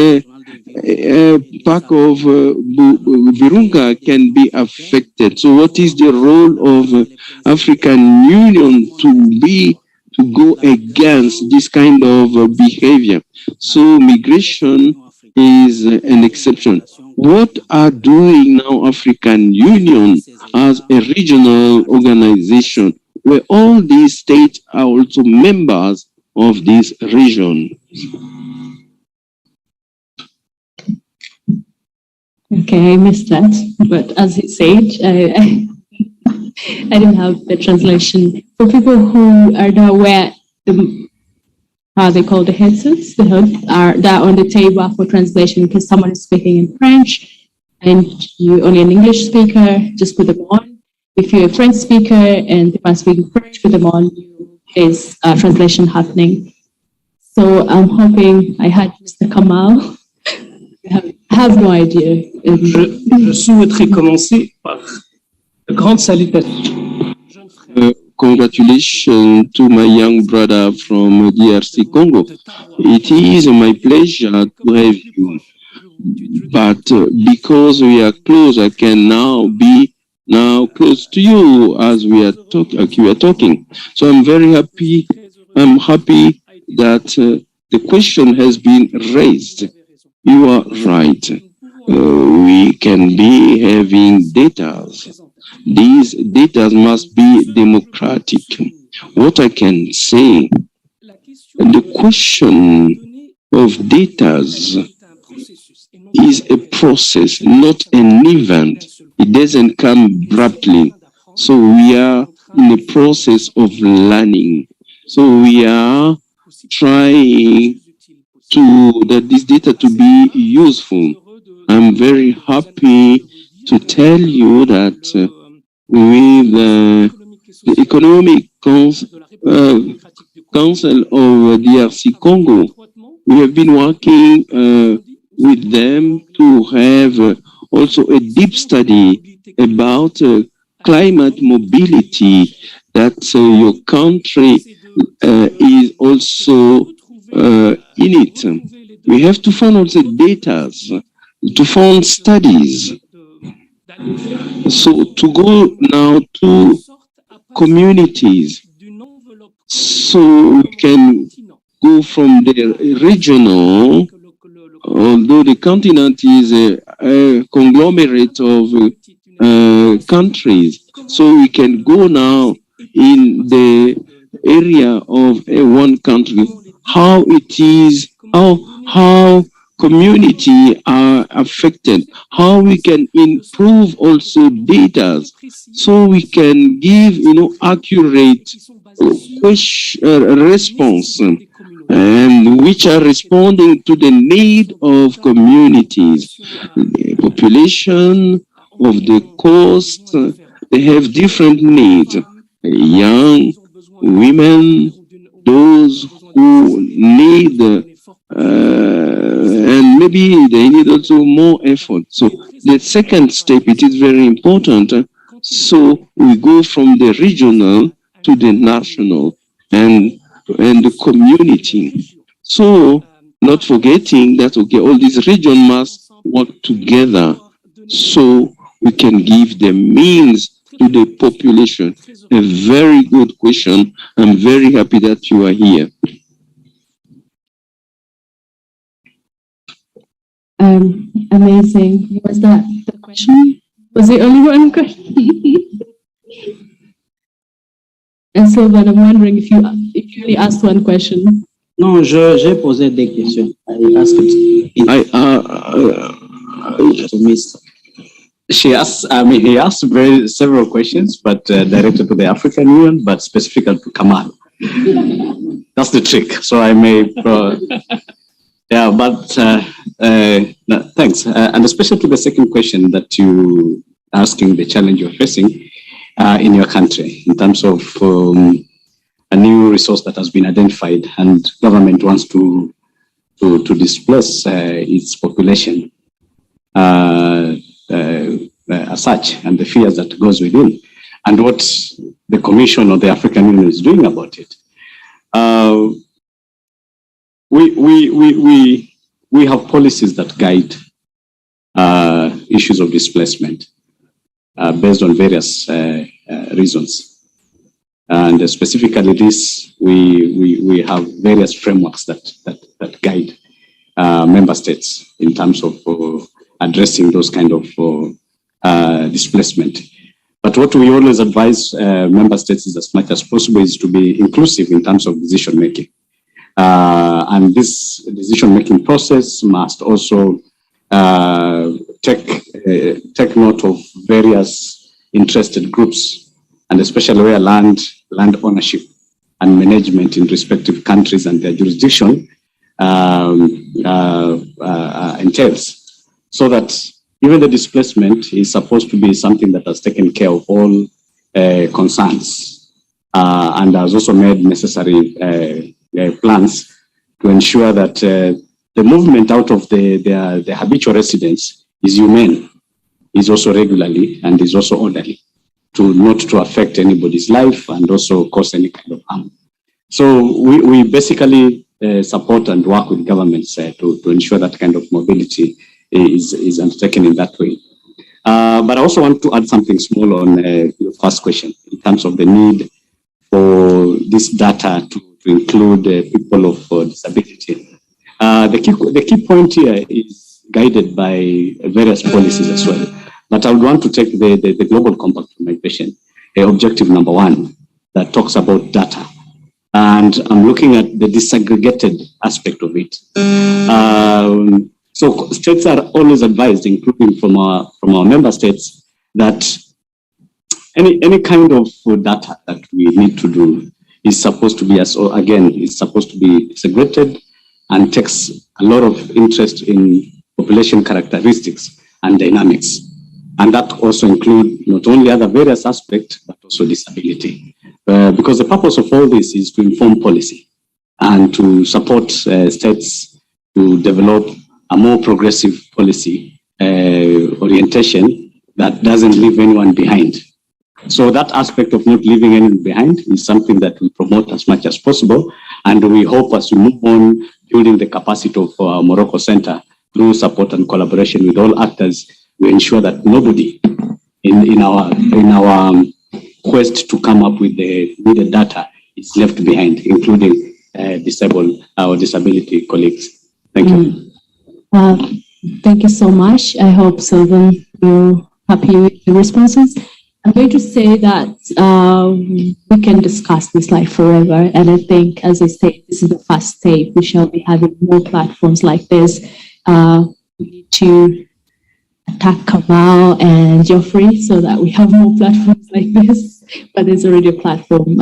pack of Virunga can be affected. So what is the role of African Union to go against this kind of behavior? So migration is an exception. What are doing now African Union as a regional organization where all these states are also members of this region? Okay, I missed that, but as he said, I didn't have the translation. For people who are not aware, how they call the headsets, the hoods are that on the table for translation, because someone is speaking in French and you're only an English speaker, just put them on. If you're a French speaker and the person speaking French, put them on. There's translation happening. So I'm hoping I had Mr. Kamal. I have no idea. Je souhaiterais commencer par de grandes salutations. Congratulations to my young brother from DRC Congo. It is my pleasure to have you. But because we are close, I can now be close to you as we are talking. So I'm very happy. I'm happy that the question has been raised. You are right. We can be having data. These data must be democratic. What I can say, the question of data is a process, not an event. It doesn't come abruptly. So we are in the process of learning. So we are trying that this data to be useful. I'm very happy to tell you that with the Economic Council of DRC Congo, we have been working with them to have also a deep study about climate mobility, that your country is also in it. We have to find also data, to find studies. So to go now to communities, so we can go from the regional, although the continent is a conglomerate of countries, so we can go now in the area of one country, how it is, how community are affected, how we can improve also data, so we can give accurate response, and which are responding to the need of communities, the population of the coast. They have different needs. Young women, those who need, and maybe they need also more effort. So the second step, it is very important. So we go from the regional to the national and the community. So not forgetting that, okay, all these regions must work together so we can give the means to the population. A very good question. I'm very happy that you are here. Amazing. Was that the question? Was it only one question? And Sylvan, I'm wondering if you only asked one question. Non, j'ai posé des questions. I asked He asked several questions, but directed to the African Union, but specifically to Kamal. That's the trick. So I may, yeah, but thanks. And especially to the second question that you asking, the challenge you're facing in your country in terms of a new resource that has been identified and government wants to displace its population as such, and the fears that goes within, and what the Commission or the African Union is doing about it. We have policies that guide issues of displacement based on various reasons. And specifically this, we have various frameworks that guide member states in terms of addressing those kind of displacement. But what we always advise member states is as much as possible is to be inclusive in terms of decision making. And this decision making process must also take note of various interested groups, and especially where land ownership and management in respective countries and their jurisdiction entails, so that even the displacement is supposed to be something that has taken care of all concerns and has also made necessary plans to ensure that the movement out of the habitual residence is humane, is also regularly, and is also orderly, not to affect anybody's life and also cause any kind of harm. So we basically support and work with governments to ensure that kind of mobility is undertaken in that way. But I also want to add something small on your first question in terms of the need for this data to include people of disability. The key point here is guided by various policies as well. But I would want to take the Global Compact for Migration, objective number 1, that talks about data. And I'm looking at the disaggregated aspect of it. So states are always advised, including from our member states, that any kind of data that we need to do is supposed to be, is supposed to be segregated and takes a lot of interest in population characteristics and dynamics. And that also includes not only other various aspects, but also disability. Because the purpose of all this is to inform policy and to support states to develop a more progressive policy orientation that doesn't leave anyone behind. So that aspect of not leaving anyone behind is something that we promote as much as possible. And we hope as we move on building the capacity of Morocco Center through support and collaboration with all actors, we ensure that nobody in our quest to come up with the needed data is left behind, including disabled or disability colleagues. Thank you. Thank you so much. I hope, Sylvan, you're happy with the responses. I'm going to say that we can discuss this like forever. And I think, as I said, this is the first step. We shall be having more platforms like this. We need to attack Kamal and Geoffrey so that we have more platforms like this. But there's already a platform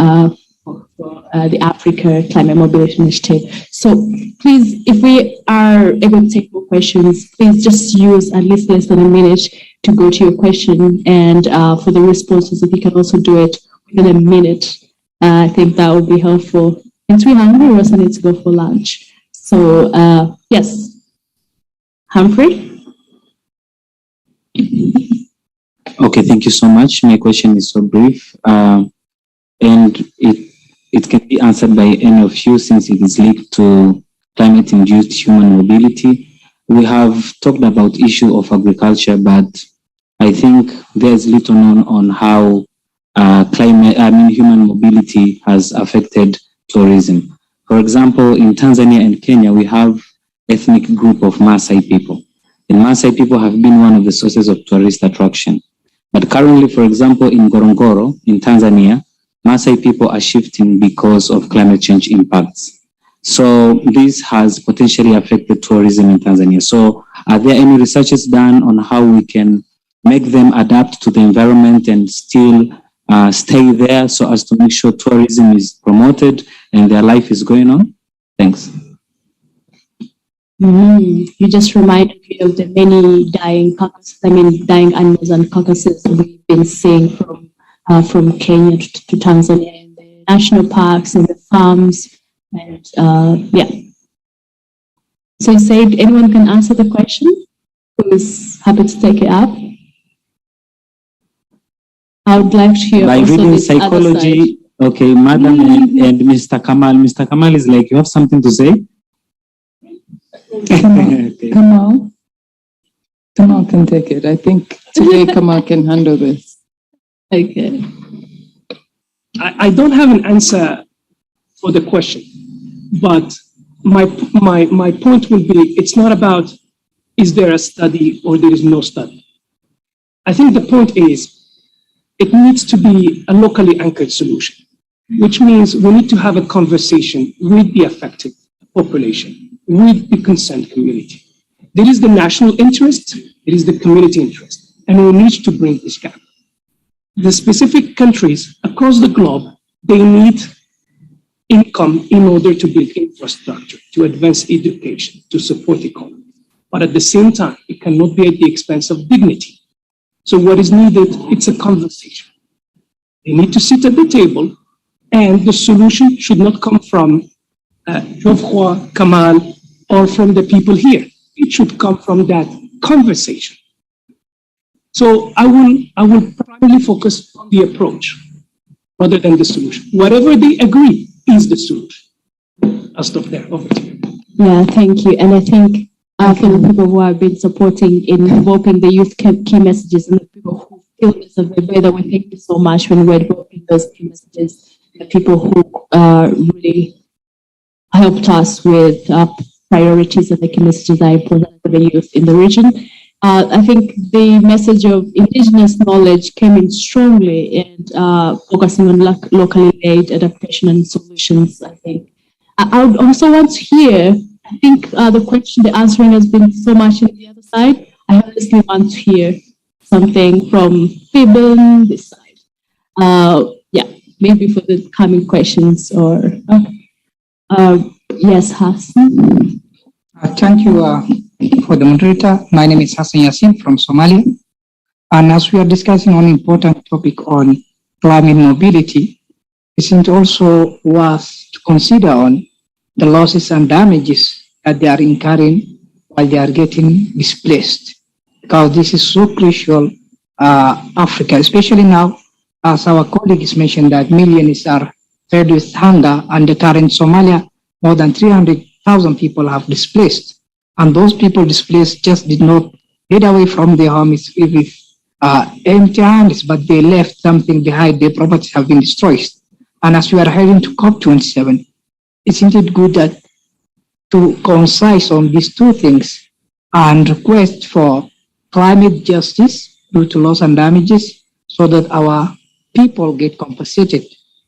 for the Africa Climate Mobility Initiative. So please, if we are able to take more questions, please just use at least less than a minute to go to your question. And for the responses, if you can also do it within a minute, I think that would be helpful. Since we're hungry, we also need to go for lunch. So, yes, Humphrey? Okay, thank you so much. My question is so brief, and it can be answered by any of you since it is linked to climate-induced human mobility. We have talked about issue of agriculture, but I think there's little known on how human mobility has affected tourism. For example, in Tanzania and Kenya, we have ethnic group of Maasai people. And Maasai people have been one of the sources of tourist attraction. But currently, for example, in Ngorongoro, in Tanzania, Maasai people are shifting because of climate change impacts. So this has potentially affected tourism in Tanzania. So are there any researches done on how we can make them adapt to the environment and still stay there so as to make sure tourism is promoted and their life is going on? Thanks. You just reminded me of the many dying animals and carcasses we've been seeing from Kenya to Tanzania in the national parks and the farms, and yeah. So you said anyone can answer the question? Who's happy to take it up? I would like to hear by also reading this other psychology. side. Okay, Madam and Mr. Kamal. Mr. Kamal is like, you have something to say? Okay. Kamal can take it. I think today Kamal can handle this. Okay. I don't have an answer for the question, but my point will be, it's not about is there a study or there is no study. I think the point is it needs to be a locally anchored solution, which means we need to have a conversation with the affected population, with the concerned community. There is the national interest, there is the community interest, and we need to bring this gap. The specific countries across the globe, they need income in order to build infrastructure, to advance education, to support economy. But at the same time, it cannot be at the expense of dignity. So what is needed, it's a conversation. They need to sit at the table, and the solution should not come from Geoffroy, Kamal, or from the people here. It should come from that conversation. So I will primarily focus on the approach rather than the solution. Whatever they agree is the solution. I'll stop there. Over to you. Yeah, thank you. And I think for the people who have been supporting in developing the youth key messages and the people who feel this of the way that we thank you so much when we're developing those key messages, the people who really helped us with priorities and the key messages that are important for the youth in the region. I think the message of indigenous knowledge came in strongly and focusing on locally made adaptation and solutions, I think. I would also want to hear, I think the answering has been so much on the other side. I honestly want to hear something from Fibon, this side. Yeah, maybe for the coming questions or, yes, Hassan. Thank you for the moderator. My name is Hassan Yassin from Somalia. And as we are discussing on important topic on climate mobility, isn't also worth to consider on the losses and damages that they are incurring while they are getting displaced. Because this is so crucial, Africa, especially now, as our colleagues mentioned that millions are fed with hunger, and the current Somalia, more than 300,000 people have displaced. And those people displaced just did not get away from their homes with empty hands, but they left something behind. Their properties have been destroyed. And as we are heading to COP27, isn't it good that to concise on these two things and request for climate justice due to loss and damages so that our people get compensated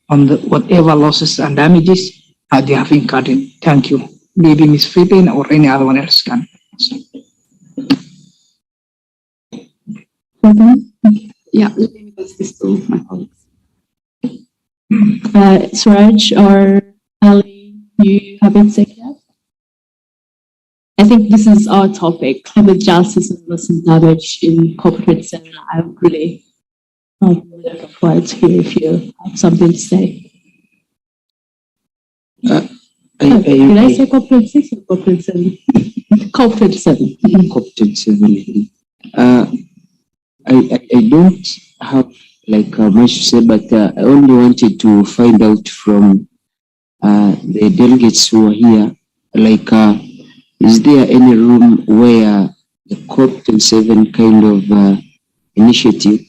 on the whatever losses and damages they have incurred in. Thank you. Maybe Ms. Fibin or any other one else can. Yeah, let me pass this to my colleagues. Suraj or Ali, you have been taken up? I think this is our topic, climate justice and loss and damage in corporate sector. I'm really looking forward to hear if you have something to say. Did I say COP26 or COP27? COP27. COP27. I don't have like much to say, but I only wanted to find out from the delegates who are here, like, is there any room where the COP27 kind of initiative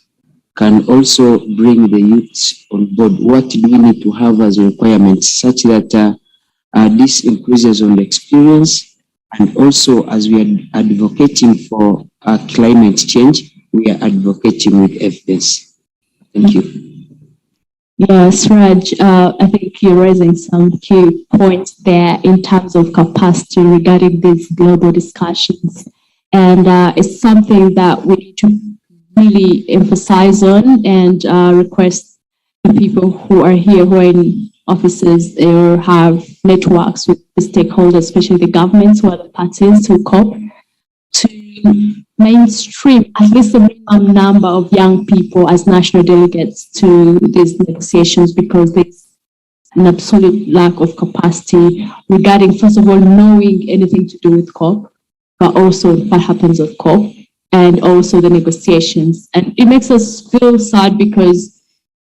can also bring the youths on board? What do we need to have as requirements such that this increases on the experience, and also as we are advocating for climate change, we are advocating with evidence. Thank you. Yes, Raj, I think you're raising some key points there in terms of capacity regarding these global discussions. And it's something that we need to really emphasize on and request the people who are here, who are in offices or have networks with the stakeholders, especially the governments who are the parties to COP, to mainstream at least a minimum number of young people as national delegates to these negotiations, because there's an absolute lack of capacity regarding, first of all, knowing anything to do with COP, but also what happens at COP and also the negotiations. And it makes us feel sad because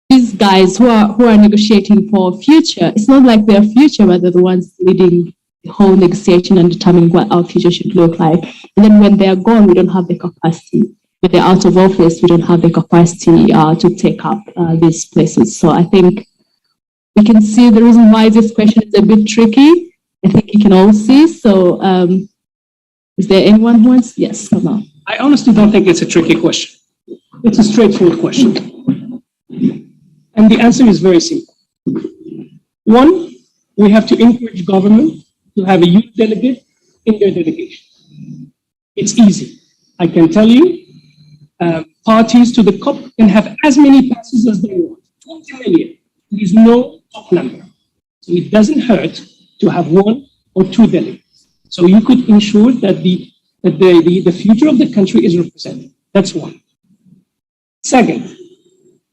these guys who are negotiating for future, it's not like their future, but they're the ones leading the whole negotiation and determining what our future should look like. And then when they're gone, we don't have the capacity. When they're out of office, we don't have the capacity to take up these places. So I think we can see the reason why this question is a bit tricky. I think you can all see. So is there anyone who wants? Yes, come on. I honestly don't think it's a tricky question. It's a straightforward question. And the answer is very simple. One, we have to encourage government to have a youth delegate in their delegation. It's easy. I can tell you, parties to the COP can have as many passes as they want, 20 million. There is no top number. So it doesn't hurt to have one or two delegates. So you could ensure that the future of the country is represented. That's one. Second,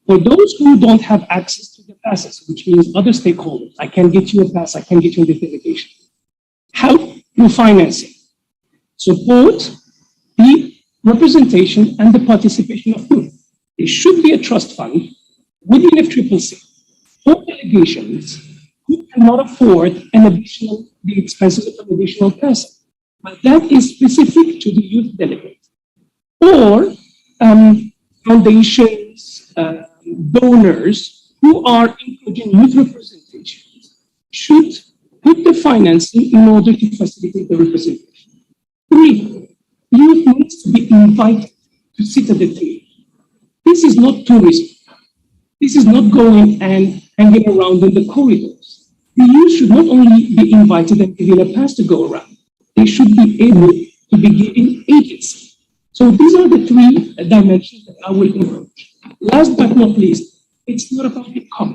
for those who don't have access to the passes, which means other stakeholders, I can get you a pass, I can get you in the delegation. Help through financing. Support the representation and the participation of youth. There should be a trust fund within FCCC for delegations who cannot afford the expenses of an additional person. But that is specific to the youth delegate. Or foundations, donors who are encouraging youth representations should put the financing in order to facilitate the representation. Three, youth needs to be invited to sit at the table. This is not tourism. This is not going and hanging around in the corridors. The youth should not only be invited and given a pass to go around, they should be able to be given agency. So these are the three dimensions that I will encourage. Last but not least, it's not about the COP.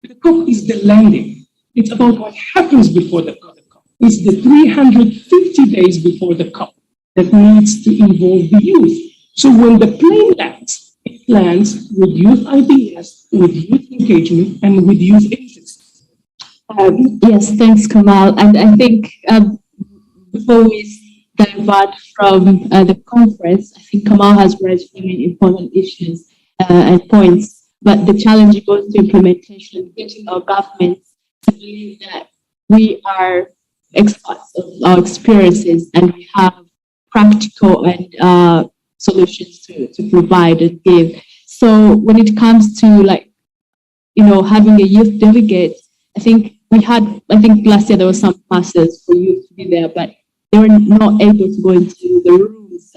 The COP is the landing. It's about what happens before the COP. It's the 350 days before the COP that needs to involve the youth. So when the plane lands, it lands with youth ideas, with youth engagement, and with youth agency. Yes, thanks, Kamal. And I think before we divert from the conference, I think Kamal has raised many important issues and points, but the challenge goes to implementation, getting our governments to believe that we are experts of our experiences and we have practical and solutions to provide and give. So when it comes to having a youth delegate, I think last year there were some passes for youth to be there, but they were not able to go into the rooms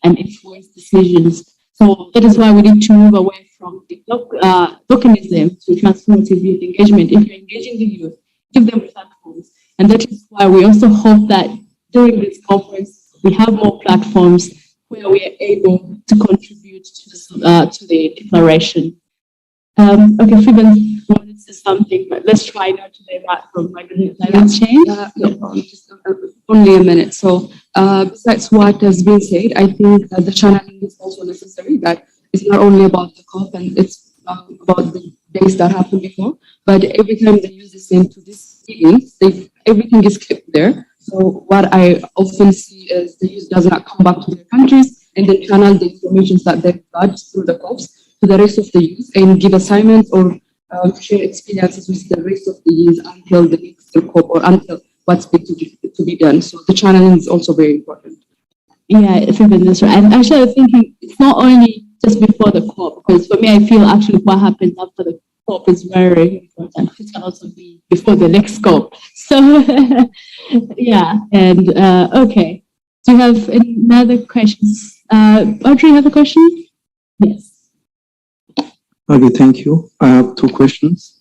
and influence decisions. So that is why we need to move away from the tokenism to transformative youth engagement. If you're engaging the youth, give them platforms. And that is why we also hope that during this conference, we have more platforms where we are able to contribute to the declaration. Okay, Freeman wanted to say something, but let's try not to divert from climate change. Just only a minute. So besides what has been said, I think the channeling is also necessary. That it's not only about the COP and it's about the days that happened before, but every time they use the same to this meetings, everything is kept there. So what I often see is the youth does not come back to their countries and then channel the information that they've got through the COPs to the rest of the youth and give assignments or share experiences with the rest of the youth until the next COP or until what's going to be done. So the channeling is also very important. Yeah, I think that's right. And actually, I'm thinking it's not only just before the COP, because for me, I feel actually what happens after the COP is very important. It can also be before the next COP. So, yeah, and okay. Do you have any other questions? Audrey, you have a question? Yes. Okay, thank you. I have two questions.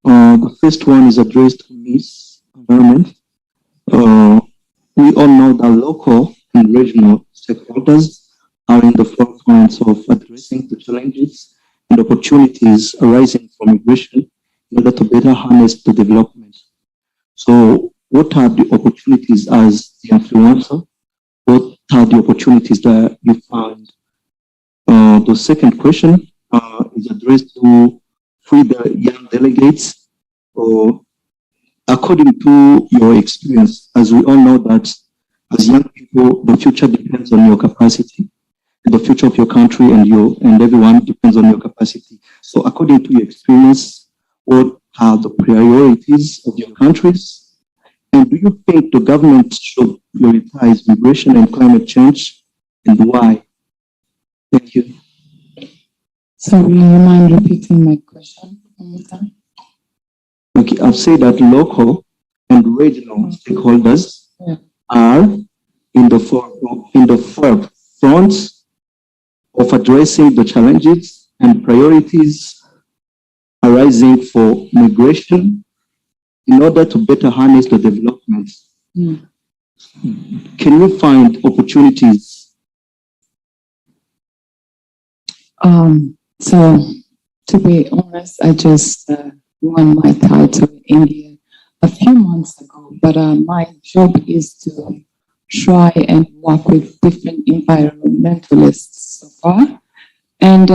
The first one is addressed to Ms. Environment. We all know that local and regional stakeholders are in the forefront of addressing the challenges and opportunities arising from migration in order to better harness the development. So what are the opportunities as the influencer? What are the opportunities that you find? The second question is addressed to the young delegates. According to your experience, as we all know that as young people, the future depends on your capacity. The future of your country and everyone depends on your capacity. So according to your experience, what are the priorities of your countries? And do you think the government should prioritize migration and climate change, and why? Thank you. So will you mind repeating my question one more time? Okay, I've said that local and regional stakeholders are in the forefront of addressing the challenges and priorities arising for migration in order to better harness the development. Can you find opportunities? So to be honest, I just won my title in India a few months ago, but my job is to try and work with different environmentalists so far. And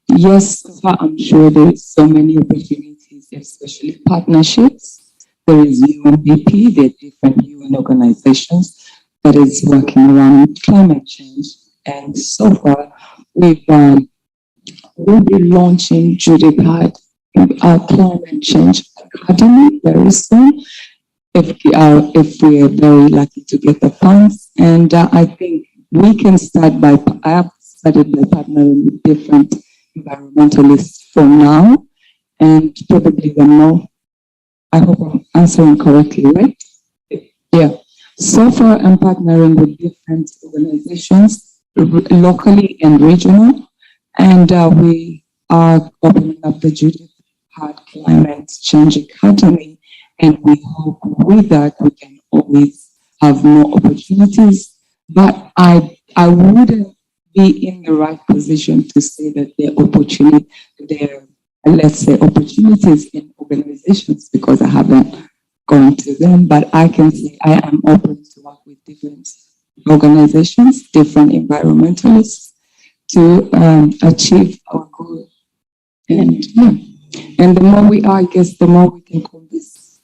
yes, so far I'm sure there is so many opportunities, especially partnerships. There is UNDP, there are different UN organizations that is working around climate change. And so far, we'll be launching Judipad, our climate change academy very soon, if we are very lucky to get the funds. And I think we can start I have started by partnering with different environmentalists for now, and probably one more. I hope I'm answering correctly, right? Yeah. So far, I'm partnering with different organizations, locally and regional, and we are opening up the Judith Hart Climate Change Academy, and we hope with that we can always have more opportunities. But I wouldn't be in the right position to say that there are, let's say, opportunities in organizations because I haven't gone to them. But I can say I am open to work with different organizations, different environmentalists to achieve our goal. And the more we are, I guess, the more we can convince.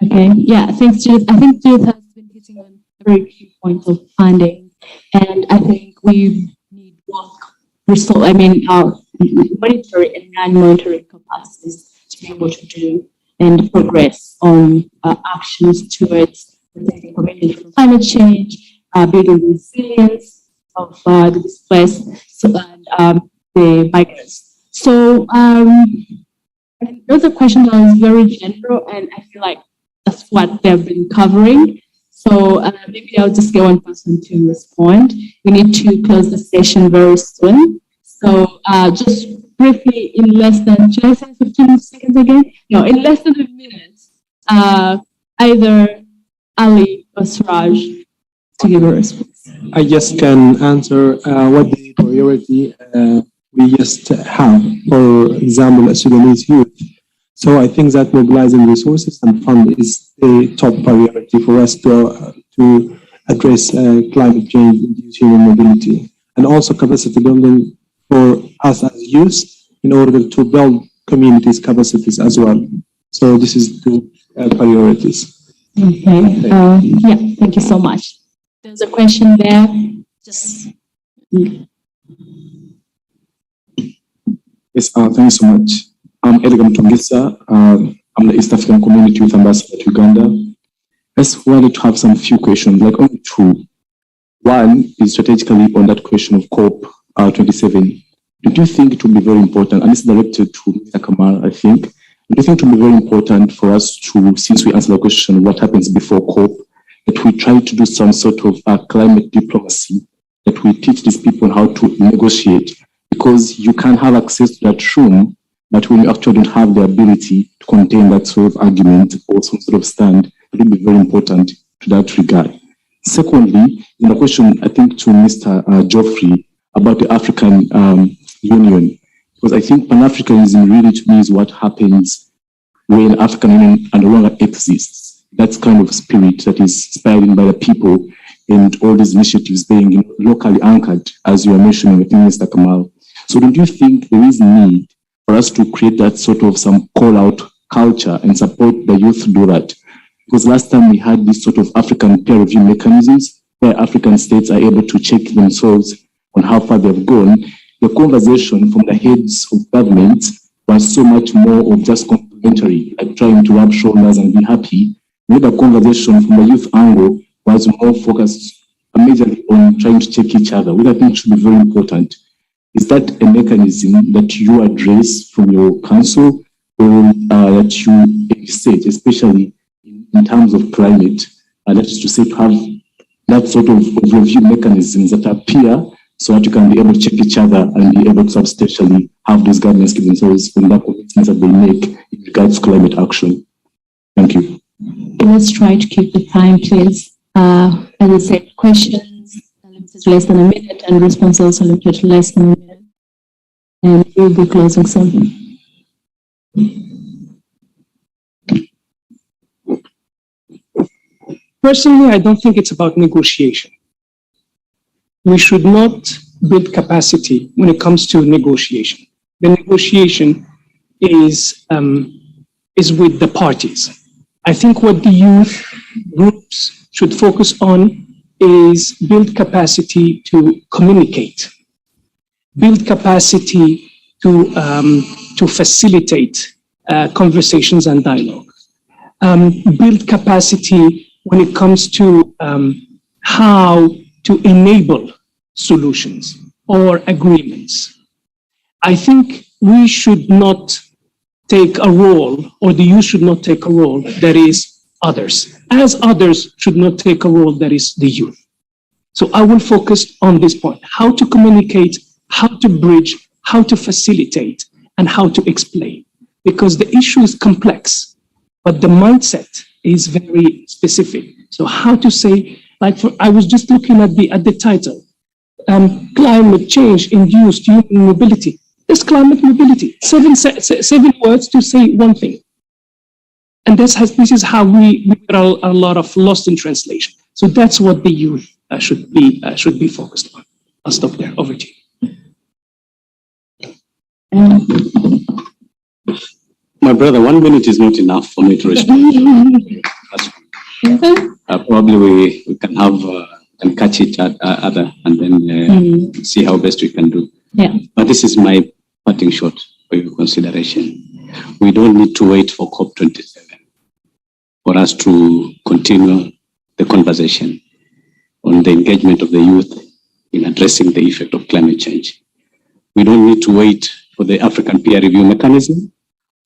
Okay, yeah, thanks, Judith. I think Judith has been hitting on a very key point of funding, and I think we need our monetary and non-monetary capacities to be able to do and progress on actions towards protecting communities from climate change, building resilience of the displaced and the migrants. So another question that is very general, and I feel like that's what they've been covering. So maybe I'll just get one person to respond. We need to close the session very soon. So just briefly, in less than, should I say 15 seconds again? No, in less than a minute, either Ali or Suraj to give a response. I just can answer what the priority we just have, for example, a Sudanese youth. So I think that mobilizing resources and fund is the top priority for us to address climate change-induced human mobility, and also capacity building for us as youth in order to build communities' capacities as well. So this is the priorities. Okay. Yeah, thank you so much. There's a question there. Just. Yes, thank you so much. I'm Edgar Mtongisa. I'm the East African Community Youth Ambassador to Uganda. Just wanted to have some few questions, like only two. One is strategically on that question of COP 27. Do you think it would be very important, and it's directed to Mr. Kamal, I think, do you think it would be very important for us to, since we answer the question, what happens before COP, that we try to do some sort of climate diplomacy, that we teach these people how to negotiate? Because you can have access to that room, but when you actually don't have the ability to contain that sort of argument or some sort of stand, it will be very important to that regard. Secondly, in a question, I think, to Mr. Geoffrey about the African Union, because I think Pan-Africanism really to me is what happens when African Union no longer exists. That's kind of spirit that is inspired by the people and all these initiatives being locally anchored, as you are mentioning with Mr. Kamal. So don't you think there is need for us to create that sort of some call-out culture and support the youth to do that? Because last time we had this sort of African peer review mechanisms where African states are able to check themselves on how far they've gone. The conversation from the heads of government was so much more of just complimentary, like trying to rub shoulders and be happy. The conversation from the youth angle was more focused majorly on trying to check each other, which I think should be very important. Is that a mechanism that you address from your council or that you envisage, especially in terms of climate? That is to say, to have that sort of review mechanisms that appear so that you can be able to check each other and be able to substantially have those governments give themselves from that commitments that they make in regards to climate action. Thank you. Let's try to keep the time, please. As I said, questions limited to less than a minute and responses limited to less than a minute. And we'll be closing soon. Personally, I don't think it's about negotiation. We should not build capacity when it comes to negotiation. The negotiation is with the parties. I think what the youth groups should focus on is build capacity to communicate, build capacity to facilitate conversations and dialogue, build capacity when it comes to how to enable solutions or agreements. I think we should not take a role, or the youth should not take a role that is others, as others should not take a role that is the youth. So I will focus on this point, how to communicate, how to bridge, how to facilitate, and how to explain. Because the issue is complex, but the mindset is very specific. So how to say, I was just looking at the title, climate change induced human mobility. There's climate mobility, seven words to say one thing. And this is how we get a lot of lost in translation. So that's what the youth should be focused on. I'll stop there. Over to you. My brother, 1 minute is not enough for me to respond. Probably we can have and catch each other and then see how best we can do. Yeah. But this is my parting shot for your consideration. We don't need to wait for COP27 for us to continue the conversation on the engagement of the youth in addressing the effect of climate change. We don't need to wait for the African peer review mechanism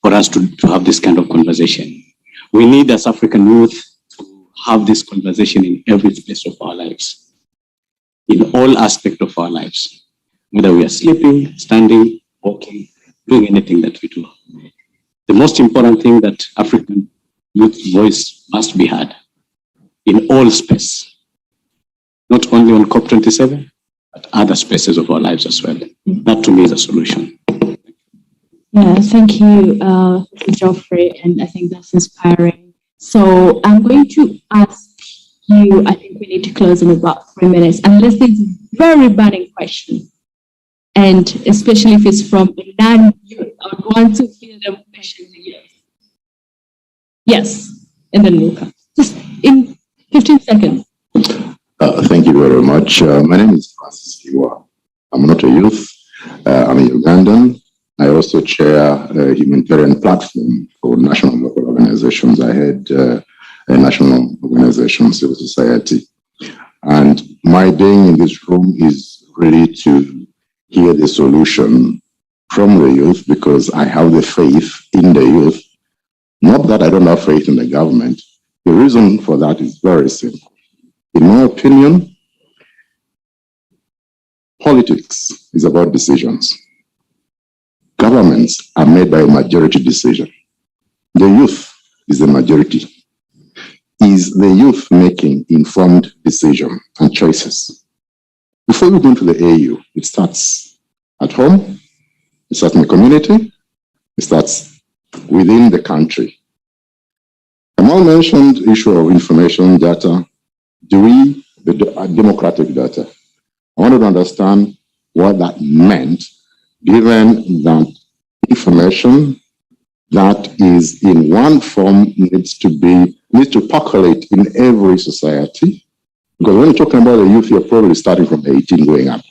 for us to have this kind of conversation. We need, as African youth, to have this conversation in every space of our lives, in all aspects of our lives, whether we are sleeping, standing, walking, doing anything that we do. The most important thing that African youth voice must be heard in all space, not only on COP27, but other spaces of our lives as well. That to me is a solution. Yeah, thank you, Geoffrey, and I think that's inspiring. So I'm going to ask you, I think we need to close in about 3 minutes, unless there's a very burning question. And especially if it's from a non-youth, I would want to hear them questioning you. Yes, and then Luca. Just in 15 seconds. Thank you very much. My name is Francis Kiwa. I'm not a youth. I'm a Ugandan. I also chair a humanitarian platform for national and local organizations. I had a national organization, civil society. And my being in this room is really to hear the solution from the youth, because I have the faith in the youth. Not that I don't have faith in the government. The reason for that is very simple. In my opinion, politics is about decisions. Governments are made by a majority decision. The youth is the majority. Is the youth making informed decisions and choices? Before we go into the AU, it starts at home, it starts in the community, it starts within the country. Amal mentioned issue of information data. The democratic data. I wanted to understand what that meant, given that information that is in one form needs to percolate in every society. Because when you're talking about the youth, you're probably starting from 18 going up,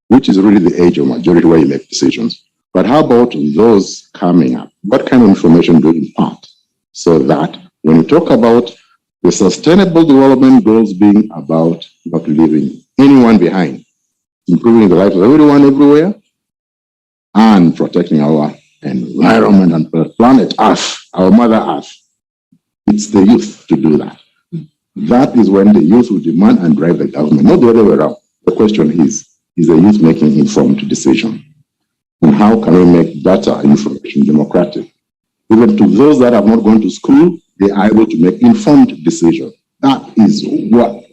which is really the age of majority where you make decisions. But how about those coming up? What kind of information do you impart? So that when you talk about the sustainable development goals being about not leaving anyone behind, improving the life of everyone everywhere, and protecting our environment and planet Earth, our Mother Earth. It's the youth to do that. That is when the youth will demand and drive the government, not the other way around. The question is the youth making informed decision? And how can we make data information democratic? Even to those that have not gone to school, they are able to make informed decisions. That is what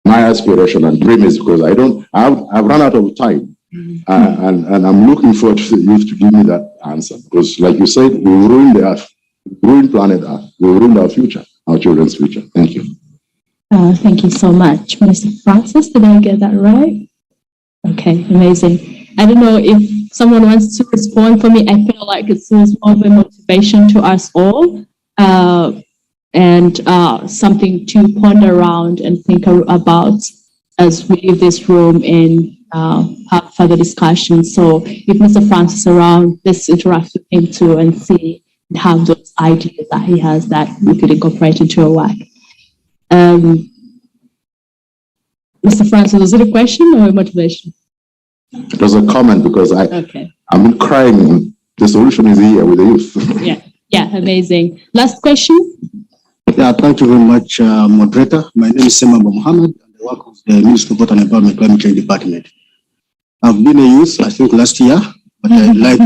my aspiration and dream is, because I've run out of time. And I'm looking forward to the youth to give me that answer. Because like you said, we will ruin the earth, we will ruin planet Earth, we will ruin our future, our children's future. Thank you. Thank you so much. Mr. Francis, did I get that right? Okay, amazing. I don't know if someone wants to respond for me. I feel like it's more of a motivation to us all, and something to ponder around and think about as we leave this room and have further discussions. So if Mr. Francis is around, let's interact with him too and see and have those ideas that he has that we could incorporate into our work. Mr. Francis, was it a question or a motivation? It was a comment, because I've been crying. The solution is here with the youth. Yeah, amazing. Last question. Yeah, thank you very much, moderator. My name is Semamba Mohammed, and I work with the Ministry of Water and Environment Climate Change Department. I've been a youth, I think, last year, but I like...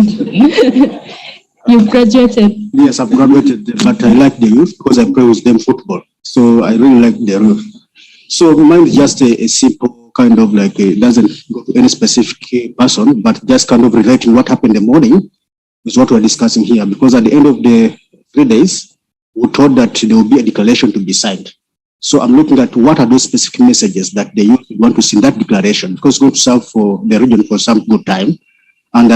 You've graduated? Yes, I've graduated, but I like the youth because I play with them football. So I really like the youth. So mine is just a simple kind of like, it doesn't go to any specific person, but just kind of relating what happened in the morning is what we're discussing here. Because at the end of the 3 days, we're told that there will be a declaration to be signed. So I'm looking at what are those specific messages that the youth want to see in that declaration, because it's going to serve for the region for some good time. And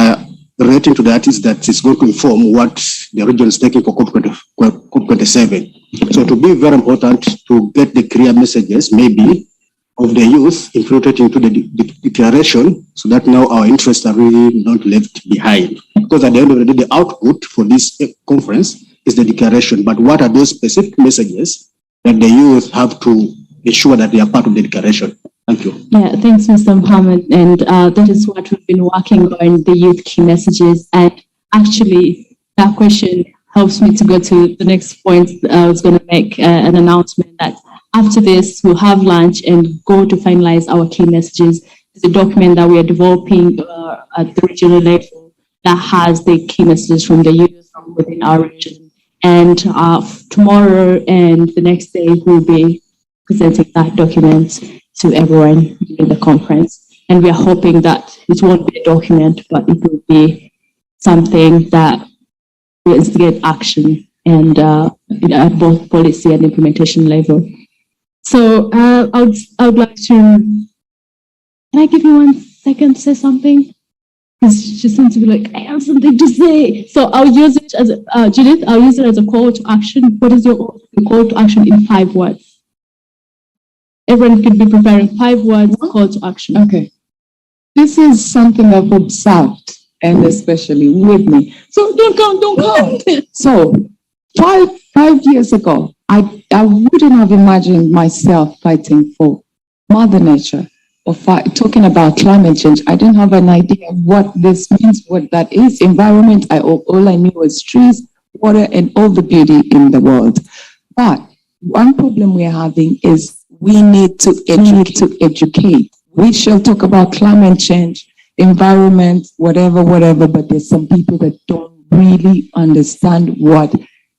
relating to that is that it's going to inform what the region is taking for COP27. So it will be very important to get the clear messages, maybe, of the youth included into the declaration, so that now our interests are really not left behind. Because at the end of the day, the output for this conference is the declaration. But what are those specific messages that the youth have to ensure that they are part of the declaration? Thank you. Yeah, thanks, Mr. Mohammed. And that is what we've been working on, the youth key messages. And actually, that question helps me to go to the next point. I was going to make an announcement that after this, we'll have lunch and go to finalize our key messages. It's a document that we are developing at the regional level that has the key messages from the youth from within our region. And tomorrow and the next day, we'll be presenting that document to everyone in the conference. And we are hoping that it won't be a document, but it will be something that will instigate action and at both policy and implementation level. So I would like to, can I give you 1 second to say something? because she seems to be like, I have something to say. So I'll use it as, Judith, I'll use it as a call to action. What is your call to action in 5 words? Everyone could be preparing 5 words, call to action. Okay. This is something I've observed, and especially with me. So don't count. So 5 years ago, I wouldn't have imagined myself fighting for Mother Nature or talking about climate change. I didn't have an idea of what this means, what that is. Environment, all I knew was trees, water, and all the beauty in the world. But one problem we're having is we need to educate. We shall talk about climate change, environment, whatever, but there's some people that don't really understand what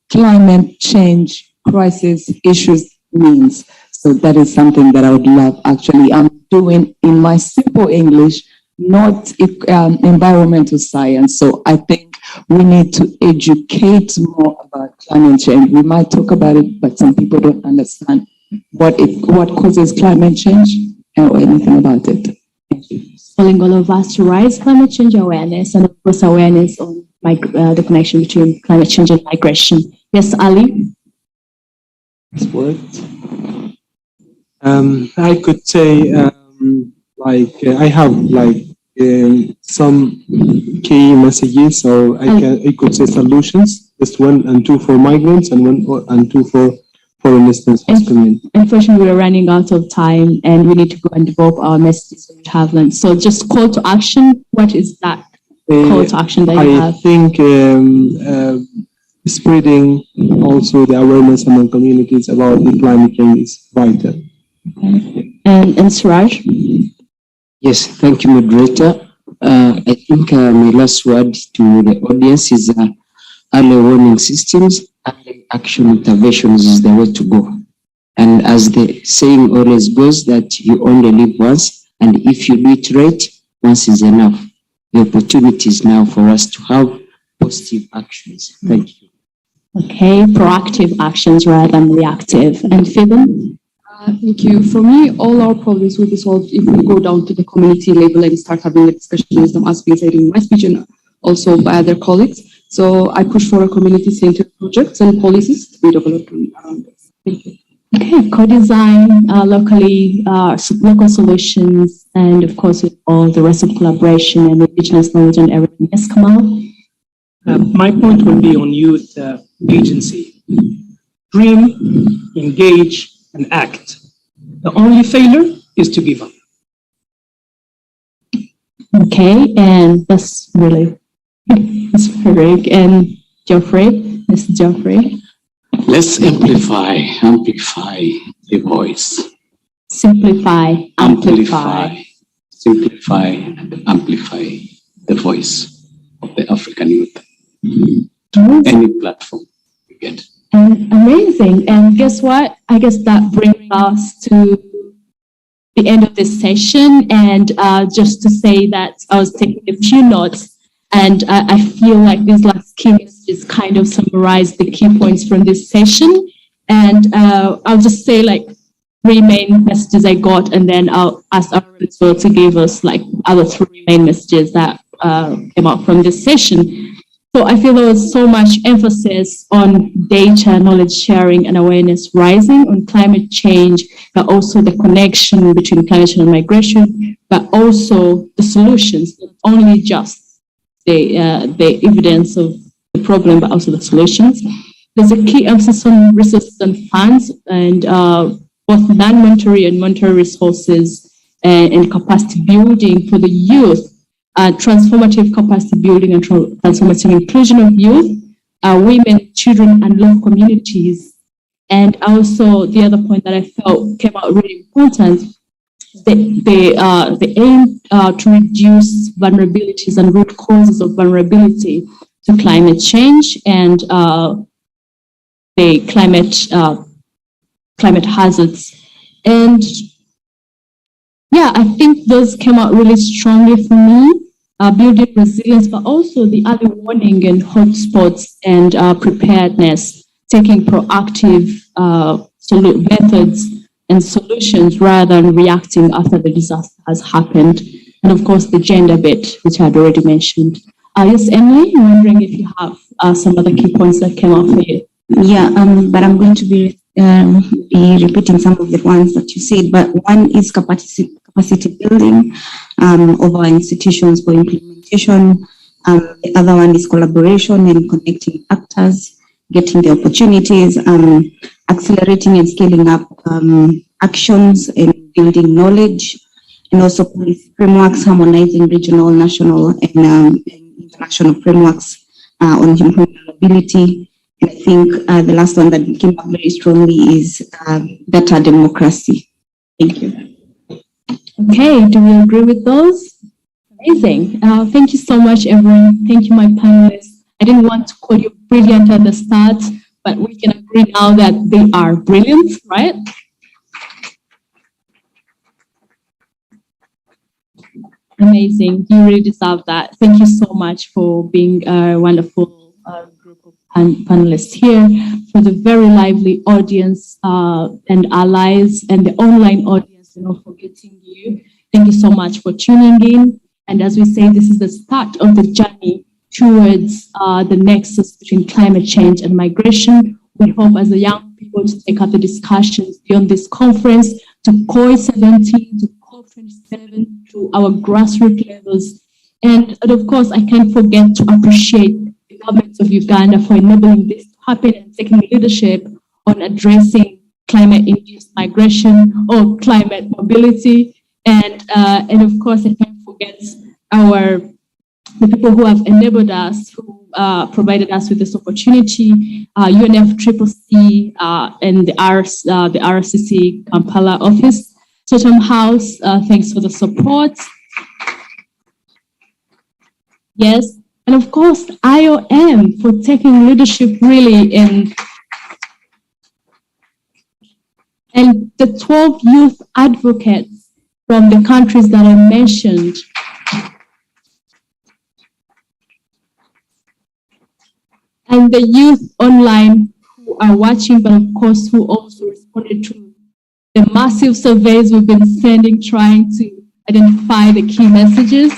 climate change crisis issues means. So that is something that I would love. Actually, I'm doing in my simple English, not environmental science. So I think we need to educate more about climate change. We might talk about it, but some people don't understand what causes climate change or anything about it. Calling all of us to raise climate change awareness and of course awareness on the connection between climate change and migration. Yes, Ali? I could say I have some key messages, or I could say solutions. Just 1 and 2 for migrants and 1 and 2 for foreign instance. Unfortunately, we're running out of time and we need to go and develop our messages that we have learned. So just call to action. What is that call to action that you have? I think spreading also the awareness among communities about the climate change is vital. And Suraj? Yes, thank you, moderator. I think my last word to the audience is early warning systems, early action interventions is the way to go. And as the saying always goes, that you only live once, and if you do it right, once is enough. The opportunity is now for us to have positive actions. Thank you. Okay, proactive actions rather than reactive. And Phoebe? Thank you. For me, all our problems will be solved if we go down to the community level and start having a discussion with them, as we said in my speech and also by other colleagues. So I push for a community-centered projects and policies to be developed around this. Thank you. Okay, co-design, local solutions, and of course with all the rest of collaboration and indigenous knowledge and everything. Yes, Kamal? My point will be on youth agency. Dream, engage, and act. The only failure is to give up. Okay, and that's really Frederick and Geoffrey. Mr. Geoffrey. Let's amplify the voice. Simplify, amplify. Simplify and amplify the voice of the African youth. To any platform we get. And amazing. And guess what? I guess that brings us to the end of this session. And just to say that I was taking a few notes, and I feel like these last key messages kind of summarize the key points from this session. And I'll just say like 3 main messages I got, and then I'll ask our principal to give us like other 3 main messages that came out from this session. So I feel there was so much emphasis on data, knowledge sharing, and awareness rising on climate change, but also the connection between climate change and migration, but also the solutions, not only just the evidence of the problem, but also the solutions. There's a key emphasis on resources and funds, and both non-monetary and monetary resources and capacity building for the youth. Transformative capacity building and transformative inclusion of youth, women, children, and local communities. And also the other point that I felt came out really important, the aim to reduce vulnerabilities and root causes of vulnerability to climate change and the climate hazards. And yeah, I think those came out really strongly for me, building resilience, but also the early warning and hotspots and preparedness, taking proactive methods and solutions rather than reacting after the disaster has happened. and of course the gender bit, which I had already mentioned. Yes, Emily, I'm wondering if you have some other key points that came up for you. Yeah, but I'm going to be repeating some of the ones that you said. But one is capacity building of our institutions for implementation. The other one is collaboration and connecting actors, getting the opportunities, accelerating and scaling up actions and building knowledge, and also policy frameworks, harmonizing regional, national, and international frameworks on human mobility. And I think the last one that came up very strongly is data democracy. Thank you. Okay, do we agree with those? Amazing. Thank you so much, everyone. Thank you, my panelists. I didn't want to call you brilliant at the start, but we can agree now that they are brilliant, right? Amazing. You really deserve that. Thank you so much for being a wonderful group of panelists here, for the very lively audience and allies and the online audience, for getting you. Thank you so much for tuning in. And as we say, this is the start of the journey towards the nexus between climate change and migration. We hope as the young people to take up the discussions beyond this conference to COI 17, to COP27, to our grassroots levels. And of course, I can't forget to appreciate the government of Uganda for enabling this to happen and taking leadership on addressing climate-induced migration or climate mobility. And of course, I can't forget the people who have enabled us, who provided us with this opportunity, UNFCCC and the RCC Kampala office, Chatham House, thanks for the support. Yes, and of course, IOM for taking leadership really and the 12 youth advocates from the countries that I mentioned. And the youth online who are watching, but of course, who also responded to the massive surveys we've been sending, trying to identify the key messages.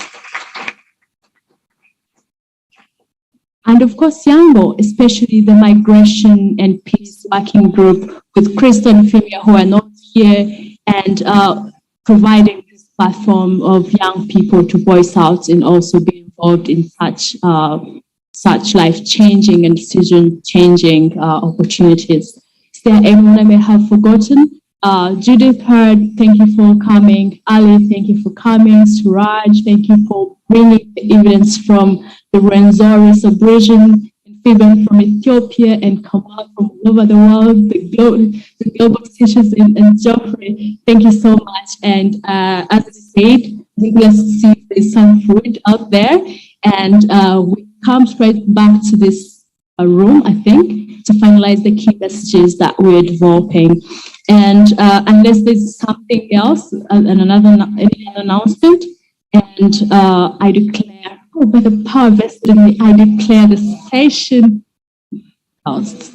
And of course, Yango, especially the Migration and Peace Working Group with Crystal and Femia, who are not here, and providing this platform of young people to voice out and also be involved in such life-changing and decision-changing opportunities. Is there anyone I may have forgotten? Judith Heard, thank you for coming. Ali, thank you for coming. Suraj, thank you for bringing the evidence from the Rwenzori sub-region, and Fiban from Ethiopia, and Kamal from all over the world, the global stations, and Geoffrey. Thank you so much. And as I said, I think let's see if there's some food out there. And we come straight back to this room, I think, to finalize the key messages that we're developing. And unless there's something else, any other announcement, and I declare, by the power vested in me, I declare the session closed.